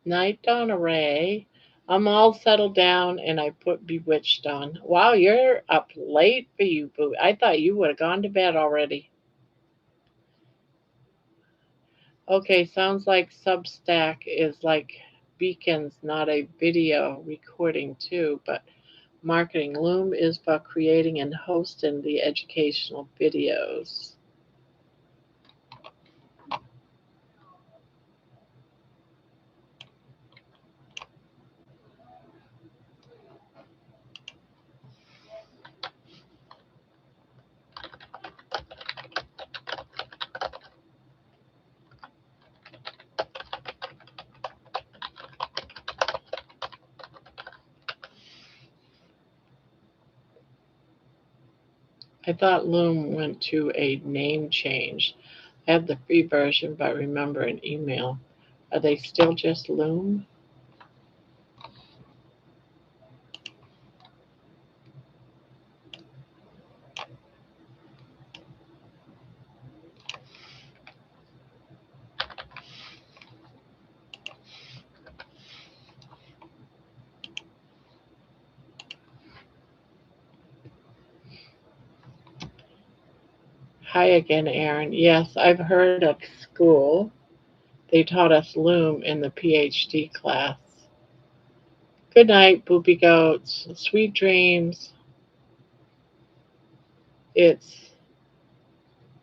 Night, Donna Ray. I'm all settled down and I put Bewitched on. Wow, you're up late for you, Boo. I thought you would have gone to bed already. Okay, sounds like Substack is like Beacons, not a video recording too, but marketing. Loom is for creating and hosting the educational videos. I thought Loom went to a name change. I have the free version, but remember an email. Are they still just Loom? Hi again, Aaron. Yes, I've heard of school. They taught us Loom in the PhD class. Good night, boopy goats. Sweet dreams. It's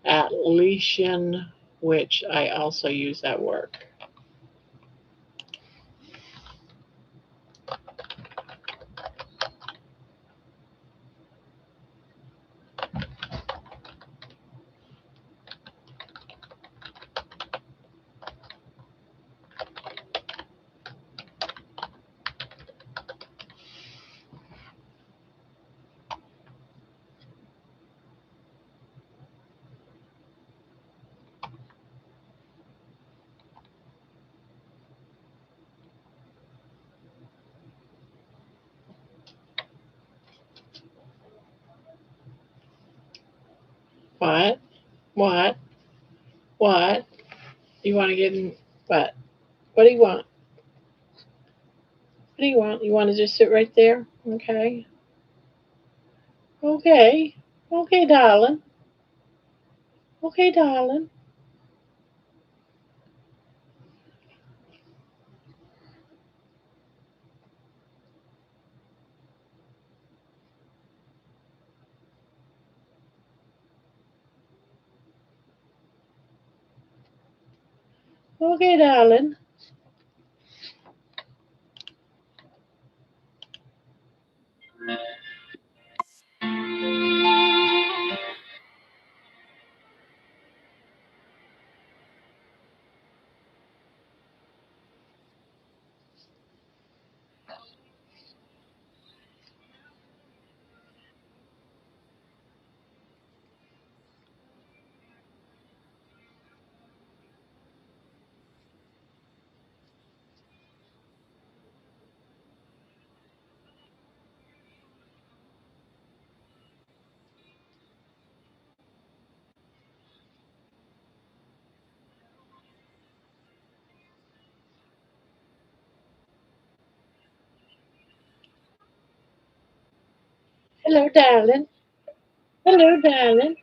at Letion, which I also use at work. What? What? What? You want to get in? What? What do you want? What do you want? You want to just sit right there? Okay. Okay. Okay, darling. Okay, darling. Okay, darling. Hello, darling. Hello, darling.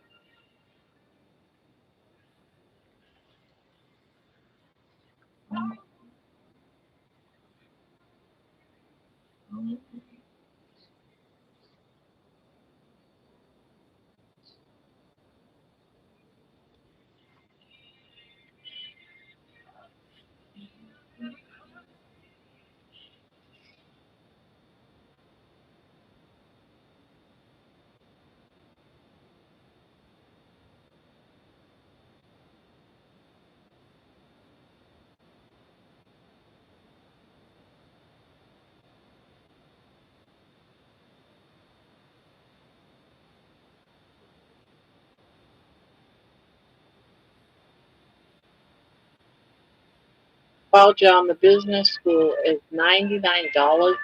Well, John, the business school is $99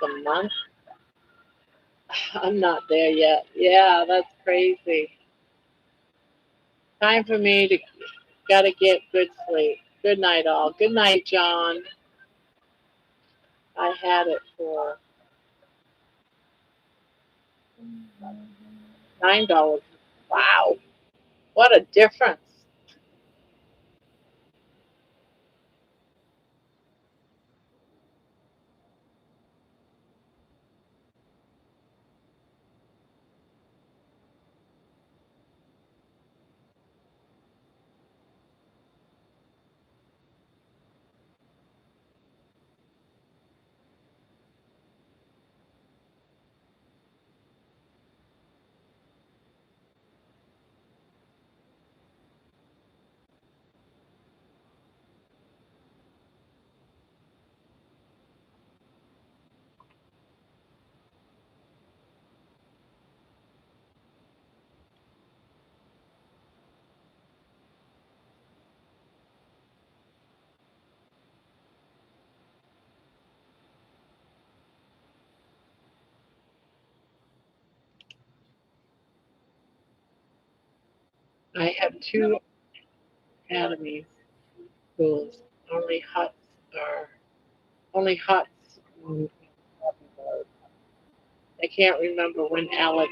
a month. I'm not there yet. Yeah, that's crazy. Time for me to gotta get good sleep. Good night, all. Good night, John. I had it for $9. Wow, what a difference! I have two academies schools. Only huts are only huts. I can't remember when Alex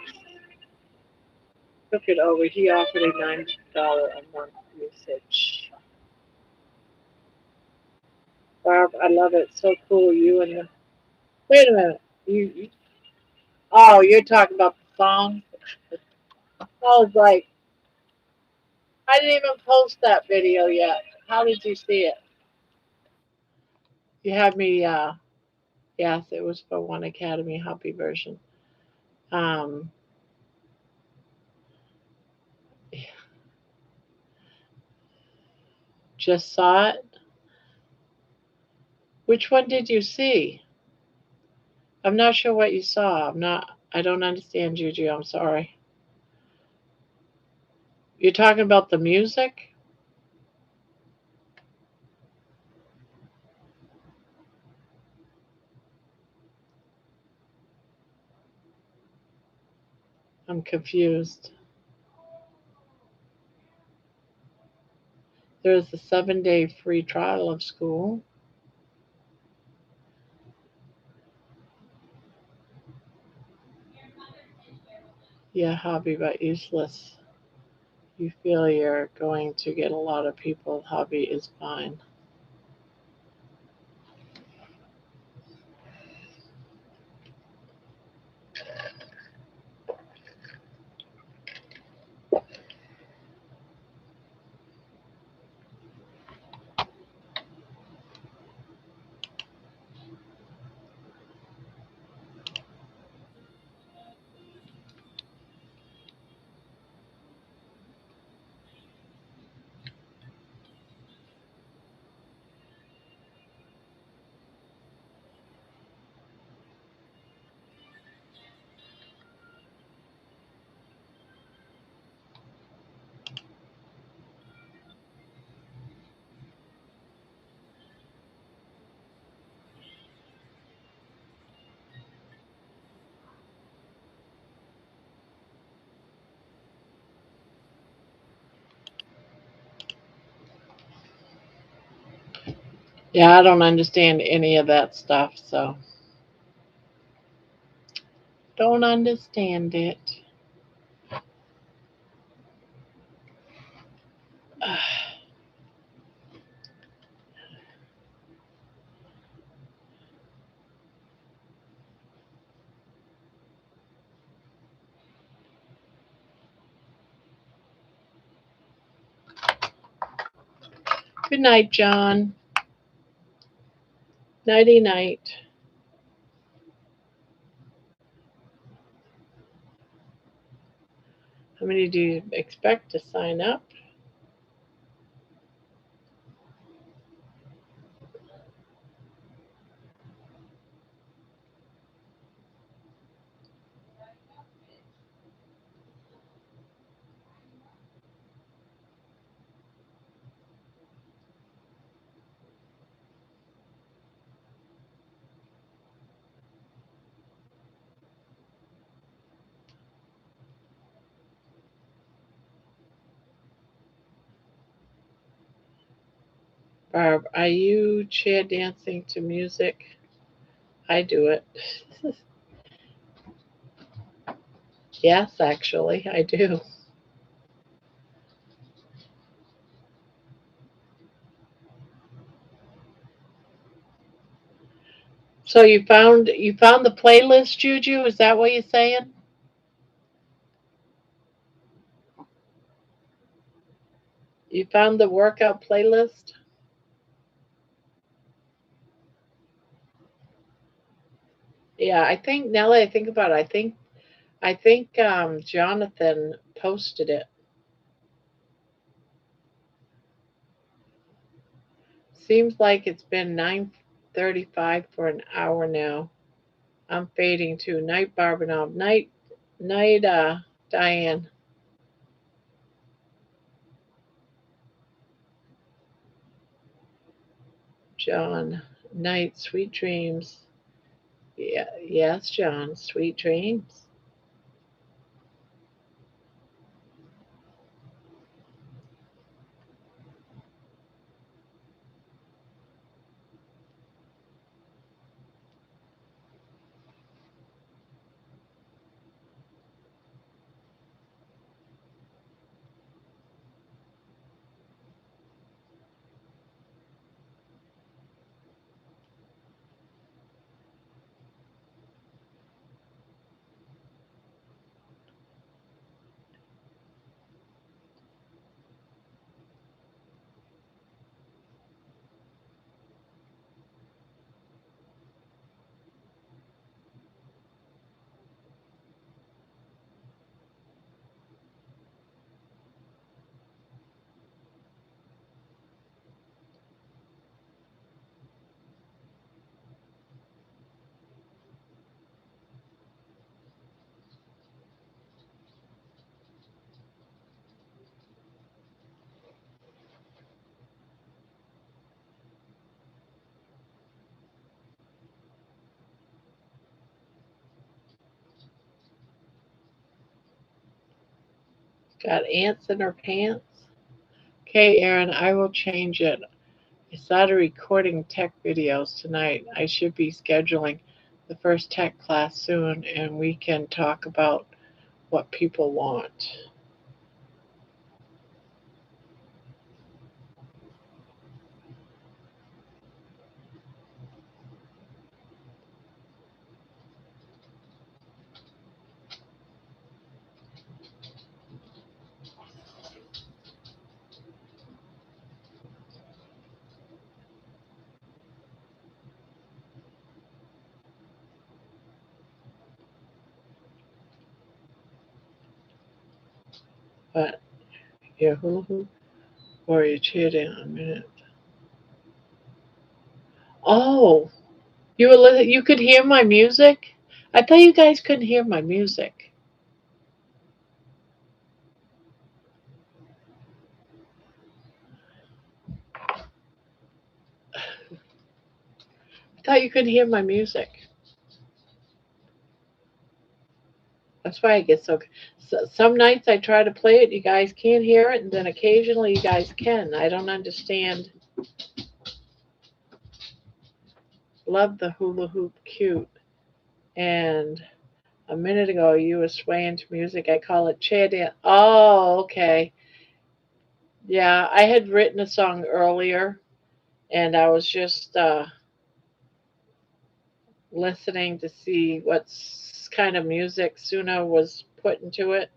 took it over. He offered a $9 a month usage. Barb, I love it. So cool. You and the wait a minute. You oh, you're talking about the song? I was like, I didn't even post that video yet. How did you see it? You had me. Yes, it was for One Academy Hobby version. Um, just saw it. Which one did you see? I'm not sure what you saw. I'm not. I don't understand, Juju. I'm sorry. You're talking about the music? I'm confused. There's a 7-day free trial of school. Yeah, hobby but useless. You feel you're going to get a lot of people. Hobby is fine. Yeah, I don't understand any of that stuff, so don't understand it. Good night, John. Nighty night. How many do you expect to sign up? Barb, are you chair dancing to music? I do it. Yes, actually, I do. So you found the playlist, Juju? Is that what you're saying? You found the workout playlist? Yeah, I think now that I think about it, I think Jonathan posted it. Seems like it's been 9:35 for an hour now. I'm fading to night Barbanov. Night Diane. John. Night, sweet dreams. Yeah, yes, John, sweet dreams. Got ants in her pants. Okay, Aaron, I will change it. I started recording tech videos tonight. I should be scheduling the first tech class soon, and we can talk about what people want. But your hula hoop or your cheer down a minute. Oh, you could hear my music? I thought you guys couldn't hear my music. I thought you couldn't hear my music. That's why I get so. Some nights I try to play it, you guys can't hear it, and then occasionally you guys can. I don't understand. Love the hula hoop, cute. And a minute ago you were swaying to music. I call it chair dance. Oh, okay. Yeah, I had written a song earlier, and I was just listening to see what kind of music Suna was putting to it.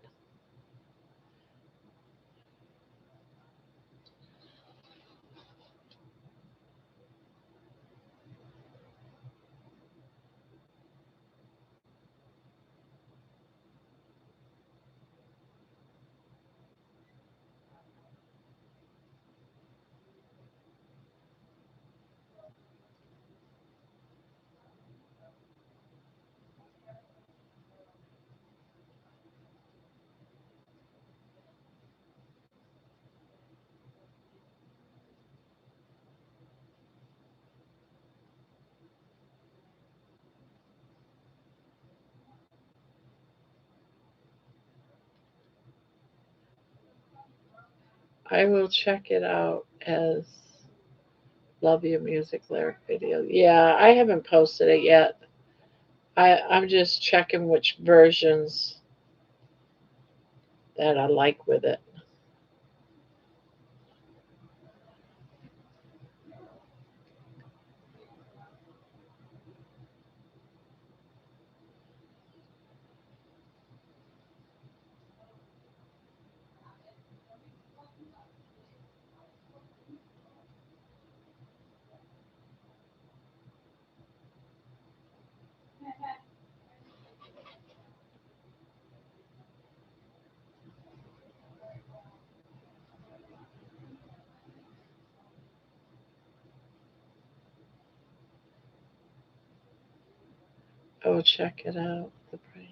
I will check it out as love your music lyric video. Yeah, I haven't posted it yet. I'm just checking which versions that I like with it. I will check it out. The brain.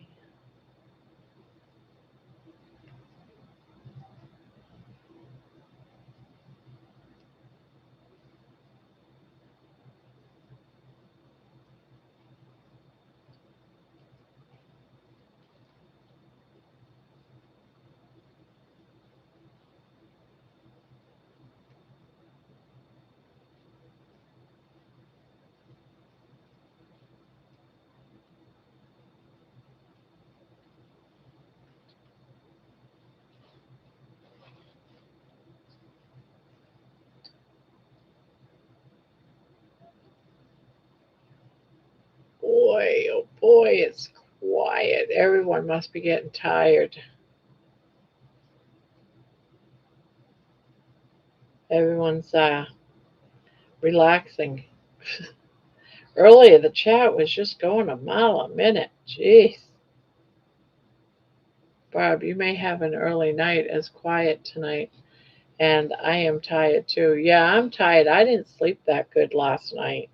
Boy, oh boy, it's quiet. Everyone must be getting tired. Everyone's relaxing. Earlier, the chat was just going a mile a minute. Jeez. Barb, you may have an early night as quiet tonight. And I am tired too. Yeah, I'm tired. I didn't sleep that good last night.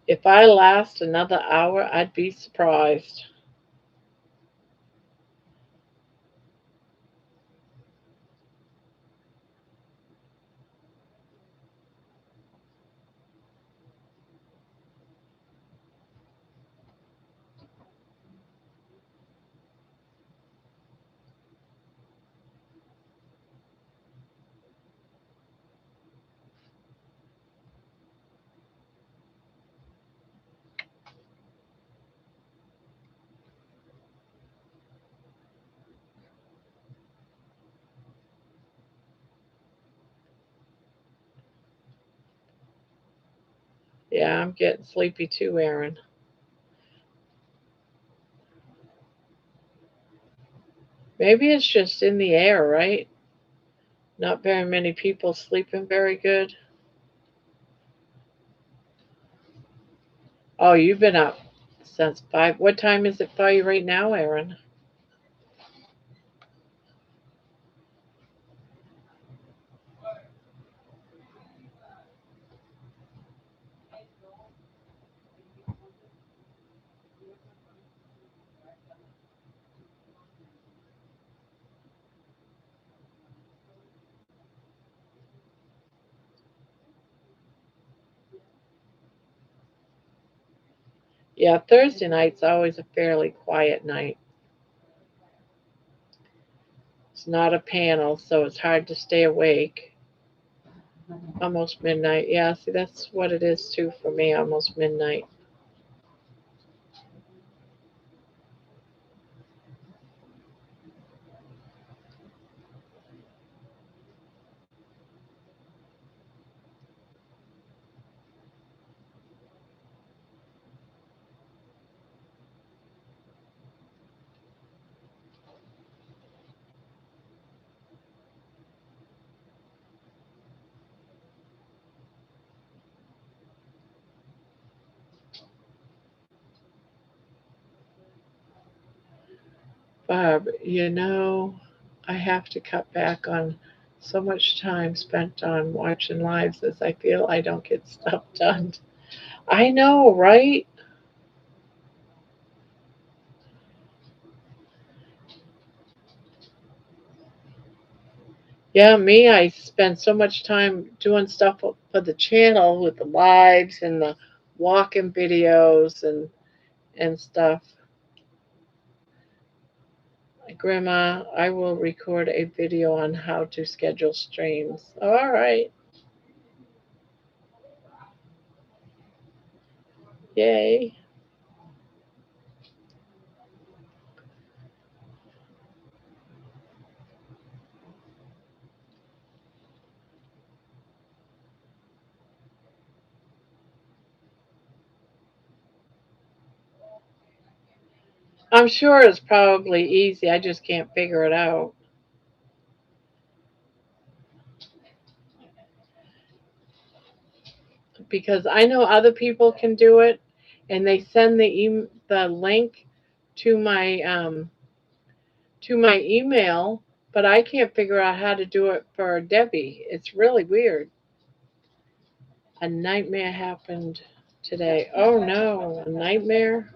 If I last another hour, I'd be surprised. Yeah, I'm getting sleepy too, Aaron. Maybe it's just in the air, right? Not very many people sleeping very good. Oh, you've been up since 5. What time is it by you right now, Aaron? Yeah, Thursday night's always a fairly quiet night. It's not a panel, so it's hard to stay awake. Almost midnight. Yeah, see, that's what it is too for me, almost midnight. Barb, I have to cut back on so much time spent on watching lives as I feel I don't get stuff done. I know, right? Yeah, me, I spend so much time doing stuff for the channel with the lives and the walking videos and stuff. Grandma, I will record a video on how to schedule streams. All right. Yay. I'm sure it's probably easy. I just can't figure it out because I know other people can do it and they send the link to my email, but I can't figure out how to do it for Debbie. It's really weird. A nightmare happened today. Oh no, a nightmare?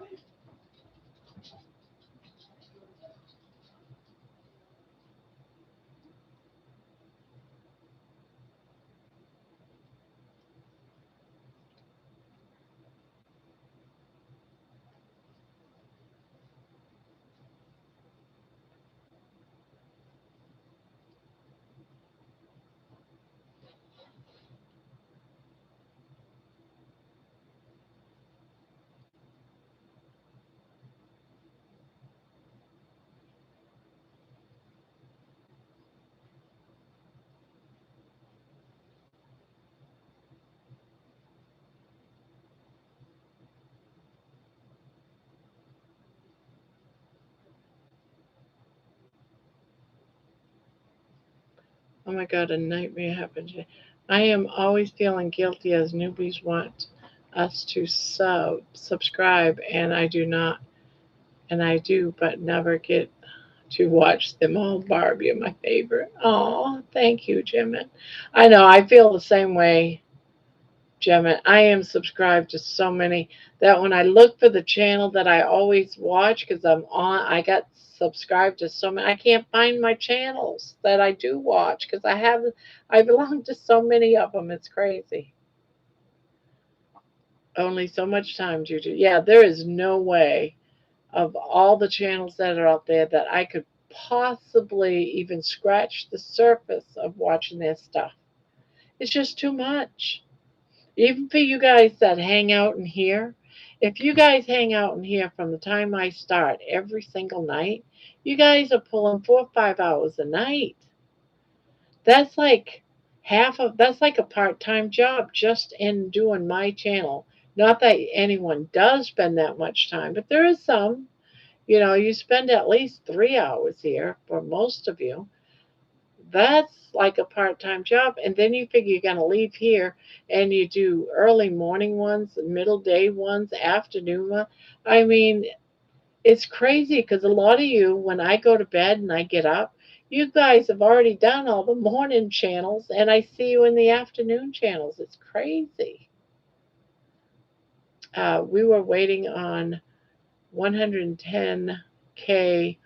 Oh my god, a nightmare happened today. I am always feeling guilty as newbies want us to subscribe and I do not and I do but never get to watch them all. Barb, you're my favorite. Oh, thank you, Jim. I know I feel the same way, Gemma. I am subscribed to so many that when I look for the channel that I always watch because I got subscribed to so many. I can't find my channels that I do watch because I belong to so many of them. It's crazy. Only so much time, Juju. Yeah, there is no way of all the channels that are out there that I could possibly even scratch the surface of watching their stuff. It's just too much. Even for you guys that hang out in here, if you guys hang out in here from the time I start every single night, you guys are pulling 4 or 5 hours a night. That's like that's like a part time job just in doing my channel Not that anyone does spend that much time, but there is some. You know, you spend at least 3 hours here for most of you. That's like a part time job. And then you figure you're going to leave here and you do early morning ones, middle day ones, afternoon ones. I mean, it's crazy because a lot of you, when I go to bed and I get up, you guys have already done all the morning channels and I see you in the afternoon channels. It's crazy. We were waiting on 110K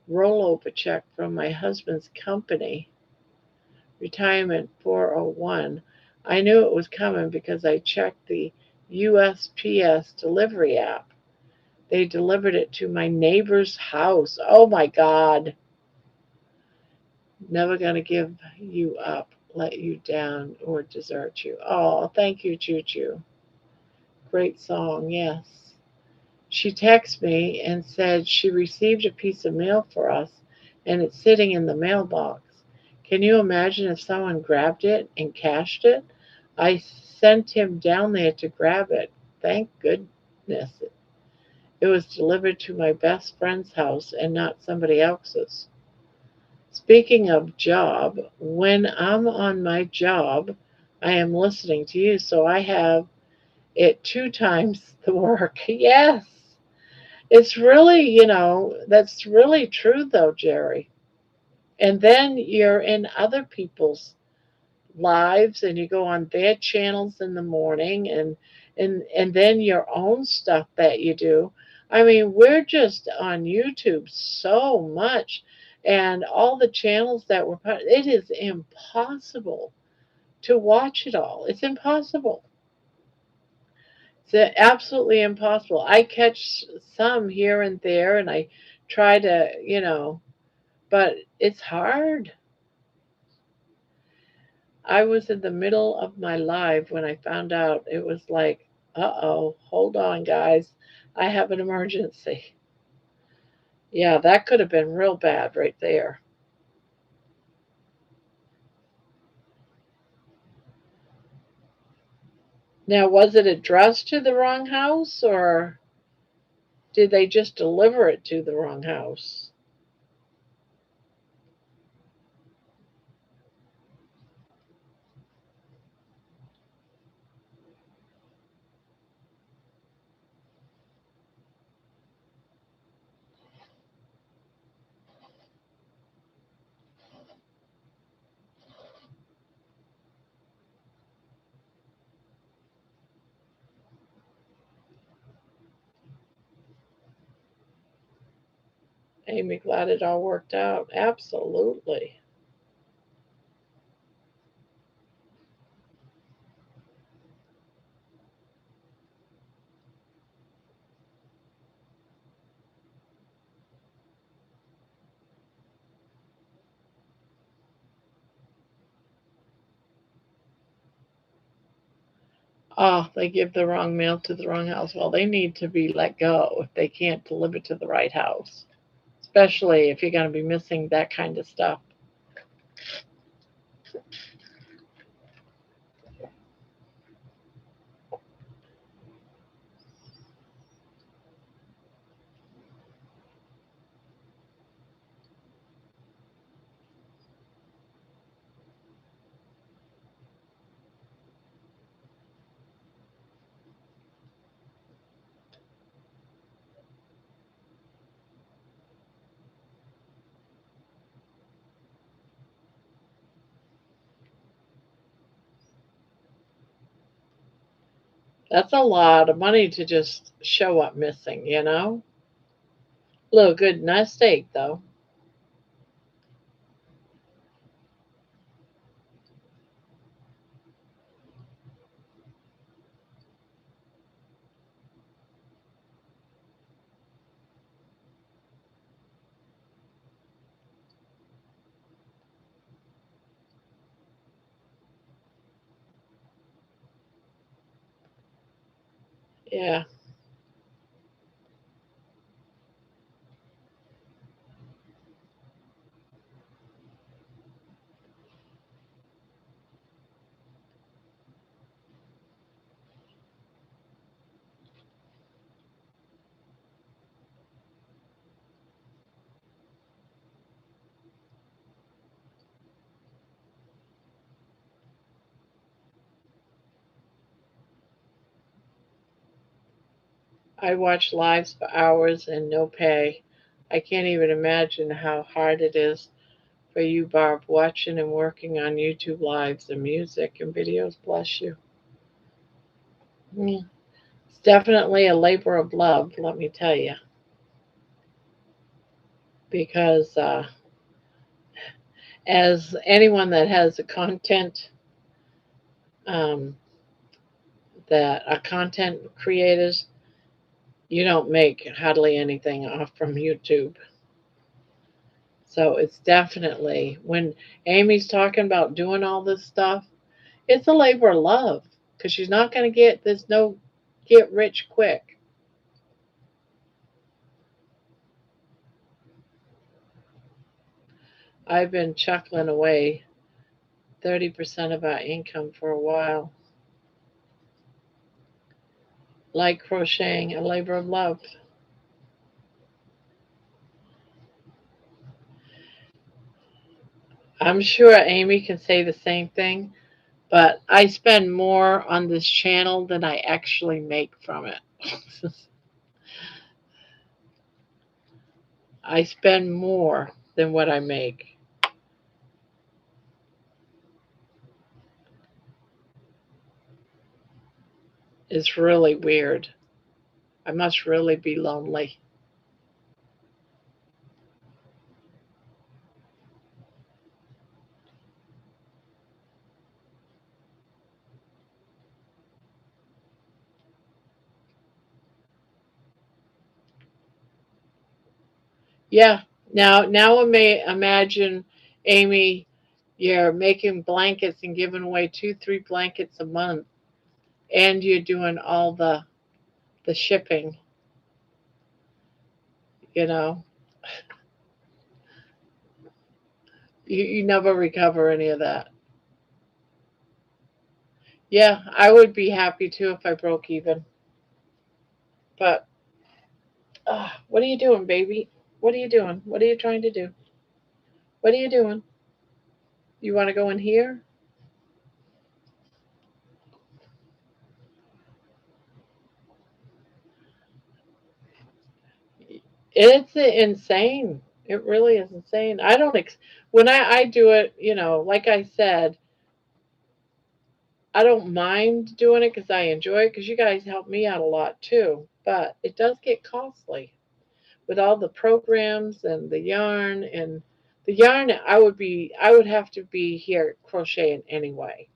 rollover check from my husband's company, retirement 401. I knew it was coming because I checked the USPS delivery app. They delivered it to my neighbor's house. Oh my God. Never gonna give you up, let you down, or desert you. Oh, thank you, Choo Choo. Great song, yes. She texted me and said she received a piece of mail for us and it's sitting in the mailbox. Can you imagine if someone grabbed it and cashed it? I sent him down there to grab it. Thank goodness it was delivered to my best friend's house and not somebody else's. Speaking of job, when I'm on my job, I am listening to you, so I have it 2 times the work. Yes. It's really, that's really true though, Jerry. And then you're in other people's lives and you go on their channels in the morning and then your own stuff that you do. I mean, we're just on YouTube so much and all the channels that we're it is impossible to watch it all. It's impossible. It's absolutely impossible. I catch some here and there and I try to, but it's hard. I was in the middle of my live when I found out it was like, uh-oh, hold on, guys. I have an emergency. Yeah, that could have been real bad right there. Now, was it addressed to the wrong house or did they just deliver it to the wrong house? Amy, glad it all worked out. Absolutely. Oh, they give the wrong mail to the wrong house. Well, they need to be let go if they can't deliver to the right house, especially if you're going to be missing that kind of stuff. That's a lot of money to just show up missing. Little good nest egg, though. Yeah. I watch lives for hours and no pay. I can't even imagine how hard it is for you, Barb, watching and working on YouTube lives and music and videos. Bless you. Mm. It's definitely a labor of love, let me tell you, because as anyone that has a content, um, that are content creators, you don't make hardly anything off from YouTube. So it's definitely when Amy's talking about doing all this stuff, it's a labor of love because she's not going to get there's no get rich quick. I've been chuckling away 30% of our income for a while, like crocheting, a labor of love. I'm sure Amy can say the same thing, but I spend more on this channel than I actually make from it. I spend more than what I make. It's really weird. I must really be lonely. Yeah. Now I may imagine, Amy, you're making blankets and giving away 2, 3 blankets a month, and you're doing all the shipping. You know, you never recover any of that. Yeah, I would be happy too if I broke even. But what are you doing, baby? What are you doing? What are you trying to do? What are you doing? You want to go in here? It's insane. It really is insane. I don't when I do it, like I said, I don't mind doing it because I enjoy it because you guys help me out a lot too. But it does get costly with all the programs and the yarn. I would have to be here crocheting anyway,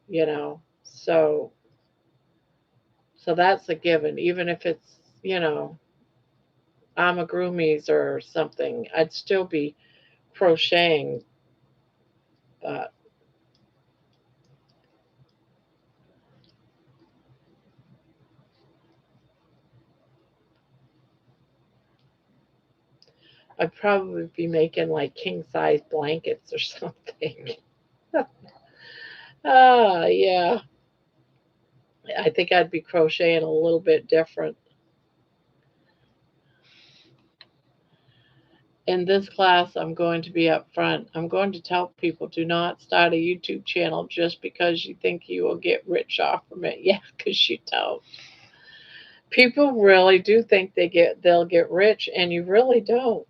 you know. So so that's a given. Even if it's amigurumis or something, I'd still be crocheting. But I'd probably be making like king size blankets or something. Yeah. I think I'd be crocheting a little bit different. In this class, I'm going to be up front. I'm going to tell people do not start a YouTube channel just because you think you will get rich off from it. Yeah, because you don't. People really do think they'll get rich, and you really don't.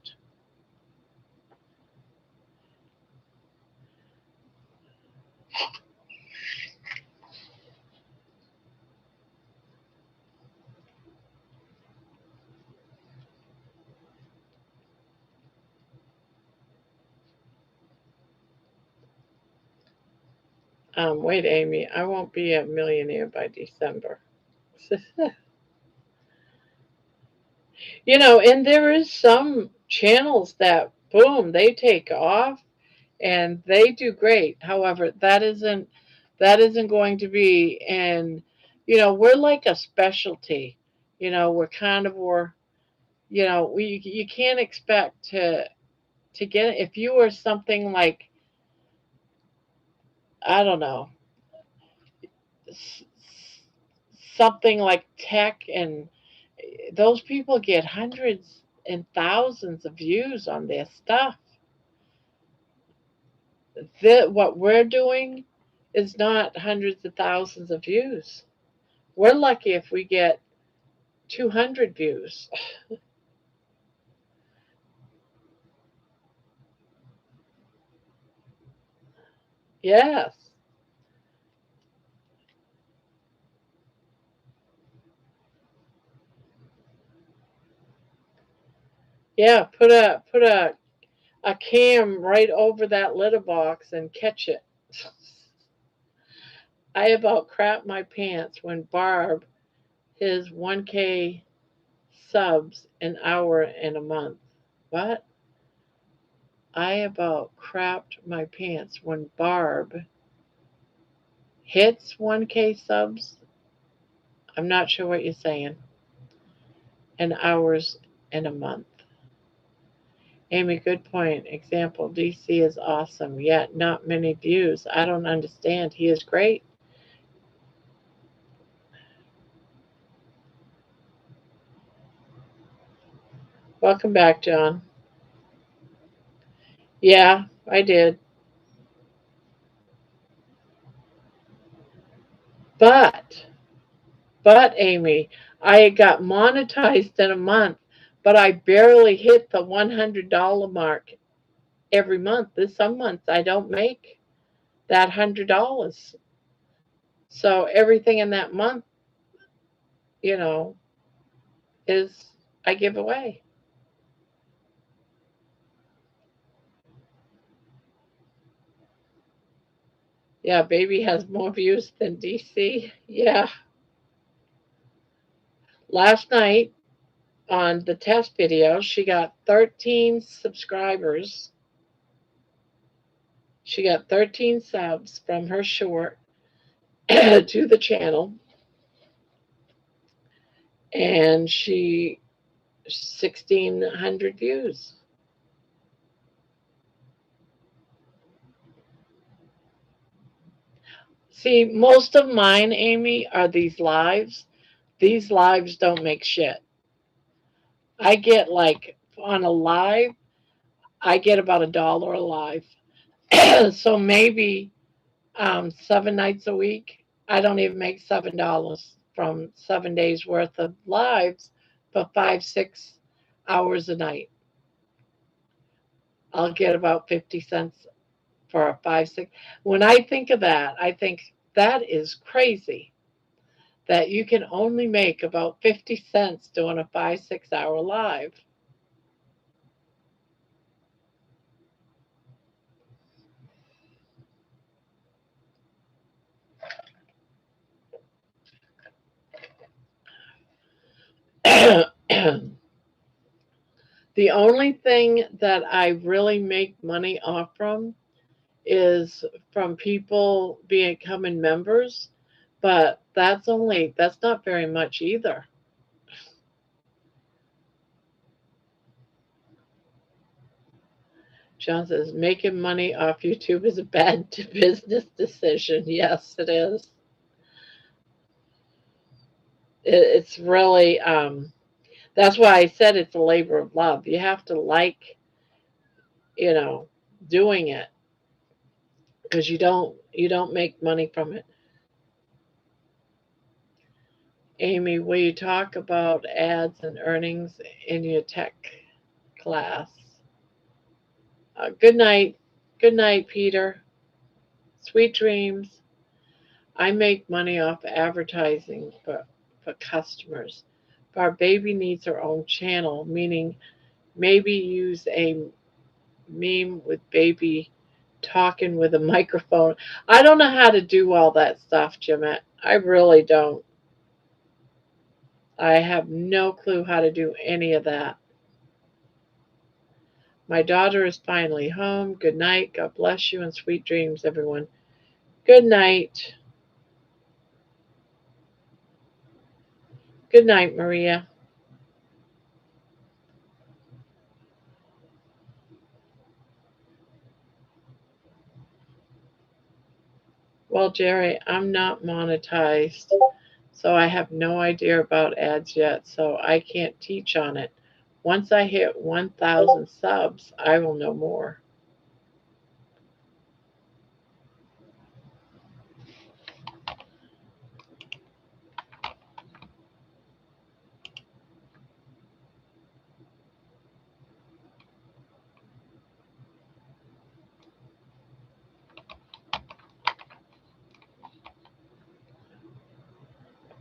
Wait, Amy, I won't be a millionaire by December. And there is some channels that boom, they take off and they do great. However, that isn't going to be, and we're like a specialty. We're carnivore. We you can't expect to get if you were something like, I don't know, s- something like tech, and those people get hundreds and thousands of views on their stuff. What we're doing is not hundreds of thousands of views. We're lucky if we get 200 views. Yes. Yeah, put a cam right over that litter box and catch it. I about crapped my pants when Barb his 1K subs an hour in a month. What? I about crapped my pants when Barb hits 1K subs. I'm not sure what you're saying. And hours in a month. Amy, good point. Example, DC is awesome, yet not many views. I don't understand. He is great. Welcome back, John. Yeah, I did. But, but Amy, I got monetized in a month, but I barely hit the $100 mark every month. There's some months I don't make that $100. So everything in that month, you know, is I give away. Yeah, baby has more views than DC. Yeah. Last night on the test video, she got 13 subscribers. She got 13 subs from her short to the channel, and she 1,600 views. See, most of mine, Amy, are these lives. These lives don't make shit. I get like on a live, I get about $1 a live. So maybe 7 nights a week. I don't even make $7 from 7 days worth of lives, but 5, 6 hours a night. I'll get about 50 cents for a 5, 6. When I think of that, I think that is crazy that you can only make about 50 cents doing a 5, 6 hour live. The only thing that I really make money off from is from people becoming members, but that's not very much either. John says making money off YouTube is a bad business decision. Yes, it is. It's really that's why I said it's a labor of love. You have to like, you know, doing it because you don't make money from it. Amy, will you talk about ads and earnings in your tech class? Good night. Good night, Peter. Sweet dreams. I make money off advertising for customers. But our baby needs her own channel, meaning maybe use a meme with baby talking with a microphone. I don't know how to do all that stuff, Jimette. I really don't. I have no clue how to do any of that. My daughter is finally home. Good night. God bless you and sweet dreams, everyone. Good night. Good night, Maria. Well, Jerry, I'm not monetized, so I have no idea about ads yet, so I can't teach on it. Once I hit 1,000 subs, I will know more.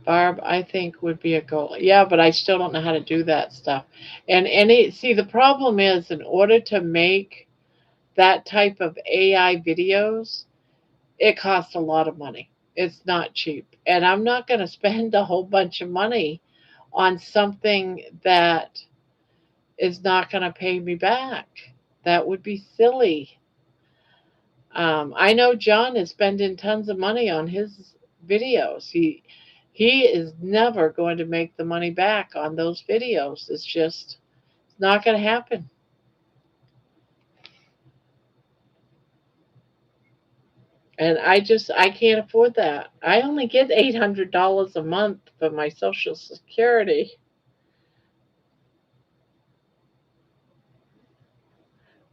Barb, I think would be a goal. Yeah, but I still don't know how to do that stuff. And any see the problem is in order to make that type of AI videos, it costs a lot of money. It's not cheap. And I'm not going to spend a whole bunch of money on something that is not going to pay me back. That would be silly. I know John is spending tons of money on his videos. He is never going to make the money back on those videos. It's not going to happen. And I can't afford that. I only get $800 a month for my Social Security.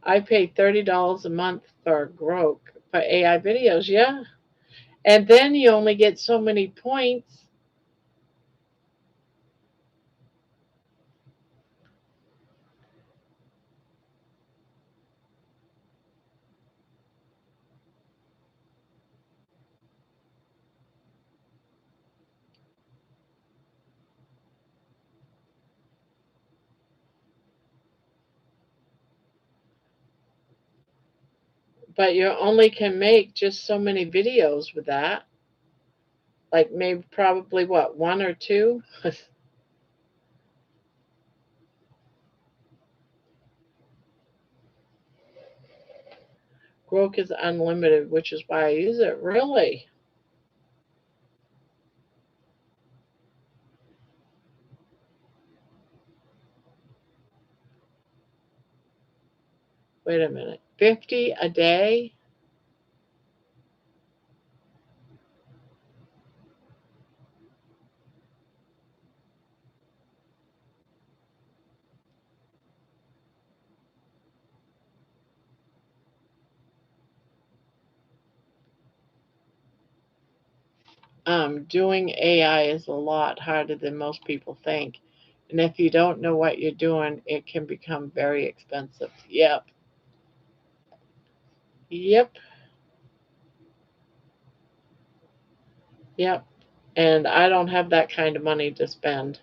I pay $30 a month for Grok for AI videos. Yeah, and then you only get so many points. But you only can make just so many videos with that. Like maybe probably what, one or two? Grok is unlimited, which is why I use it. Really? Wait a minute. 50 a day? Doing AI is a lot harder than most people think. And if you don't know what you're doing, it can become very expensive. Yep. Yep. Yep. And I don't have that kind of money to spend.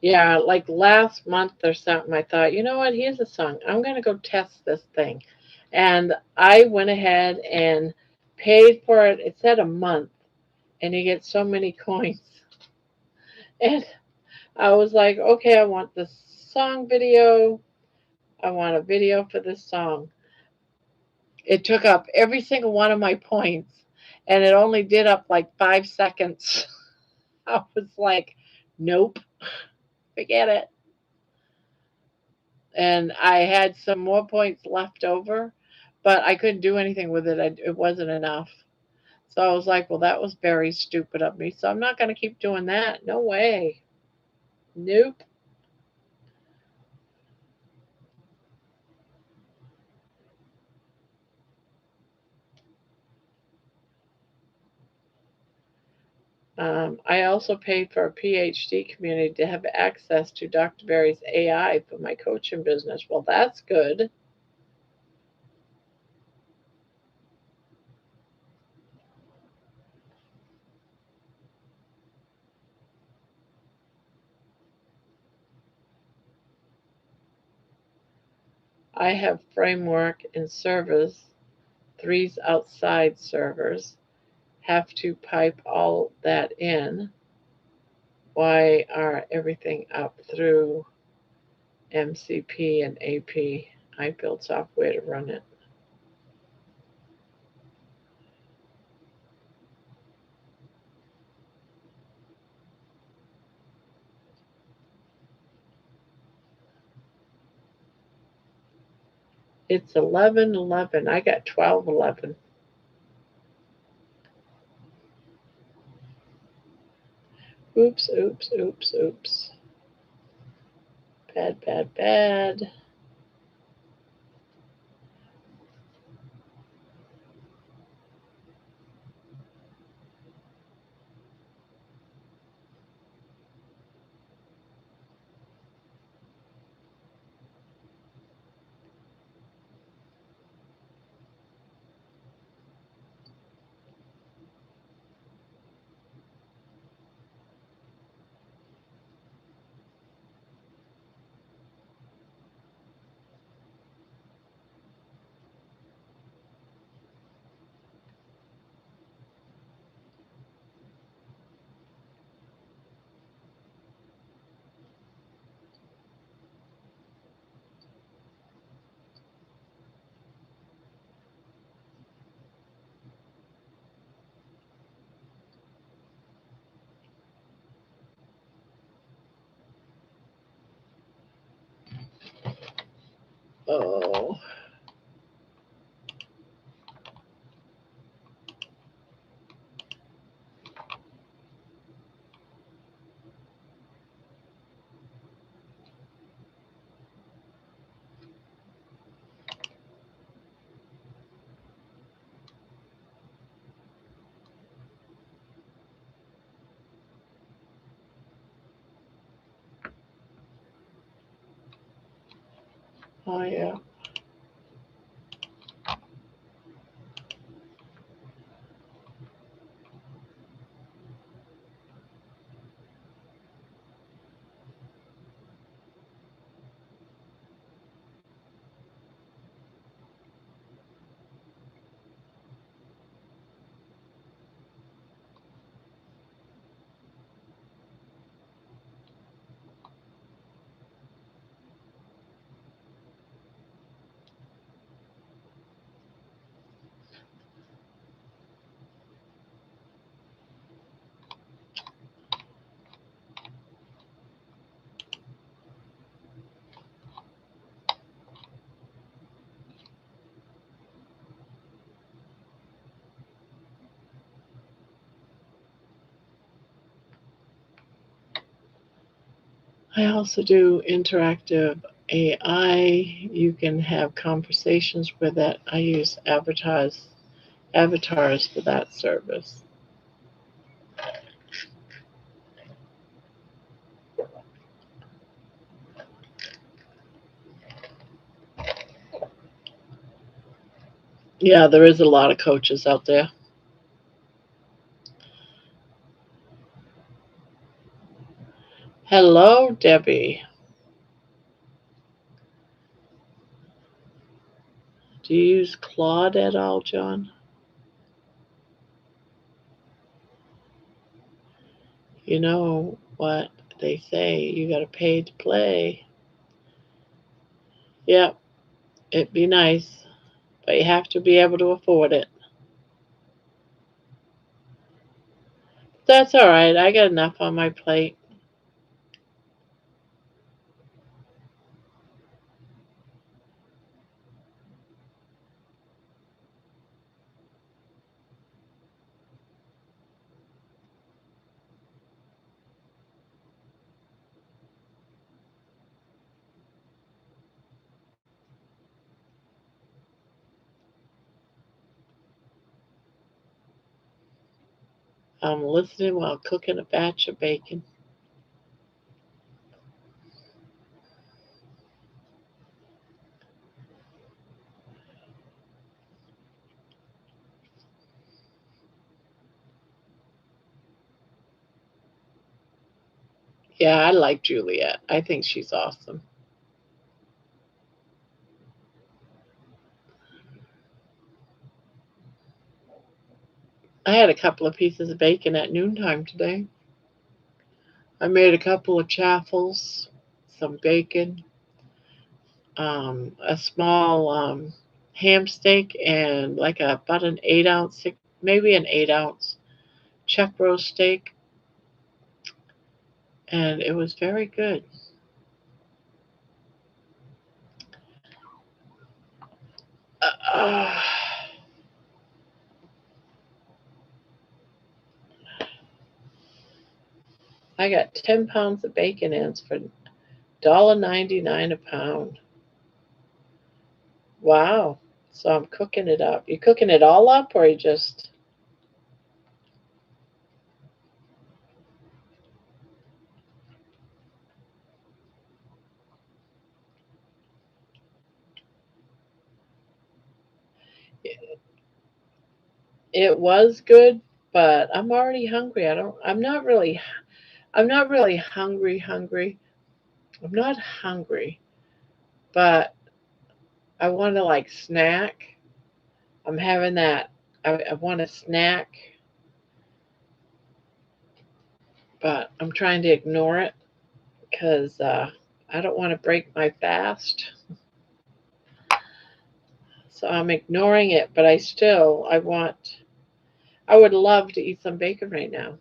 Yeah, like last month or something, I thought, you know what? Here's a song. I'm going to go test this thing. And I went ahead and paid for it. It said a month, and you get so many coins. And I was like, okay, I want this song video. I want a video for this song. It took up every single one of my points, and it only did up like 5 seconds. I was like, nope, forget it. And I had some more points left over, but I couldn't do anything with it. It wasn't enough. So I was like, well, that was very stupid of me. So I'm not going to keep doing that. No way. Nope. I also paid for a PhD community to have access to Dr. Barry's AI for my coaching business. Well, that's good. I have framework and servers, three's outside servers, have to pipe all that in. Why are everything up through MCP and AP? I build software to run it. It's 11:11. I got 12:11. Oops, oops, oops, oops. Bad, bad, bad. Oh. Oh, yeah. I also do interactive AI. You can have conversations with it. I use avatars for that service. Yeah, there is a lot of coaches out there. Hello, Debbie. Do you use Claude at all, John? You know what they say, you got to pay to play. Yep, it'd be nice, but you have to be able to afford it. That's all right. I got enough on my plate. I'm listening while cooking a batch of bacon. Yeah, I like Juliet. I think she's awesome. I had a couple of pieces of bacon at noontime today. I made a couple of chaffles, some bacon, a small ham steak, and like about an 8 ounce, maybe an 8 ounce chuck roast steak, and it was very good. Uh, I got 10 pounds of bacon ends for $1.99 a pound. Wow. So I'm cooking it up. You cooking it all up or you just it was good, but I'm already hungry. I'm not really hungry. I'm not hungry, but I want to like snack. I'm having that I want to snack, but I'm trying to ignore it because I don't want to break my fast. So I'm ignoring it, but I would love to eat some bacon right now.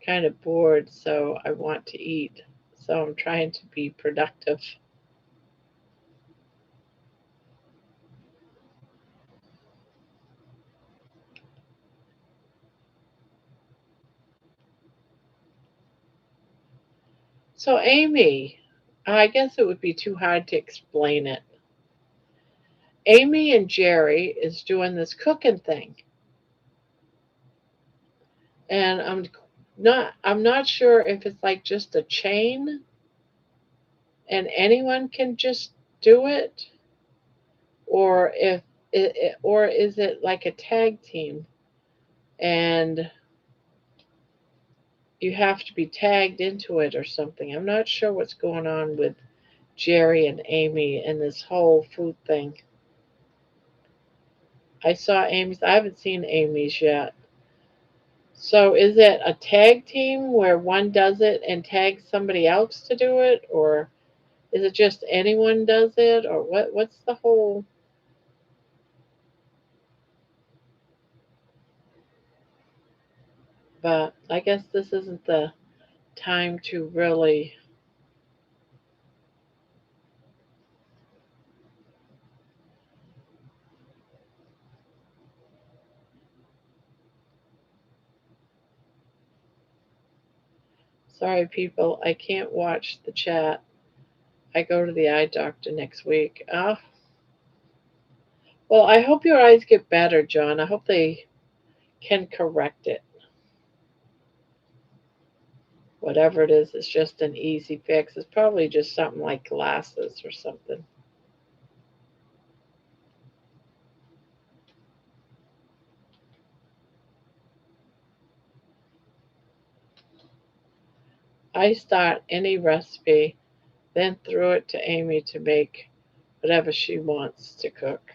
kind of bored, so I want to eat. So I'm trying to be productive. So, Amy, I guess it would be too hard to explain it. Amy and Jerry is doing this cooking thing, and I'm not sure if it's like just a chain and anyone can just do it, or if or is it like a tag team and you have to be tagged into it or something. I'm not sure what's going on with Jerry and Amy and this whole food thing. I saw Amy's. I haven't seen Amy's yet. So is it a tag team where one does it and tags somebody else to do it, or is it just anyone does it, or what's the whole? But I guess this isn't the time to really. Sorry, people, I can't watch the chat. I go to the eye doctor next week. Well, I hope your eyes get better, John. I hope they can correct it. Whatever it is, it's just an easy fix. It's probably just something like glasses or something. I start any recipe, then throw it to Amy to make whatever she wants to cook.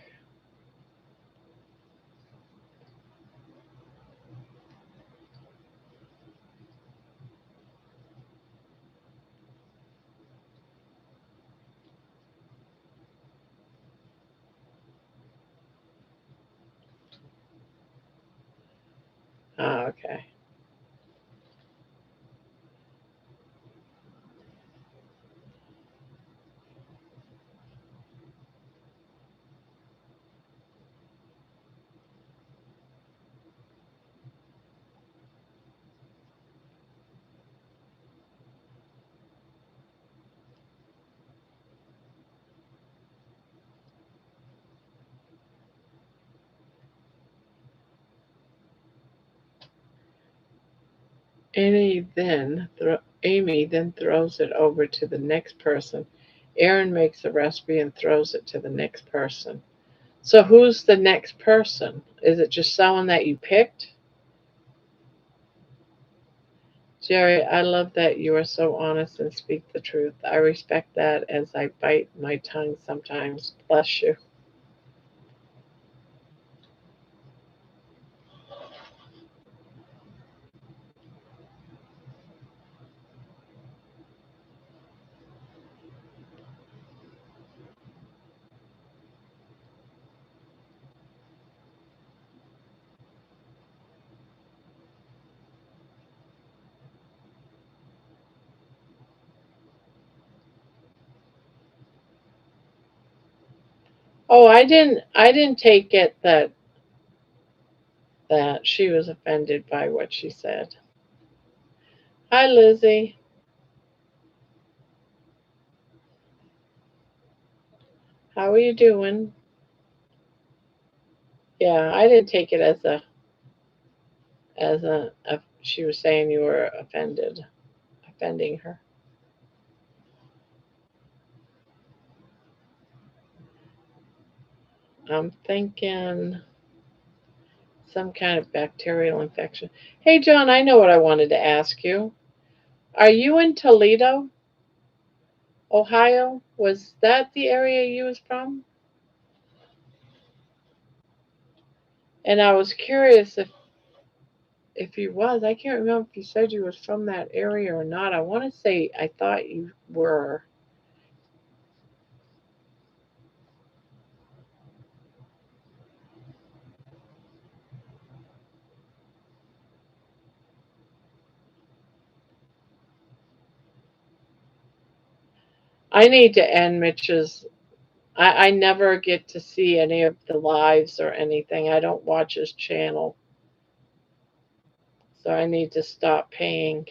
Okay. Amy then throws it over to the next person. Aaron makes a recipe and throws it to the next person. So who's the next person? Is it just someone that you picked? Jerry, I love that you are so honest and speak the truth. I respect that as I bite my tongue sometimes. Bless you. Oh, I didn't take it that she was offended by what she said. Hi Lizzie. How are you doing? Yeah, I didn't take it as a she was saying you were offending her. I'm thinking some kind of bacterial infection. Hey John, I know what I wanted to ask you. Are you in Toledo, Ohio? Was that the area you was from? And I was curious if you was. I can't remember if you said you was from that area or not. I want to say I thought you were. I need to end Mitch's. I never get to see any of the lives or anything. I don't watch his channel, so I need to stop paying.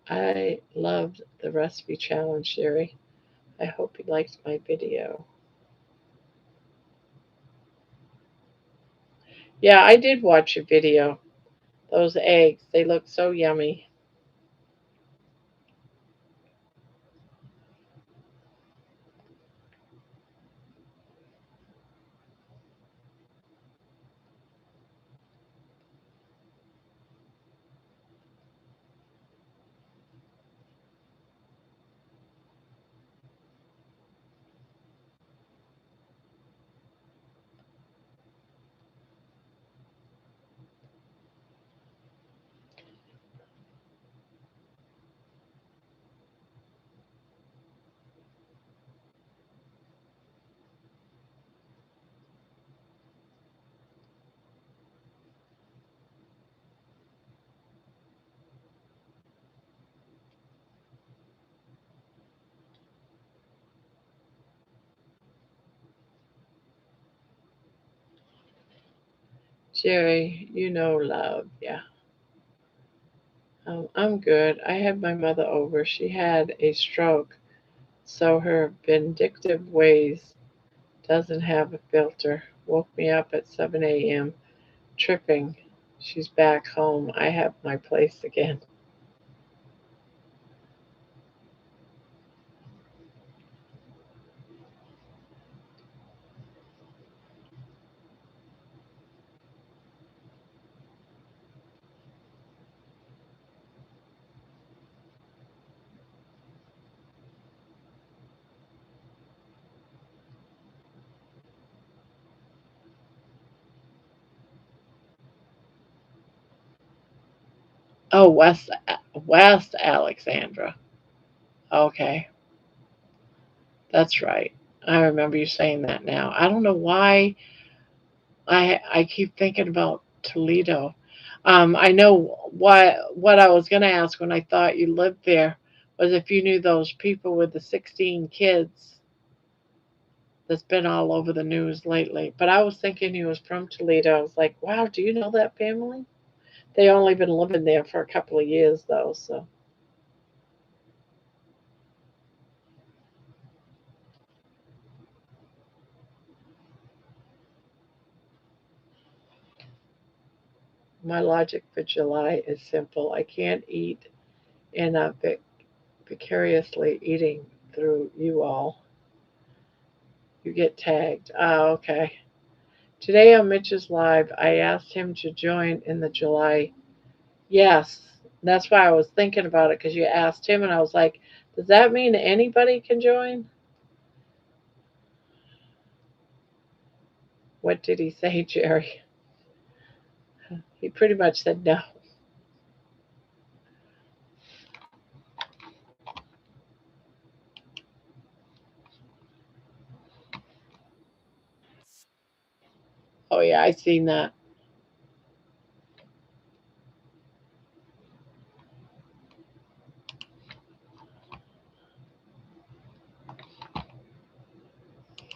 I loved the recipe challenge, Sherry. I hope you liked my video. Yeah, I did watch your video. Those eggs, they look so yummy. Jerry, you know love. Yeah. I'm good. I had my mother over. She had a stroke, so her vindictive ways doesn't have a filter. Woke me up at 7 a.m. tripping. She's back home. I have my place again. Oh, West Alexandra. Okay, that's right. I remember you saying that now. I don't know why I keep thinking about Toledo. I know what I was going to ask when I thought you lived there was if you knew those people with the 16 kids that's been all over the news lately. But I was thinking he was from Toledo. I was like, wow, do you know that family? They only been living there for a couple of years though, so my logic for July is simple. I can't eat and vicariously eating through you all. You get tagged. Oh, okay. Today on Mitch's Live, I asked him to join in the July. Yes, that's why I was thinking about it because you asked him, and I was like, does that mean anybody can join? What did he say, Jerry? He pretty much said no. Oh, yeah, I seen that.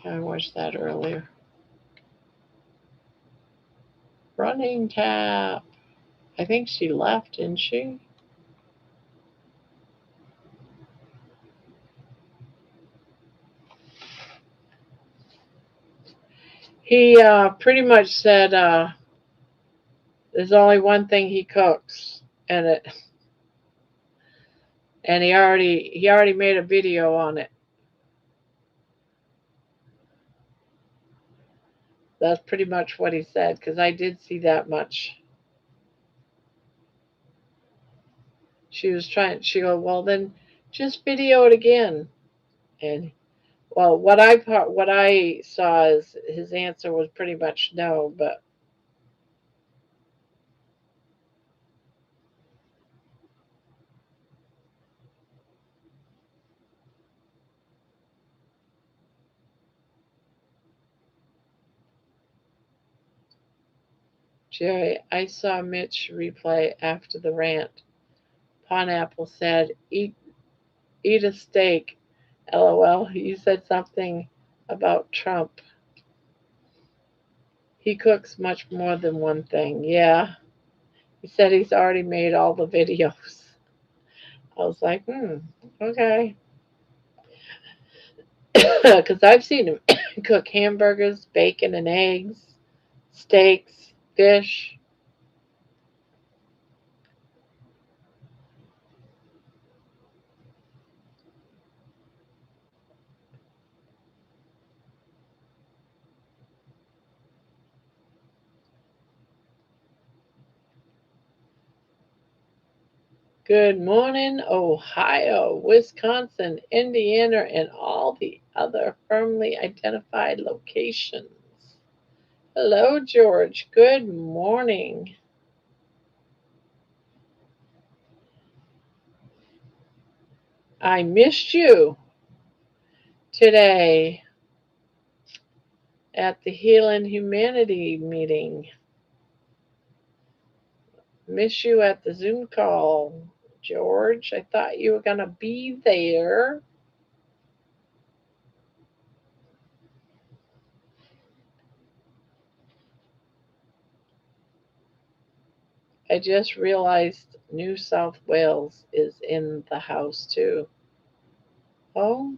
I watched that earlier. Running tap. I think she left, didn't she? He pretty much said there's only one thing he cooks, and it and he already made a video on it. That's pretty much what he said because I did see that much. She was trying. She go, well then, just video it again, and Well, what I saw is his answer was pretty much no, but Jerry, I saw Mitch replay after the rant. Pineapple said, eat a steak. LOL. You said something about Trump. He cooks much more than one thing. Yeah. He said he's already made all the videos. I was like, okay. Because I've seen him cook hamburgers, bacon and eggs, steaks, fish. Good morning, Ohio, Wisconsin, Indiana, and all the other firmly identified locations. Hello, George. Good morning. I missed you today at the Healing Humanity meeting. Miss you at the Zoom call, George. I thought you were going to be there. I just realized New South Wales is in the house too. Oh,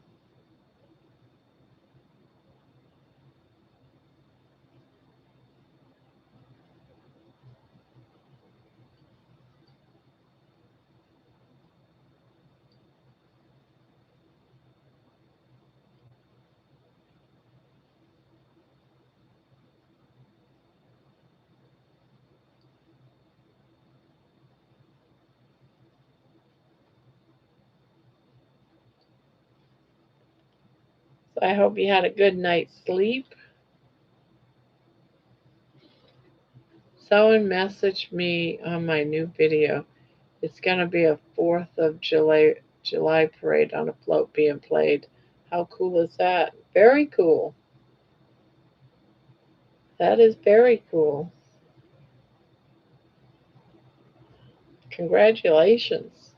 so I hope you had a good night's sleep. Someone messaged me on my new video. It's going to be a 4th of July parade on a float being played. How cool is that? Very cool. That is very cool. Congratulations.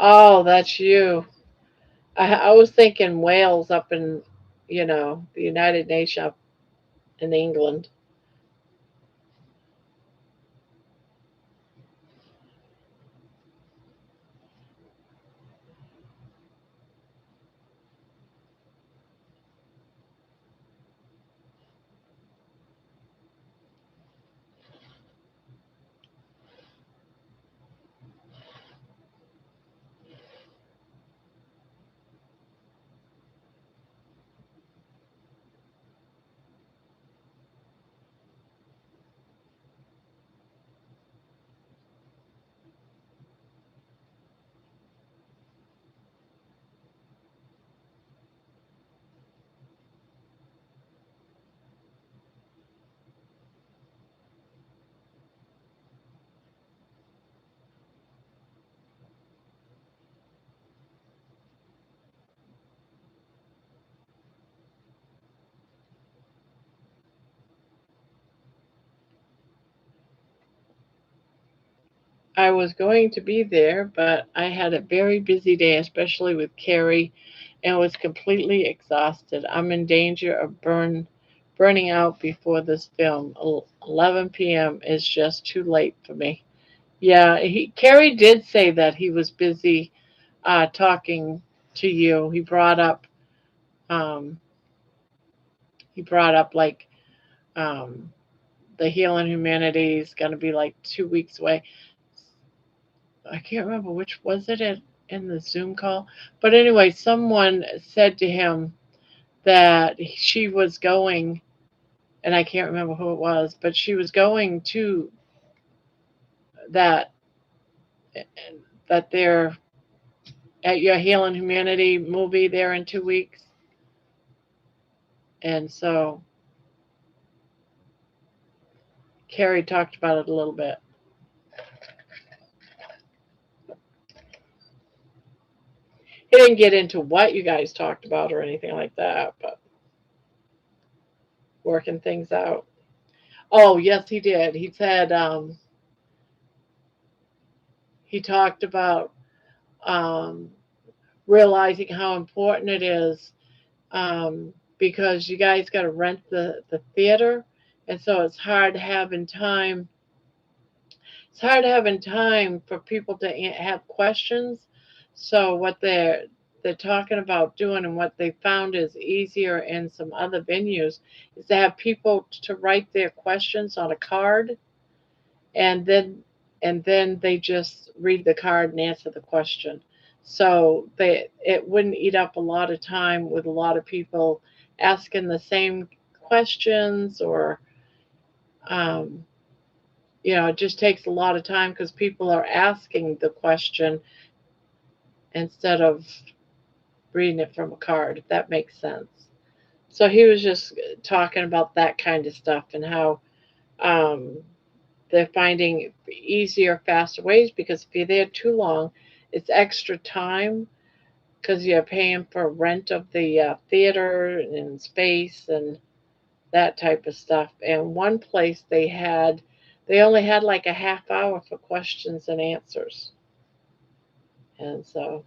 Oh, that's you. I was thinking Wales up in, the United Nations up in England. I was going to be there, but I had a very busy day, especially with Carrie, and was completely exhausted. I'm in danger of burning out before this film. 11 p.m. is just too late for me. Yeah, Carrie did say that he was busy talking to you. Um, he brought up like um, the Healing Humanity is going to be like 2 weeks away. I can't remember which was it in the Zoom call, but anyway, someone said to him that she was going, and I can't remember who it was, but she was going to that that they're at your Healing Humanity movie there in 2 weeks. And so Carrie talked about it a little bit. He didn't get into what you guys talked about or anything like that, but working things out. Oh, yes, he did. He said he talked about um, realizing how important it is because you guys got to rent the theater, and so it's hard having time for people to have questions. So what they're talking about doing and what they found is easier in some other venues is to have people to write their questions on a card, and then they just read the card and answer the question. So it wouldn't eat up a lot of time with a lot of people asking the same questions, or um, it just takes a lot of time because people are asking the question instead of reading it from a card, if that makes sense. So he was just talking about that kind of stuff and how um, they're finding easier, faster ways because if you're there too long, it's extra time because you're paying for rent of the theater and space and that type of stuff. And one place they only had like a half hour for questions and answers. And so,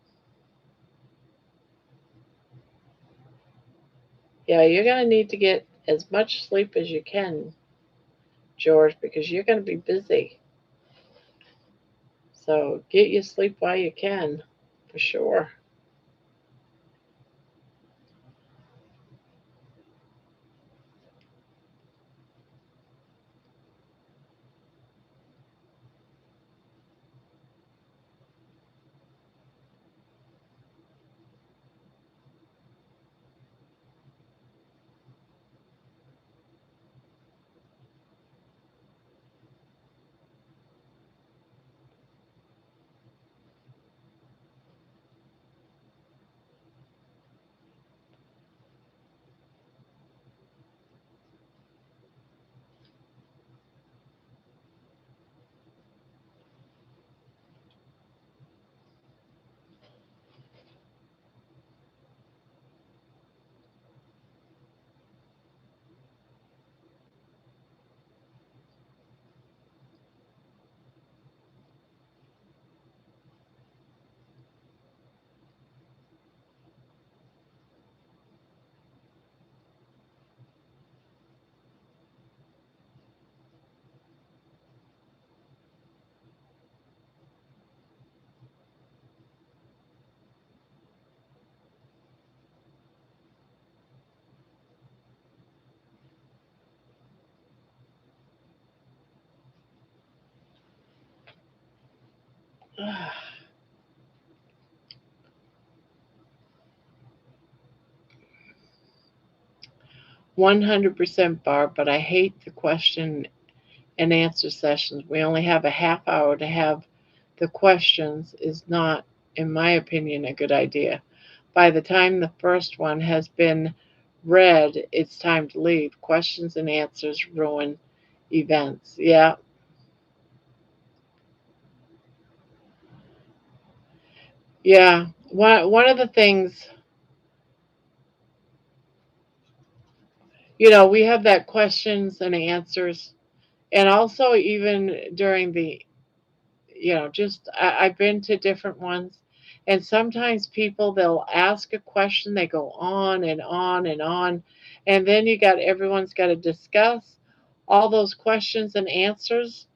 yeah, you're going to need to get as much sleep as you can, George, because you're going to be busy. So get your sleep while you can, for sure. 100% Barb, but I hate the question and answer sessions. We only have a half hour to have the questions is not, in my opinion, a good idea. By the time the first one has been read, it's time to leave. Questions and answers ruin events. Yeah. Yeah. One of the things, we have that questions and answers, and also even during the, just I've been to different ones, and sometimes people they'll ask a question, they go on and on and on, and then everyone's got to discuss all those questions and answers,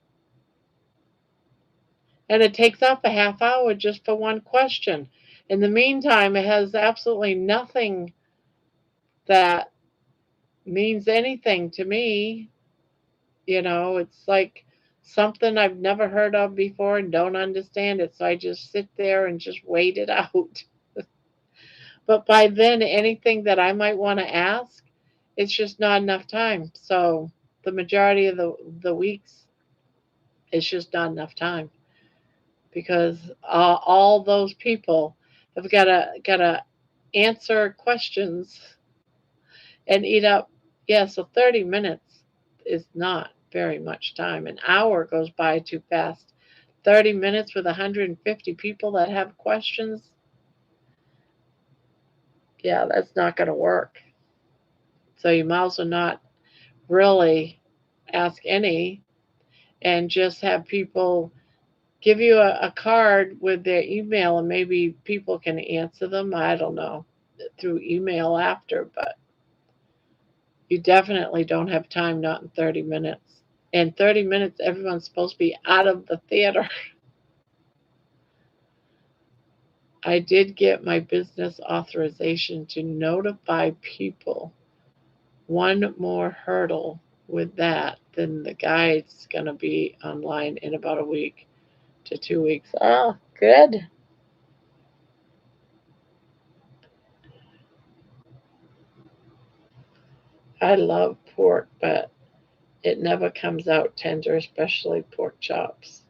and it takes up a half hour just for one question. In the meantime, it has absolutely nothing that means anything to me. It's like something I've never heard of before and don't understand it. So I just sit there and just wait it out. But by then, anything that I might want to ask, it's just not enough time. So the majority of the weeks, it's just not enough time because all those people have got to answer questions and eat up. Yeah, so 30 minutes is not very much time. An hour goes by too fast. 30 minutes with 150 people that have questions, yeah, that's not going to work. So you might as well not really ask any and just have people give you a card with their email and maybe people can answer them. I don't know, through email after, but you definitely don't have time, not in 30 minutes. In 30 minutes, everyone's supposed to be out of the theater. I did get my business authorization to notify people. One more hurdle with that, then the guide's going to be online in about a week to 2 weeks. Oh, good. I love pork, but it never comes out tender, especially pork chops.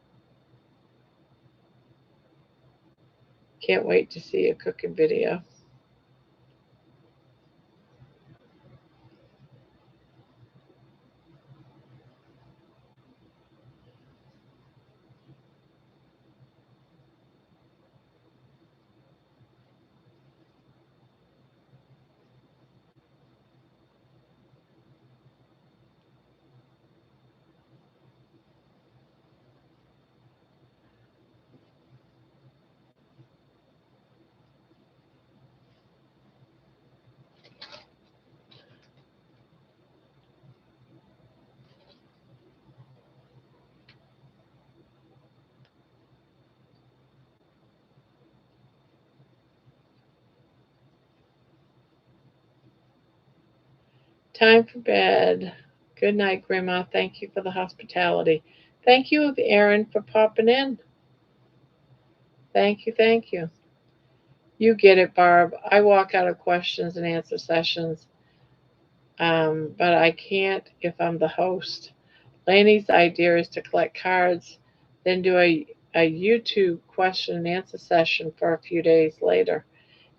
Can't wait to see a cooking video. Time for bed. Good night, Grandma. Thank you for the hospitality. Thank you, Aaron, for popping in. Thank you, thank you. You get it, Barb. I walk out of questions and answer sessions, but I can't if I'm the host. Laney's idea is to collect cards, then do a YouTube question and answer session for a few days later.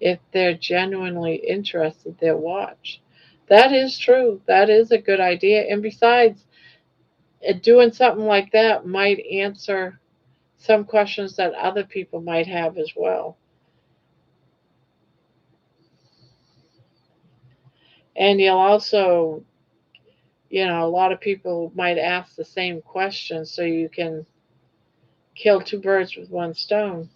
If they're genuinely interested, they'll watch. That is true. That is a good idea. And besides, doing something like that might answer some questions that other people might have as well. And you'll also, a lot of people might ask the same question, so you can kill two birds with one stone.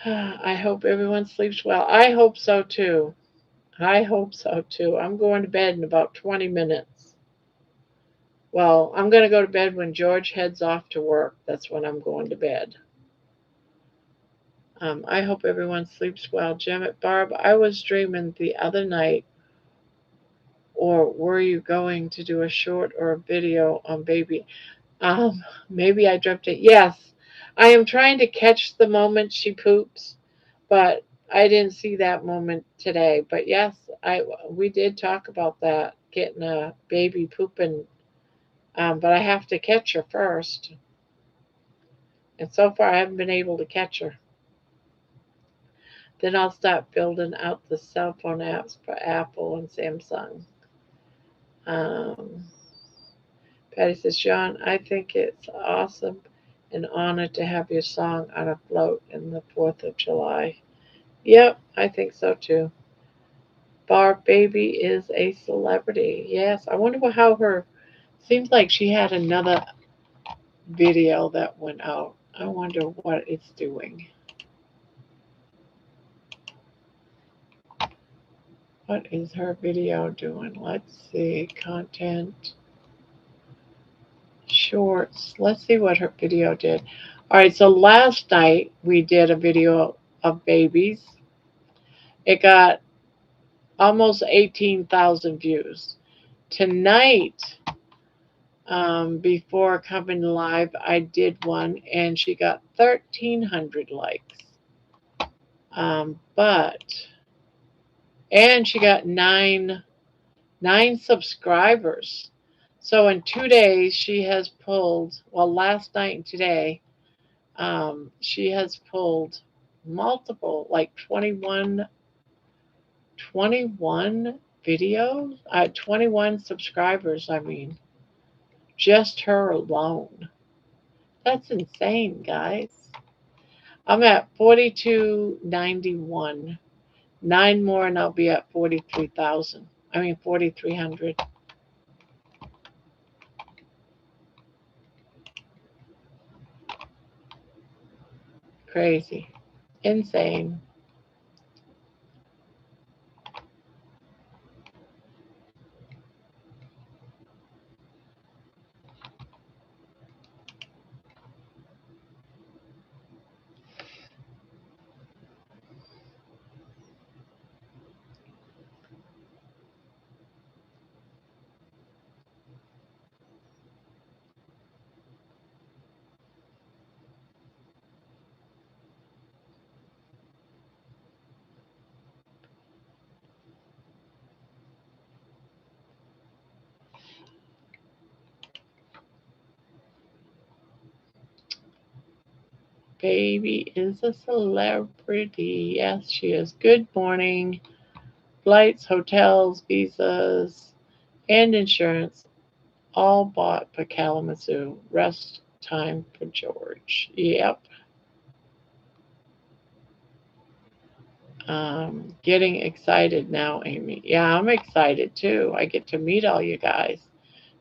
I hope everyone sleeps well. I hope so too. I hope so too. I'm going to bed in about 20 minutes. Well, I'm going to go to bed when George heads off to work. That's when I'm going to bed. I hope everyone sleeps well. Janet, Barb, I was dreaming the other night, or were you going to do a short or a video on baby? Maybe I dreamt it. Yes, I am trying to catch the moment she poops, but I didn't see that moment today. But yes, we did talk about that, getting a baby pooping, but I have to catch her first. And so far, I haven't been able to catch her. Then I'll start building out the cell phone apps for Apple and Samsung. Um, Patty says, John, I think it's awesome and honored to have your song on a float in the 4th of July. Yep, I think so too. Barb Baby is a celebrity. Yes, I wonder how her. Seems like she had another video that went out. I wonder what it's doing. What is her video doing? Let's see. Content. Shorts. Let's see what her video did. All right, so last night we did a video of babies. It got almost 18,000 views. Tonight, before coming live, I did one and she got 1,300 likes. But and she got nine subscribers. So in 2 days she has pulled, well, last night and today, she has pulled multiple, like 21 videos, 21 subscribers, I mean, just her alone. That's insane, guys. I'm at 4291. Nine more and I'll be at 43,000. I mean 4,300. Crazy. Insane. Baby is a celebrity. Yes, she is. Good morning. Flights, hotels, visas, and insurance all bought by Kalamazoo. Rest time for George. Yep. Getting excited now, Amy. Yeah, I'm excited too. I get to meet all you guys.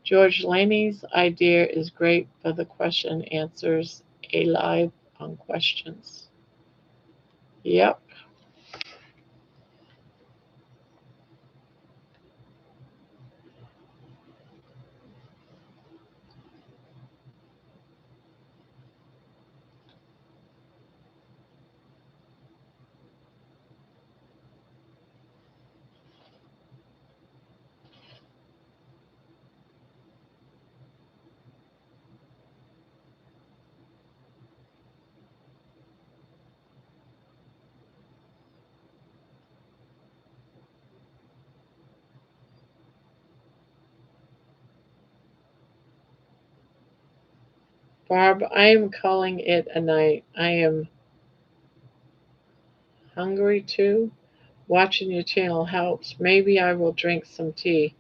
George Laney's idea is great for the question answers, a live on questions. Yep. Barb, I am calling it a night. I am hungry too. Watching your channel helps. Maybe I will drink some tea.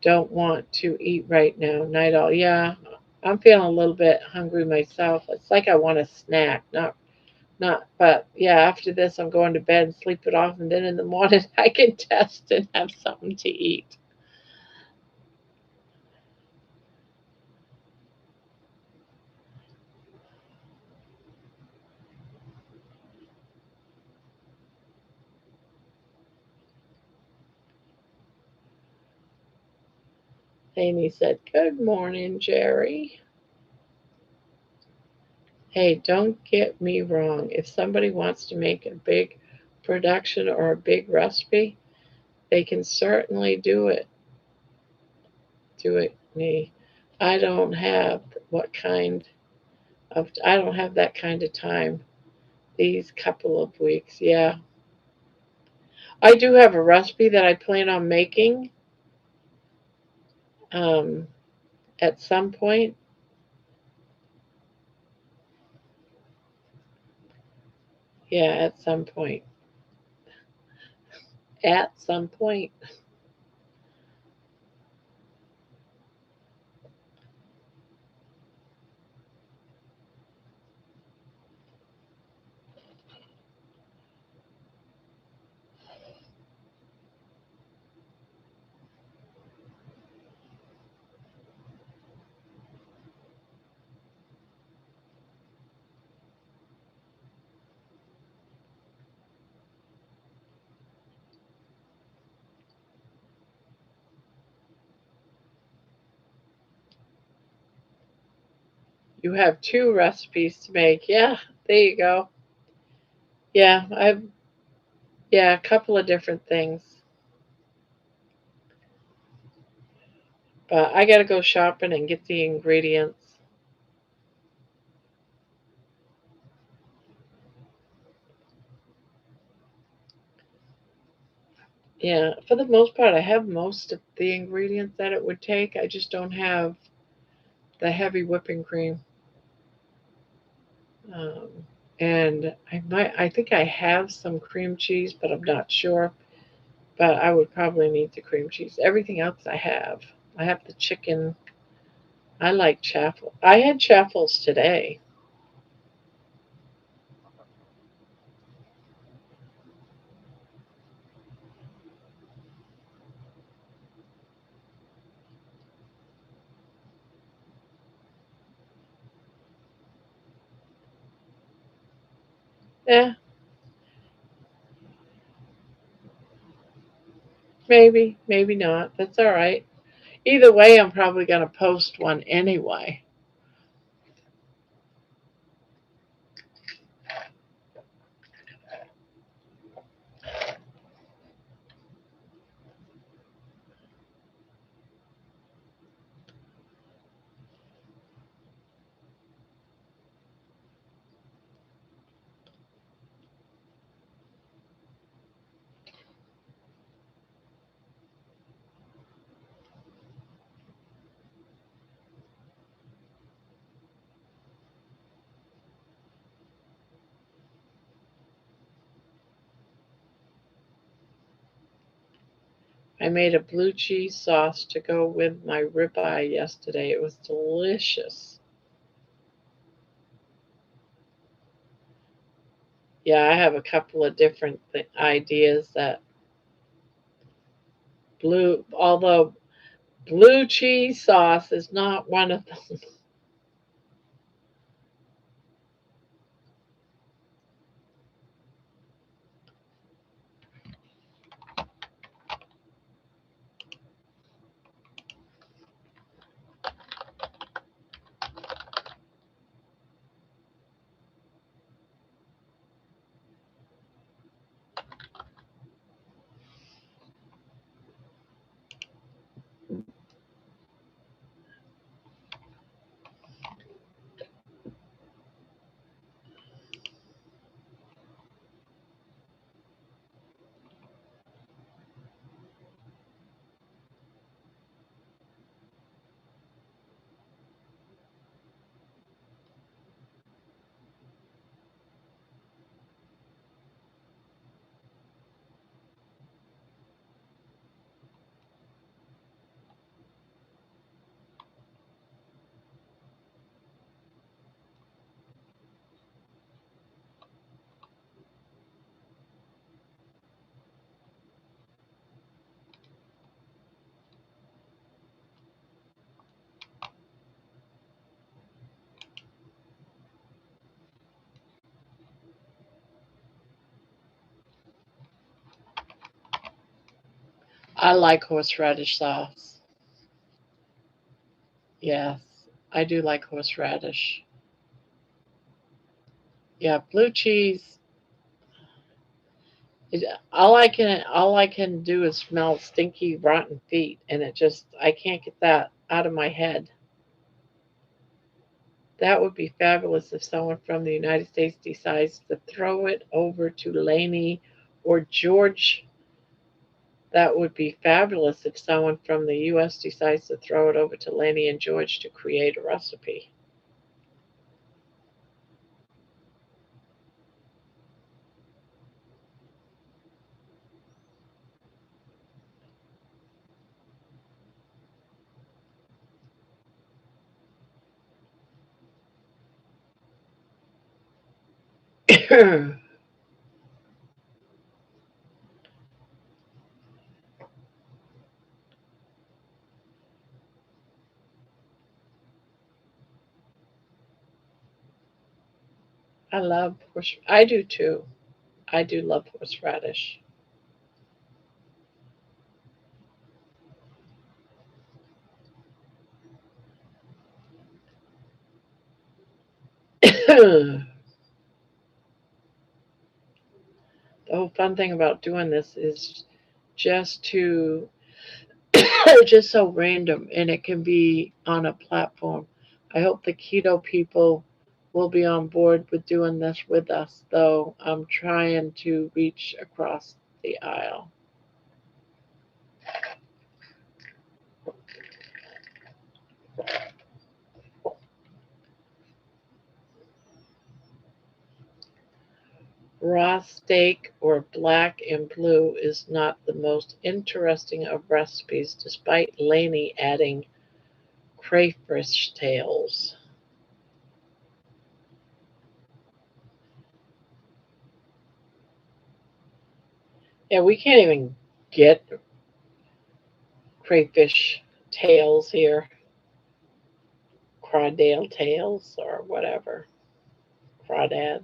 Don't want to eat right now. Night all. Yeah, I'm feeling a little bit hungry myself. It's like I want a snack. But yeah, after this, I'm going to bed and sleep it off. And then in the morning, I can test and have something to eat. Amy said, "Good morning, Jerry." Hey, don't get me wrong. If somebody wants to make a big production or a big recipe, they can certainly do it. Do it, me. I don't have what kind I don't have that kind of time these couple of weeks. Yeah. I do have a recipe that I plan on making um, at some point. Yeah, at some point. At some point. You have two recipes to make. Yeah, there you go. Yeah, I've yeah, a couple of different things. But I gotta go shopping and get the ingredients. Yeah, for the most part, I have most of the ingredients that it would take. I just don't have the heavy whipping cream. Um, and I think I have some cream cheese, but I'm not sure. But I would probably need the cream cheese. Everything else I have. I have the chicken. I like chaffle. I had chaffles today. Yeah, maybe, maybe not. That's all right. Either way, I'm probably going to post one anyway. I made a blue cheese sauce to go with my ribeye yesterday. It was delicious. Yeah, I have a couple of different ideas that although blue cheese sauce is not one of them. I like horseradish sauce. Yes, I do like horseradish. Yeah, blue cheese. It, all I can do is smell stinky, rotten feet, and I can't get that out of my head. That would be fabulous if someone from the United States decides to throw it over to Laney or George. That would be fabulous if someone from the US decides to throw it over to Laney and George to create a recipe. I do too. I do love horseradish. The whole fun thing about doing this is just to just so random and it can be on a platform. I hope the keto people will be on board with doing this with us, though I'm trying to reach across the aisle. Raw steak or black and blue is not the most interesting of recipes, despite Laney adding crayfish tails. Yeah, we can't even get crayfish tails here, crawdad tails or whatever, crawdads.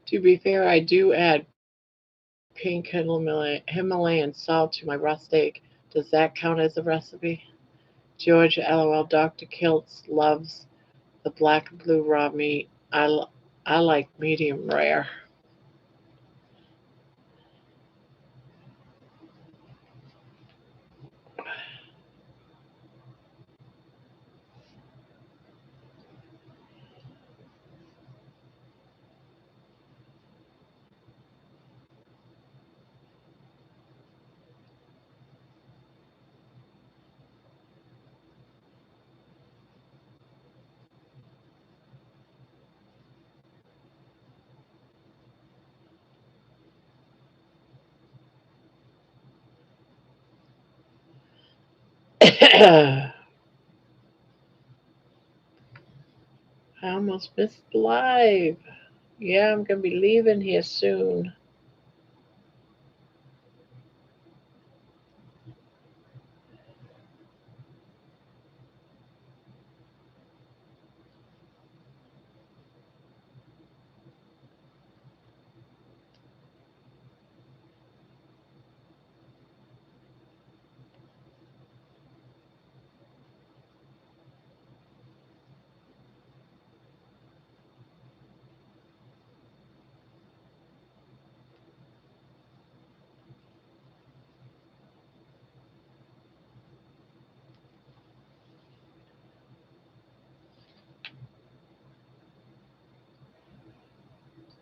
To be fair, I do add pink Himalayan salt to my raw steak. Does that count as a recipe? George, LOL. Dr. Kiltz loves the black and blue raw meat. I like medium rare. I almost missed live. Yeah, I'm gonna be leaving here soon.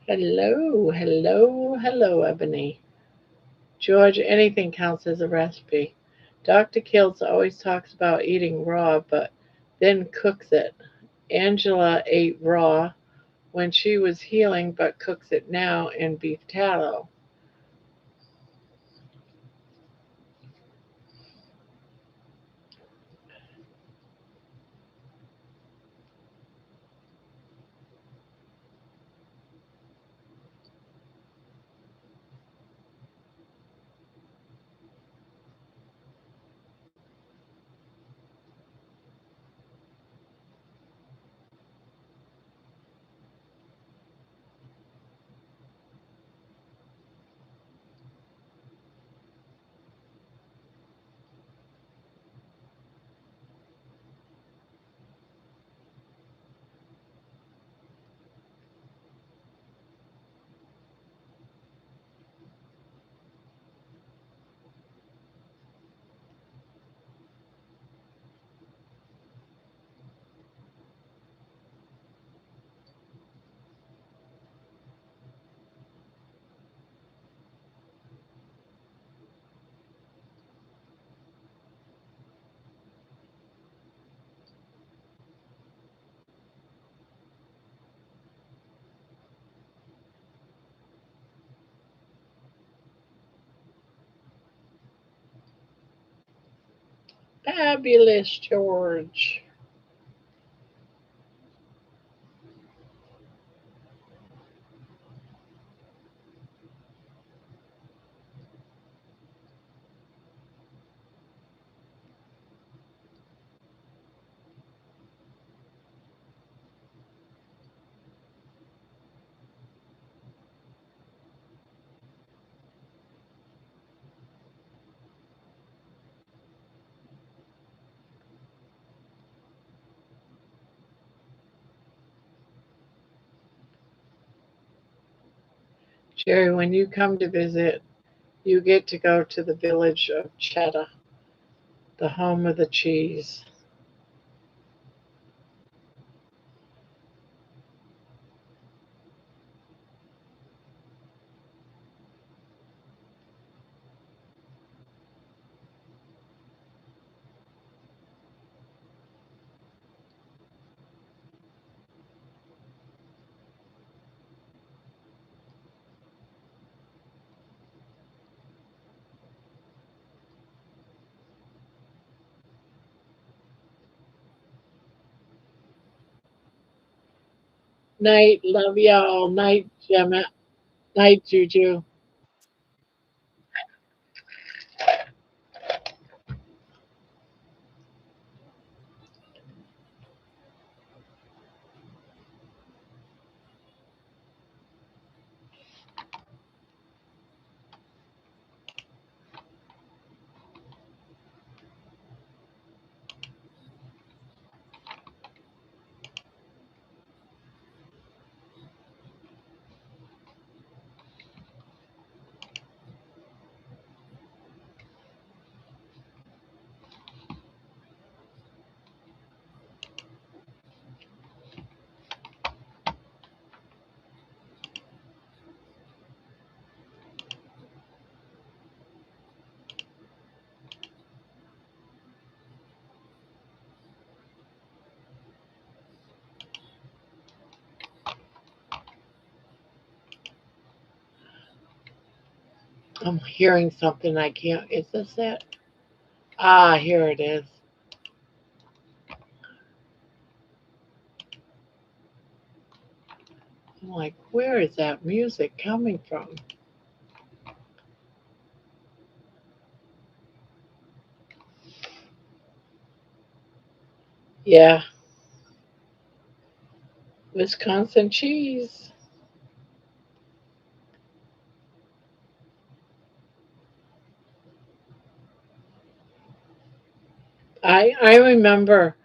Hello, hello, hello, Ebony. George, anything counts as a recipe. Dr. Kiltz always talks about eating raw, but then cooks it. Angela ate raw when she was healing, but cooks it now in beef tallow. Fabulous, George. Jerry, when you come to visit, you get to go to the village of Cheddar, the home of the cheese. Night, love y'all. Night, Gemma. Night, Juju. I'm hearing something I can't. Is this it? Ah, here it is. I'm like, where is that music coming from? Yeah, Wisconsin cheese. I remember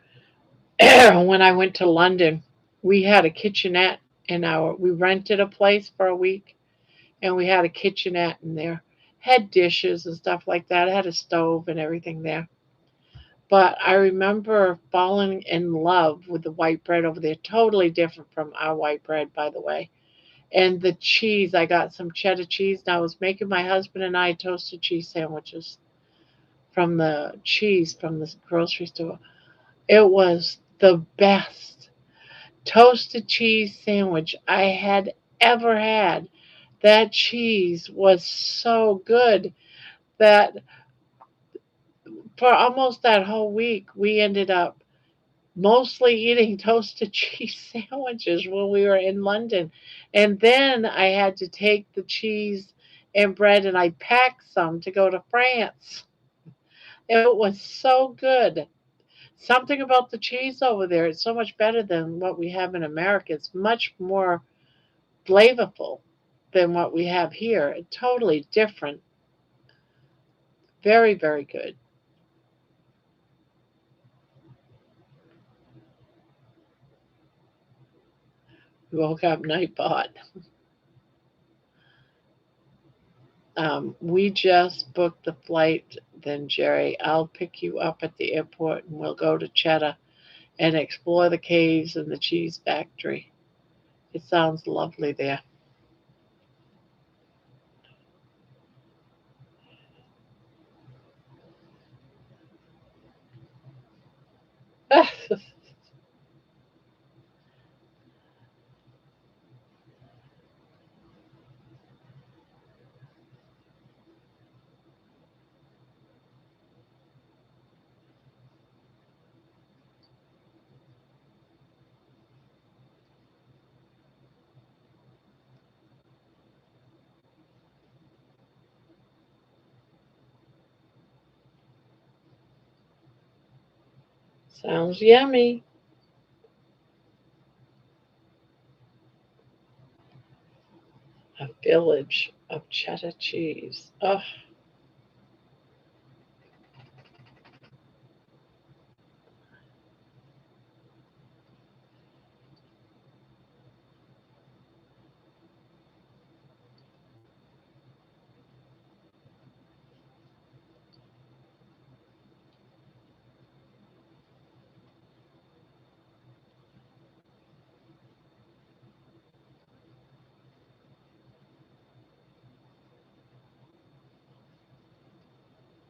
when I went to London, we had a kitchenette in our. We rented a place for a week, and we had a kitchenette in there. Had dishes and stuff like that. It had a stove and everything there. But I remember falling in love with the white bread over there. Totally different from our white bread, by the way. And the cheese, I got some cheddar cheese, and I was making my husband and I toasted cheese sandwiches from the cheese from the grocery store. It was the best toasted cheese sandwich I had ever had. That cheese was so good that for almost that whole week, we ended up mostly eating toasted cheese sandwiches when we were in London. And then I had to take the cheese and bread and I packed some to go to France. It was so good. Something about the cheese over there, it's so much better than what we have in America. It's much more flavorful than what we have here. Totally different. Very, very good. We woke up Nightbot. We just booked the flight, then Jerry. I'll pick you up at the airport and we'll go to Cheddar and explore the caves and the cheese factory. It sounds lovely there. Sounds yummy. A village of cheddar cheese. Oh,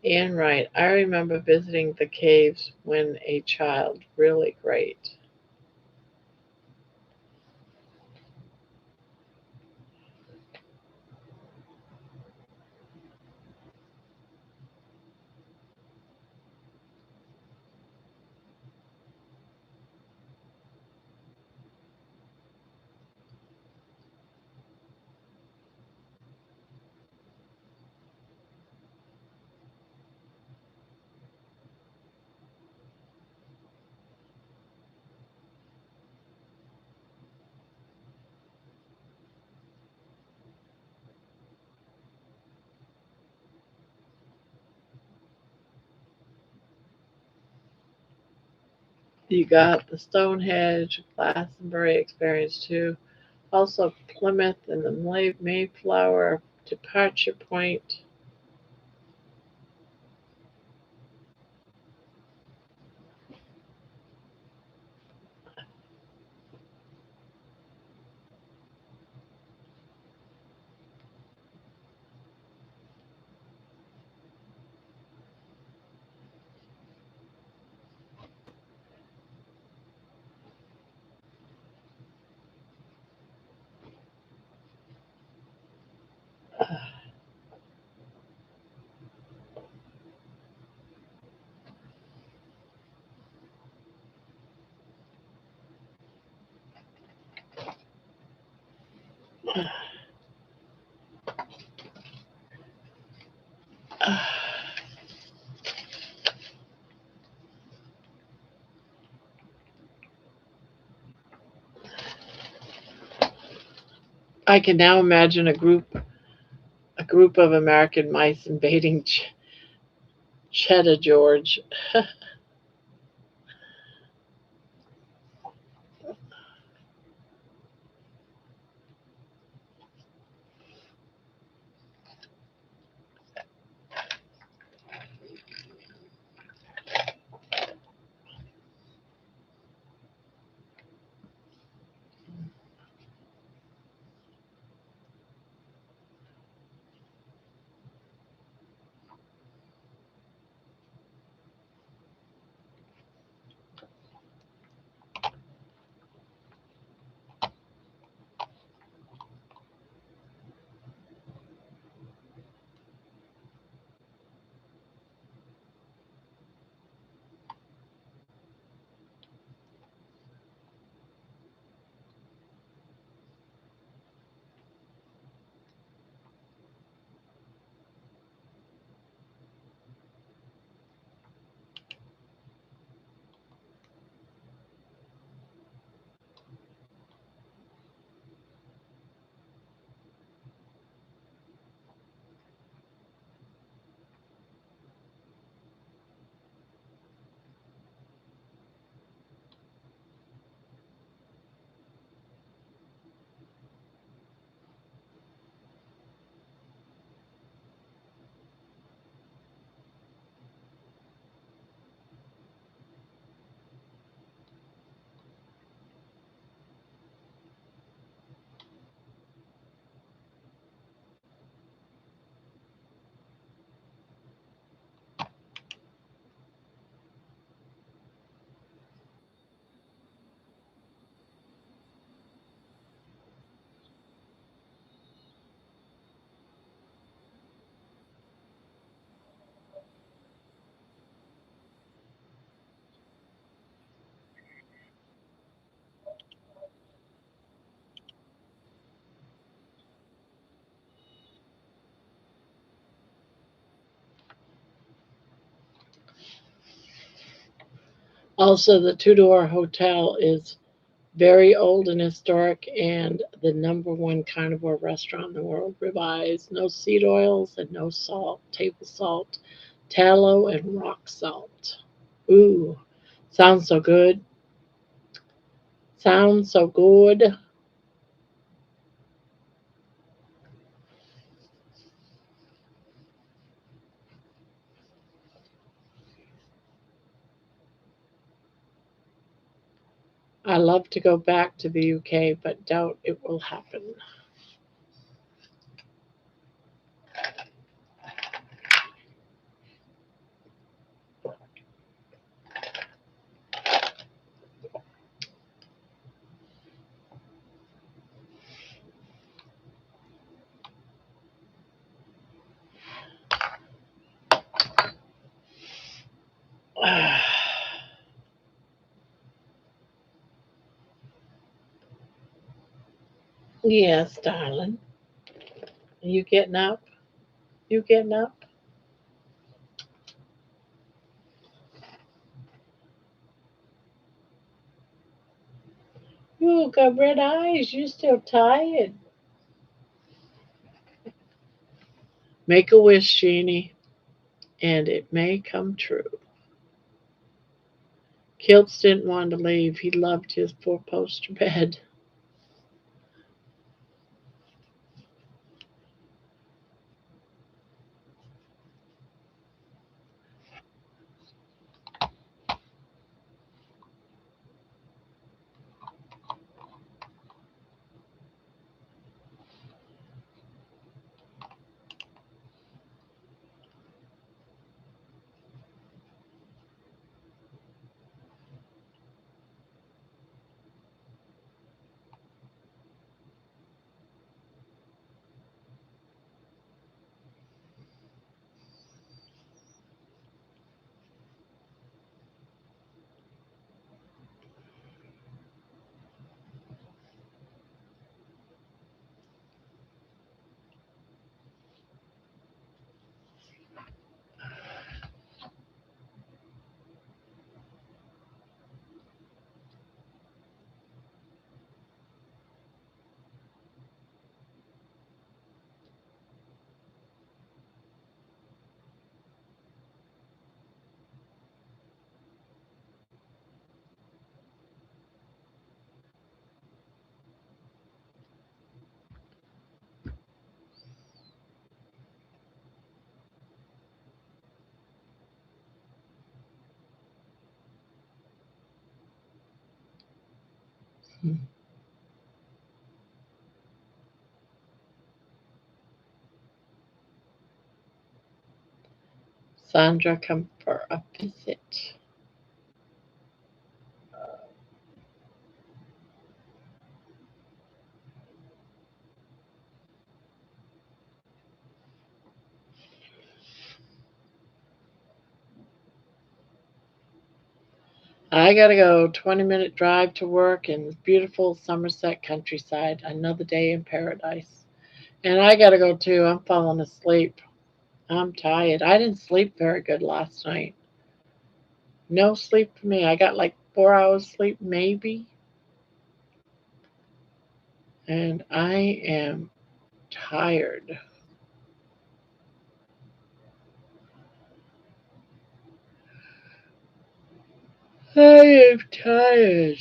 and right. I remember visiting the caves when a child. Really great. You got the Stonehenge, Glastonbury experience too. Also Plymouth and the Mayflower departure point. I can now imagine a group of American mice invading Cheddar George. Also, the Tudor Hotel is very old and historic and the number one carnivore restaurant in the world. Ribeyes, no seed oils and no salt, table salt, tallow, and rock salt. Ooh, sounds so good. Sounds so good. I love to go back to the UK, but doubt it will happen. Yes, darling. You getting up? You getting up? You got red eyes. You still tired. Make a wish, Jeannie, and it may come true. Kilts didn't want to leave. He loved his four-poster bed. Sandra, come for a visit. I gotta go. 20-minute drive to work in beautiful Somerset countryside. Another day in paradise. And I gotta go too. I'm falling asleep. I'm tired. I didn't sleep very good last night. No sleep for me. I got like 4 hours sleep, maybe. And I am tired. I am tired.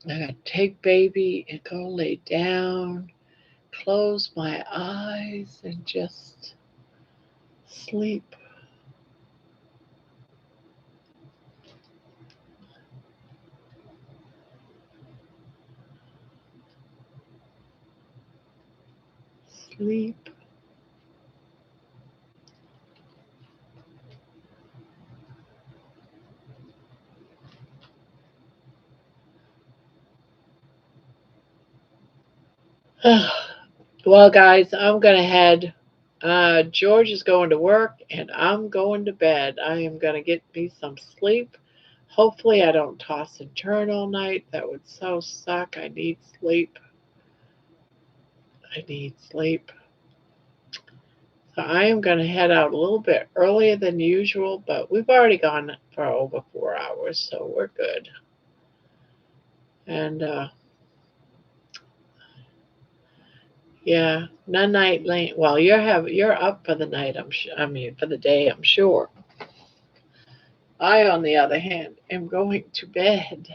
I gotta take baby and go lay down, close my eyes, and just sleep. Sleep. Well, guys, I'm gonna head. George is going to work, and I'm going to bed. I am gonna get me some sleep. Hopefully, I don't toss and turn all night. That would so suck. I need sleep. I need sleep. So I am going to head out a little bit earlier than usual, but we've already gone for over 4 hours, so we're good. And yeah, night lane. Well, you're up for the night. I mean, for the day. I'm sure. I, on the other hand, am going to bed.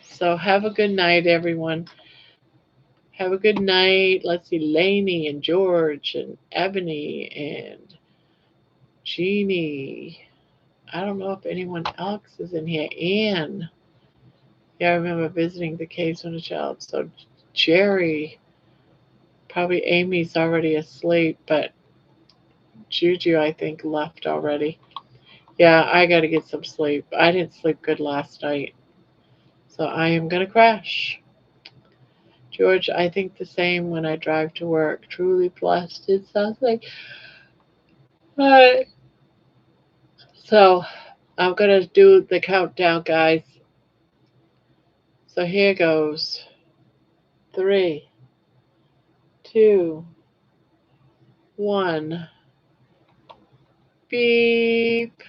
So have a good night, everyone. Have a good night. Let's see, Lainey and George and Ebony and Jeannie. I don't know if anyone else is in here. Anne. Yeah, I remember visiting the caves when a child. So Jerry, probably Amy's already asleep, but Juju, I think, left already. Yeah, I got to get some sleep. I didn't sleep good last night, so I am going to crash. George, I think the same when I drive to work. Truly blessed. It sounds like. Alright. So I'm going to do the countdown, guys. So here goes. 3, 2, 1. Beep.